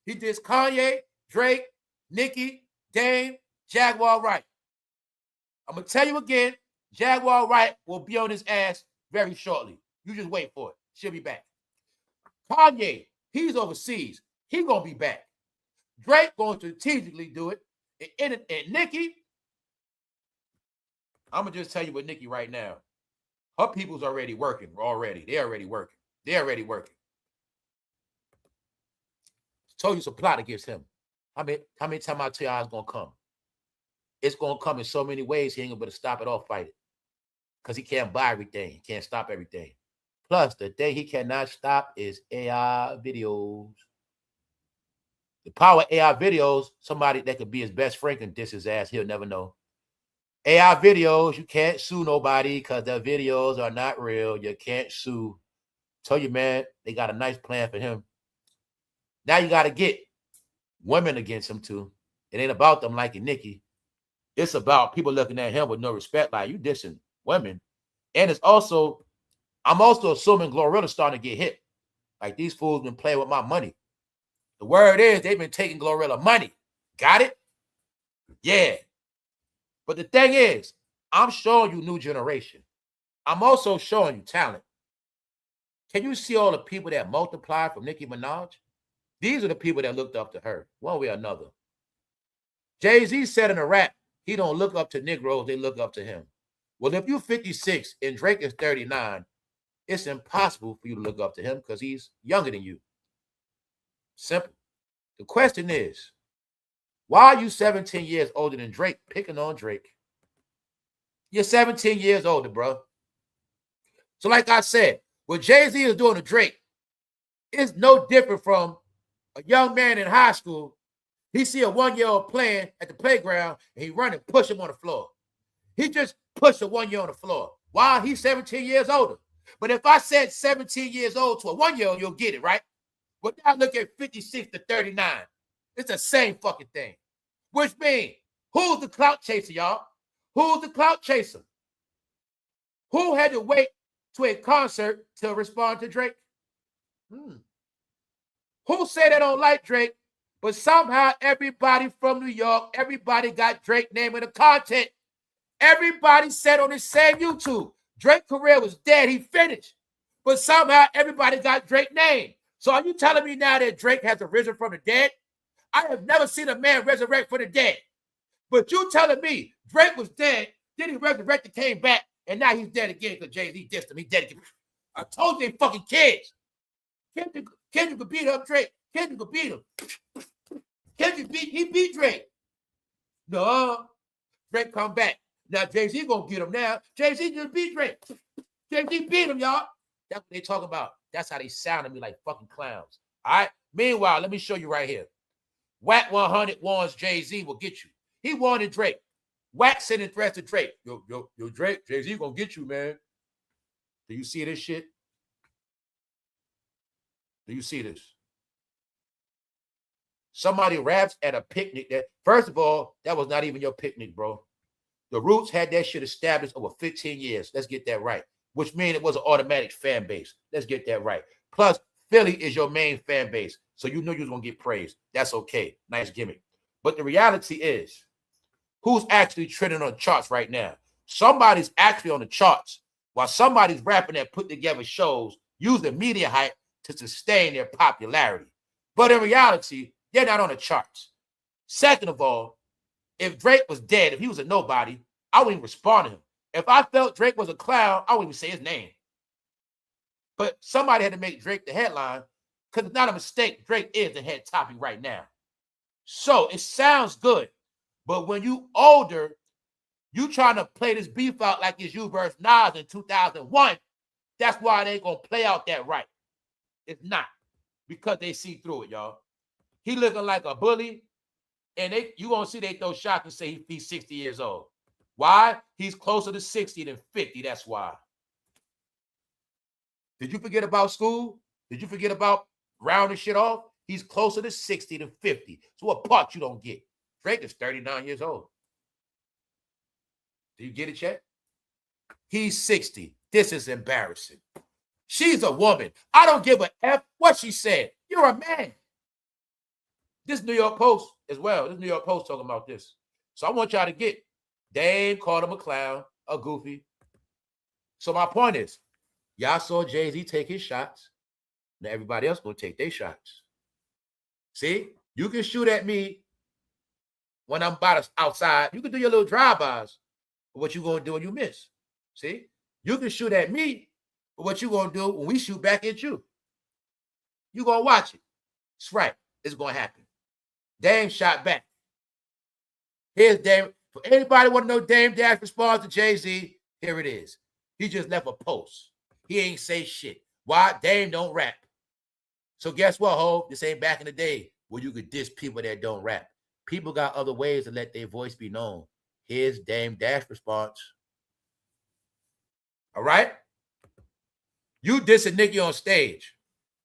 He dissed Kanye, Drake, Nicki, Dame, Jaguar Wright. I'm going to tell you again, Jaguar Wright will be on his ass very shortly. You just wait for it. She'll be back. Kanye, he's overseas. He going to be back. Drake going to strategically do it. And Nicki, I'm going to just tell you what Nicki right now. Her people's already working. They're already working. Told you it's a plot against him. How many times I tell you how it's going to come? It's going to come in so many ways, he ain't going to be able to stop it or fight it. Because he can't buy everything. He can't stop everything. Plus, the thing he cannot stop is AI videos. The power of AI videos, somebody that could be his best friend can diss his ass. He'll never know. AI videos, you can't sue nobody because the videos are not real. You can't sue. Tell you, man, they got a nice plan for him. Now you got to get women against him, too. It ain't about them liking Nicki. It's about people looking at him with no respect, like you dissing women. And it's also, I'm also assuming Glorilla's starting to get hit. Like these fools been playing with my money. The word is they've been taking Glorilla money. Got it? Yeah. But the thing is, I'm showing you new generation. I'm also showing you talent. Can you see all the people that multiplied from Nicki Minaj? These are the people that looked up to her, one way or another. Jay-Z said in a rap, he don't look up to Negroes, they look up to him. Well, if you're 56 and Drake is 39, it's impossible for you to look up to him because he's younger than you. Simple. The question is, why are you 17 years older than Drake picking on Drake? You're 17 years older, bro. So like I said, what Jay-Z is doing to Drake is no different from a young man in high school. He see a 1-year-old playing at the playground and he run and push him on the floor. He just pushed a 1-year on the floor. Why? He's 17 years older. But if I said 17 years old to a 1-year-old, you'll get it, right? But now look at 56 to 39. It's the same fucking thing. Which means, who's the clout chaser, y'all? Who's the clout chaser? Who had to wait to a concert to respond to Drake? Who said they don't like Drake, but somehow everybody from New York, everybody got Drake name in the content. Everybody said on the same YouTube, Drake's career was dead, he finished. But somehow everybody got Drake name. So are you telling me now that Drake has arisen from the dead? I have never seen a man resurrect from the dead. But you telling me Drake was dead, then he resurrected, came back, and now he's dead again because Jay-Z dissed him. He dead again. I told you they fucking kids. Kendrick could beat up Drake. Kendrick could beat him. He beat Drake. No, Drake come back. Now Jay-Z gonna get him now. Jay-Z just beat Drake. Jay-Z beat him, y'all. That's what they talk about. That's how they sound to me, like fucking clowns. All right. Meanwhile, let me show you right here. Wack 100 warns Jay-Z will get you. He wanted Drake. Wack sending threats to Drake. Yo, Drake, Jay-Z gonna get you, man. Do you see this shit? Do you see this? Somebody raps at a picnic that, first of all, that was not even your picnic, bro. The Roots had that shit established over 15 years. Let's get that right. Which means it was an automatic fan base. Let's get that right. Plus, Philly is your main fan base. So you knew you was going to get praised. That's okay. Nice gimmick. But the reality is, who's actually trending on the charts right now? Somebody's actually on the charts while somebody's rapping that put together shows using media hype to sustain their popularity. But in reality, they're not on the charts. Second of all, if Drake was dead, if he was a nobody, I wouldn't even respond to him. If I felt Drake was a clown, I wouldn't even say his name. But somebody had to make Drake the headline because it's not a mistake. Drake is the head topic right now. So it sounds good. But when you older, you trying to play this beef out like it's you versus Nas in 2001, that's why it ain't going to play out that right. It's not. Because they see through it, y'all. He looking like a bully, and you going to see they throw shots and say he's 60 years old. Why? He's closer to 60 than 50. That's why. Did you forget about school? Did you forget about rounding shit off? He's closer to 60 than 50. So what part you don't get? Drake is 39 years old. Do you get it, Chet? He's 60. This is embarrassing. She's a woman. I don't give a F what she said. You're a man. This New York Post as well. This New York Post talking about this. So I want y'all to get Dame called him a clown, a goofy. So my point is, y'all saw Jay-Z take his shots. Now everybody else going to take their shots. See? You can shoot at me when I'm outside. You can do your little drive-bys. But what you going to do when you miss? See? You can shoot at me. But what you going to do when we shoot back at you? You going to watch it. That's right. It's going to happen. Dame shot back. Here's Dame. For anybody want to know Dame Dash response to Jay-Z, here it is. He just left a post. He ain't say shit. Why? Dame don't rap. So guess what, ho? This ain't back in the day where you could diss people that don't rap. People got other ways to let their voice be known. Here's Dame Dash response. All right? You dissing Nicki on stage.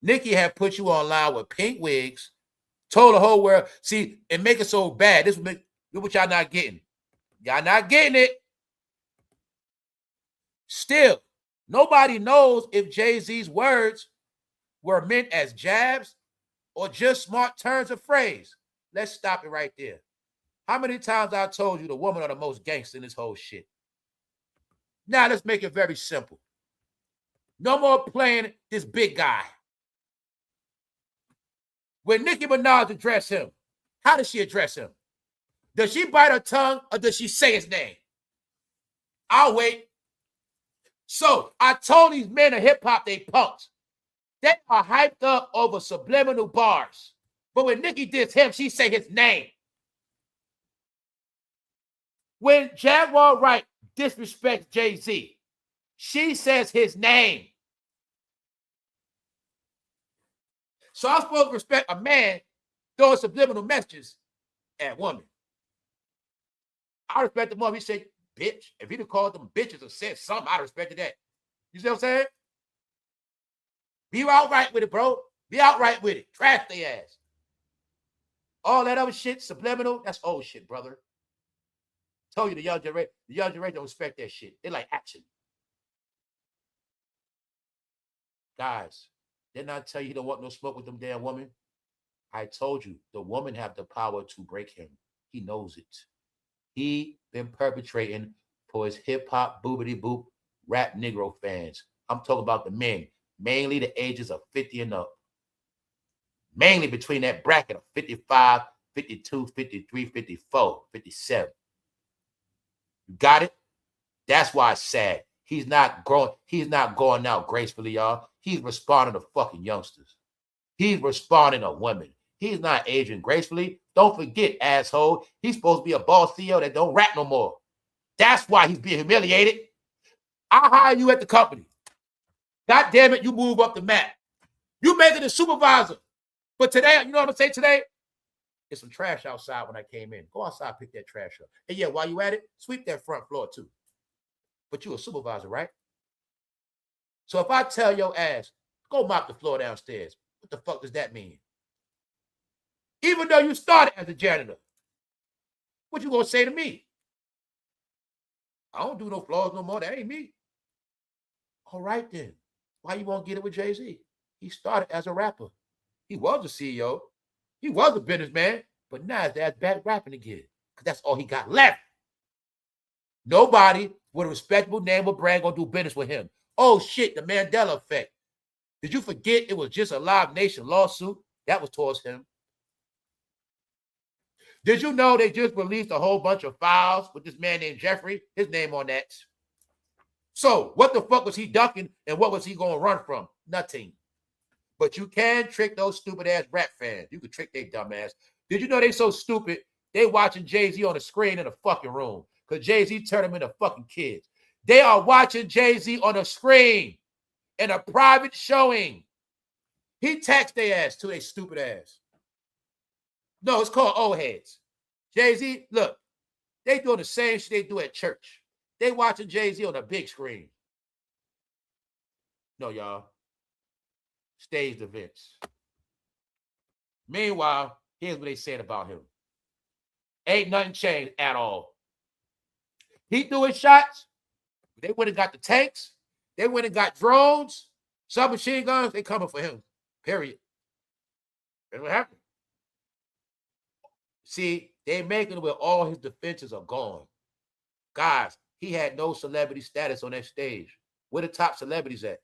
Nicki had put you online with pink wigs, told the whole world, see, and make it so bad. This would look what y'all not getting. Y'all not getting it. Still, nobody knows if Jay-Z's words were meant as jabs or just smart turns of phrase. Let's stop it right there. How many times I told you the woman are the most gangster in this whole shit? Now let's make it very simple. No more playing this big guy. When Nicki Minaj address him, how does she address him? Does she bite her tongue or does she say his name? I'll wait. So I told these men of hip-hop they punks. They are hyped up over subliminal bars. But when Nicki diss him, she say his name. When Jaguar Wright disrespects Jay-Z, She says his name. So I'm supposed to respect a man throwing subliminal messages at women. I respect the mother. He said, bitch. If he'd have called them bitches or said something, I'd have respected that. You see what I'm saying? Be outright with it, bro. Be outright with it. Trash their ass. All that other shit, subliminal, that's old shit, brother. Told you the young generation don't respect that shit. They like action. Guys, didn't I tell you don't want no smoke with them damn women? I told you the woman have the power to break him. He knows it. He been perpetrating for his hip-hop, boobity-boop, rap Negro fans. I'm talking about the men, mainly the ages of 50 and up. Mainly between that bracket of 55, 52, 53, 54, 57. You got it? That's why it's sad. He's not going out gracefully, y'all. He's responding to fucking youngsters. He's responding to women. He's not aging gracefully. Don't forget, asshole. He's supposed to be a boss CEO that don't rap no more. That's why he's being humiliated. I hire you at the company. God damn it, you move up the map. You make it a supervisor. But today, you know what I'm gonna say today? There's some trash outside when I came in. Go outside, pick that trash up. And yeah, while you at it, sweep that front floor too. But you a supervisor, right? So if I tell your ass, go mop the floor downstairs, what the fuck does that mean? Even though you started as a janitor, what you gonna say to me? I don't do no floors no more. That ain't me. All right then. Why you won't get it with Jay-Z? He started as a rapper. He was a CEO. He was a businessman. But now his ass back rapping again. Because that's all he got left. Nobody with a respectable name or brand gonna do business with him. Oh shit, the Mandela effect. Did you forget it was just a Live Nation lawsuit? That was towards him. Did you know they just released a whole bunch of files with this man named Jeffrey? His name on that. So what the fuck was he ducking and what was he going to run from? Nothing. But you can trick those stupid ass rap fans. You can trick their dumb ass. Did you know they so stupid? They watching Jay-Z on the screen in a fucking room because Jay-Z turned them into fucking kids. They are watching Jay-Z on a screen in a private showing. He taxed their ass to their stupid ass. No, it's called old heads. Jay-Z, look, they doing the same shit they do at church. They watching Jay-Z on a big screen. No, y'all. Staged events. Meanwhile, here's what they said about him. Ain't nothing changed at all. He doing shots. They went and got the tanks. They went and got drones, submachine guns. They coming for him. Period. That's what happened. See, they making it where all his defenses are gone. Guys, he had no celebrity status on that stage. Where the top celebrities at?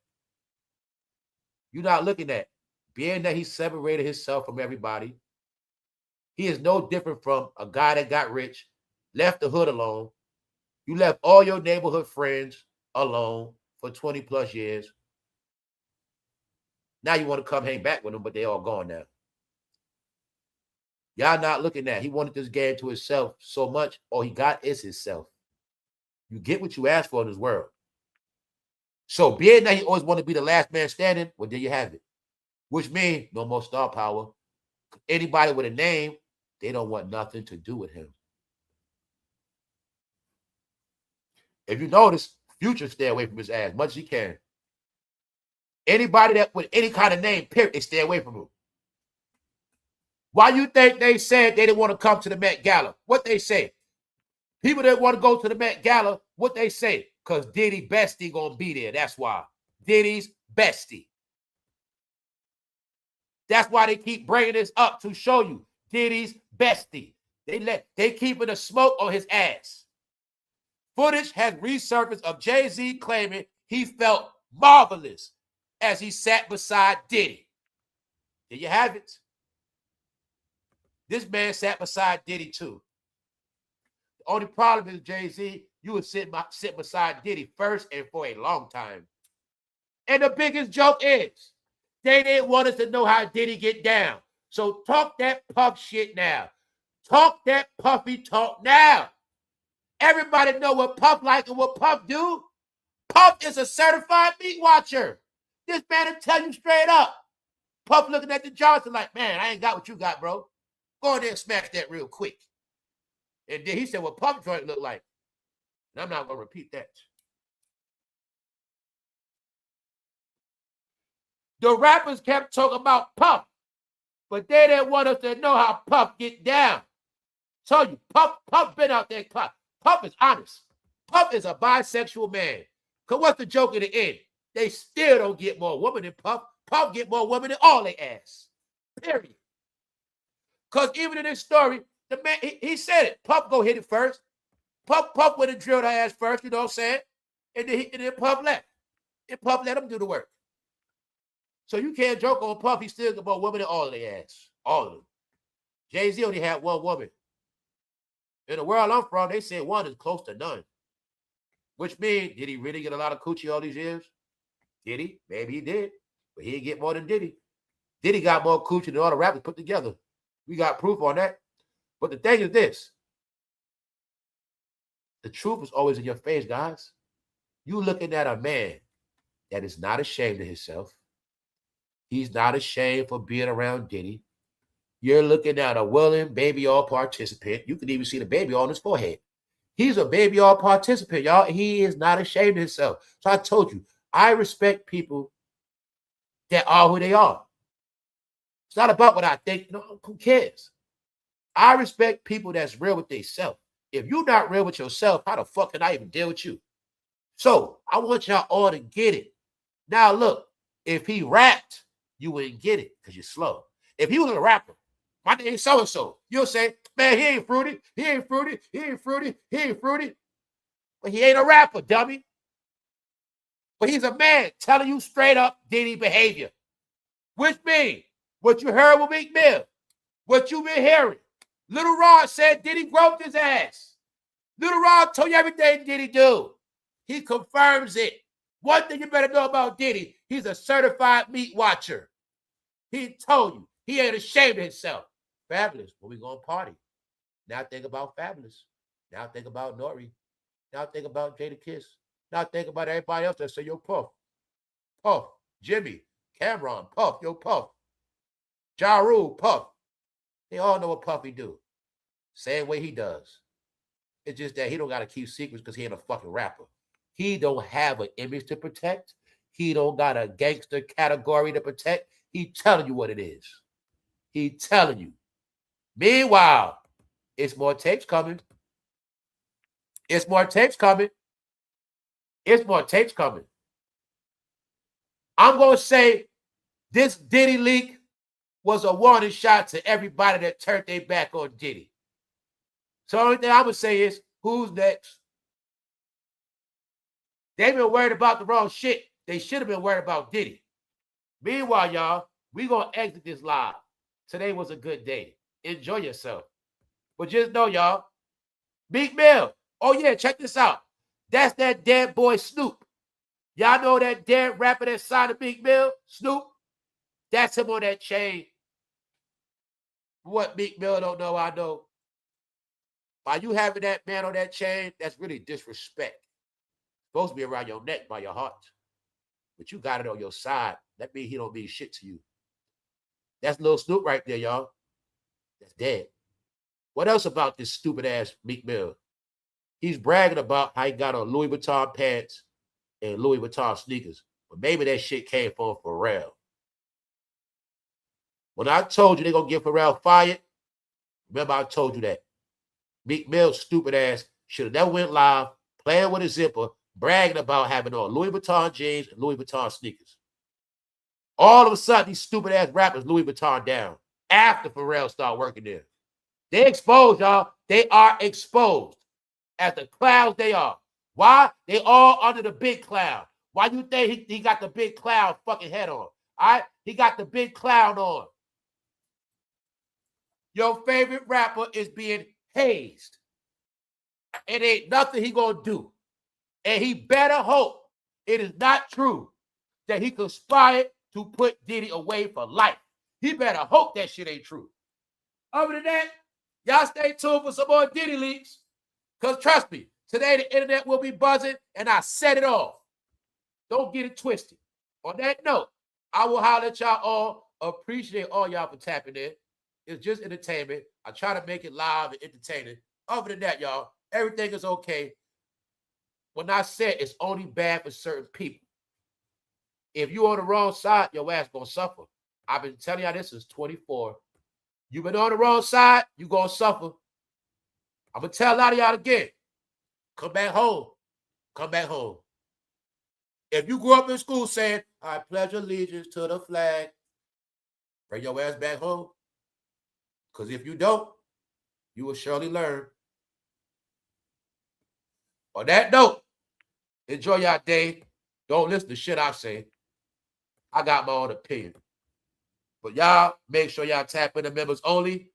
You're not looking at. Being that he separated himself from everybody, he is no different from a guy that got rich, left the hood alone. You left all your neighborhood friends alone for 20 plus years. Now you want to come hang back with them, but they all gone now. Y'all not looking at. He wanted this game to himself so much. All he got is himself. You get what you ask for in this world. So being that he always wanted to be the last man standing, well, there you have it. Which means no more star power. Anybody with a name, they don't want nothing to do with him. If you notice, Future stay away from his ass as much as he can. Anybody that with any kind of name, period, they stay away from him. Why you think they said they didn't want to come to the Met Gala? What they say? People that want to go to the Met Gala, what they say? Because Diddy bestie gonna be there. That's why. Diddy's bestie. That's why they keep bringing this up to show you Diddy's bestie. They keeping the smoke on his ass. Footage has resurfaced of Jay-Z claiming he felt marvelous as he sat beside Diddy. There you have it. This man sat beside Diddy too. The only problem is, Jay-Z, you would sit beside Diddy first and for a long time. And the biggest joke is, they didn't want us to know how Diddy get down. So talk that puff shit now. Talk that puffy talk now. Everybody know what Puff like and what Puff do. Puff is a certified meat watcher. This man will tell you straight up. Puff looking at the Johnson like, man, I ain't got what you got, bro. Go in there and smash that real quick. And then he said what Puff joint look like. And I'm not going to repeat that. The rappers kept talking about Puff, but they didn't want us to know how Puff get down. Told you, Puff been out there. Puff is honest. Puff is a bisexual man. Because what's the joke in the end? They still don't get more women than Puff. Puff get more women than all they ass. Period. Because even in this story, the man, he said it. Puff go hit it first. Puff went and drilled her ass first, you know what I'm saying? And then Puff left. And Puff let him do the work. So you can't joke on Puff. He still got more women than all of their ass. All of them. Jay-Z only had one woman. In the world I'm from, they say one is close to none. Which means, did he really get a lot of coochie all these years? Did he? Maybe he did. But he didn't get more than Diddy. Diddy got more coochie than all the rappers put together. We got proof on that. But the thing is this. The truth is always in your face, guys. You looking at a man that is not ashamed of himself. He's not ashamed for being around Diddy. You're looking at a willing baby all participant. You can even see the baby on his forehead. He's a baby all participant, y'all. He is not ashamed of himself. So I told you, I respect people that are who they are. It's not about what I think. No, who cares? I respect people that's real with themselves. If you're not real with yourself, how the fuck can I even deal with you? So I want y'all all to get it. Now look, if he rapped, you wouldn't get it because you're slow. If he was a rapper, my name so-and-so, you'll say, man, he ain't fruity, he ain't fruity, he ain't fruity, he ain't fruity. But he ain't a rapper, dummy. But he's a man telling you straight up Diddy behavior. Which means what you heard with Meek Mill, what you've been hearing. Little Rod said Diddy groped his ass. Little Rod told you everything Diddy do. He confirms it. One thing you better know about Diddy, he's a certified meat watcher. He told you. He ain't ashamed of himself. Fabulous. When we going to party. Now think about Fabulous. Now think about Nori. Now think about Jada Kiss. Now think about everybody else that say, yo, Puff. Puff. Jimmy. Cameron. Puff. Yo, Puff. Ja Rule. Puff. They all know what Puffy do. Same way he does. It's just that he don't got to keep secrets because he ain't a fucking rapper. He don't have an image to protect. He don't got a gangster category to protect. He telling you what it is. He telling you. Meanwhile, it's more tapes coming. It's more tapes coming. It's more tapes coming. I'm going to say this Diddy leak was a warning shot to everybody that turned their back on Diddy. So the only thing I'm going to say is, who's next? They've been worried about the wrong shit. They should have been worried about Diddy. Meanwhile, y'all, we going to exit this live. Today was a good day. Enjoy yourself. But just know, y'all, Meek Mill. Oh, yeah, check this out. That's that dead boy Snoop. Y'all know that dead rapper that signed to Meek Mill? Snoop? That's him on that chain. What Meek Mill don't know, I know. By you having that man on that chain, that's really disrespect. It's supposed to be around your neck by your heart. But you got it on your side. That means he don't mean shit to you. That's little Snoop right there, y'all. That's dead. What else about this stupid ass Meek Mill? He's bragging about how he got on Louis Vuitton pants and Louis Vuitton sneakers. But maybe that shit came from Pharrell. When I told you they're going to get Pharrell fired, remember I told you that. Meek Mill's stupid ass should have never went live, playing with a zipper, bragging about having on Louis Vuitton jeans and Louis Vuitton sneakers. All of a sudden, these stupid ass rappers Louis Vuitton down after Pharrell started working there. They exposed, y'all. They are exposed as the clowns they are. Why? They all under the big clown. Why you think he got the big clown fucking head on? All right? He got the big clown on. Your favorite rapper is being hazed. It ain't nothing he gonna do. And he better hope it is not true that he conspired to put Diddy away for life. He better hope that shit ain't true. Other than that, y'all stay tuned for some more Diddy leaks. Because trust me, today the internet will be buzzing, and I set it off. Don't get it twisted. On that note, I will holler at y'all all. Appreciate all y'all for tapping in. It's just entertainment. I try to make it live and entertaining. Other than that, y'all, everything is okay. When I said it's only bad for certain people. If you're on the wrong side, your ass gonna suffer. I've been telling y'all this since 24. You've been on the wrong side, you gonna suffer. I'm gonna tell a lot of y'all again. Come back home. Come back home. If you grew up in school saying, I pledge allegiance to the flag, bring your ass back home. Because if you don't, you will surely learn. On that note, enjoy your day. Don't listen to shit I say. I got my own opinion. But y'all, make sure y'all tap in the members only.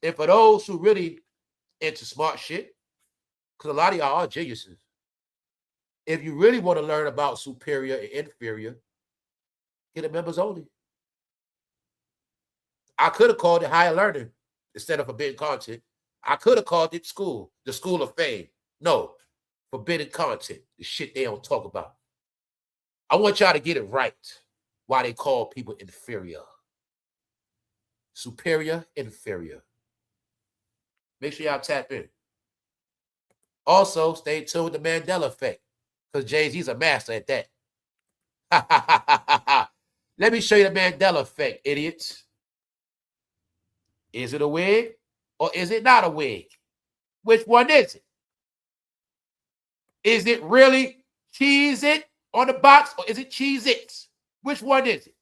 And for those who really into smart shit, because a lot of y'all are geniuses. If you really want to learn about superior and inferior, get a members only. I could have called it higher learning instead of forbidden content. I could have called it school, the school of fame. No, forbidden content, the shit they don't talk about. I want y'all to get it right why they call people inferior. Superior, inferior. Make sure y'all tap in. Also, stay tuned with the Mandela effect because Jay-Z's a master at that. Let me show you the Mandela effect, idiots. Is it a wig or is it not a wig? Which one is it? Is it really Cheez-It on the box or is it Cheez-Its? Which one is it?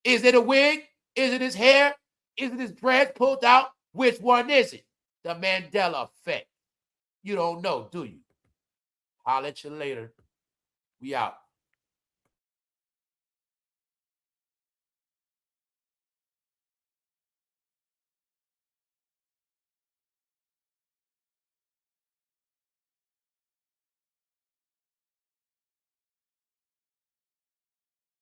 Is it a wig? Is it his hair? Is it his dreads pulled out? Which one is it? The Mandela effect. You don't know, do you? I'll let you later. We out.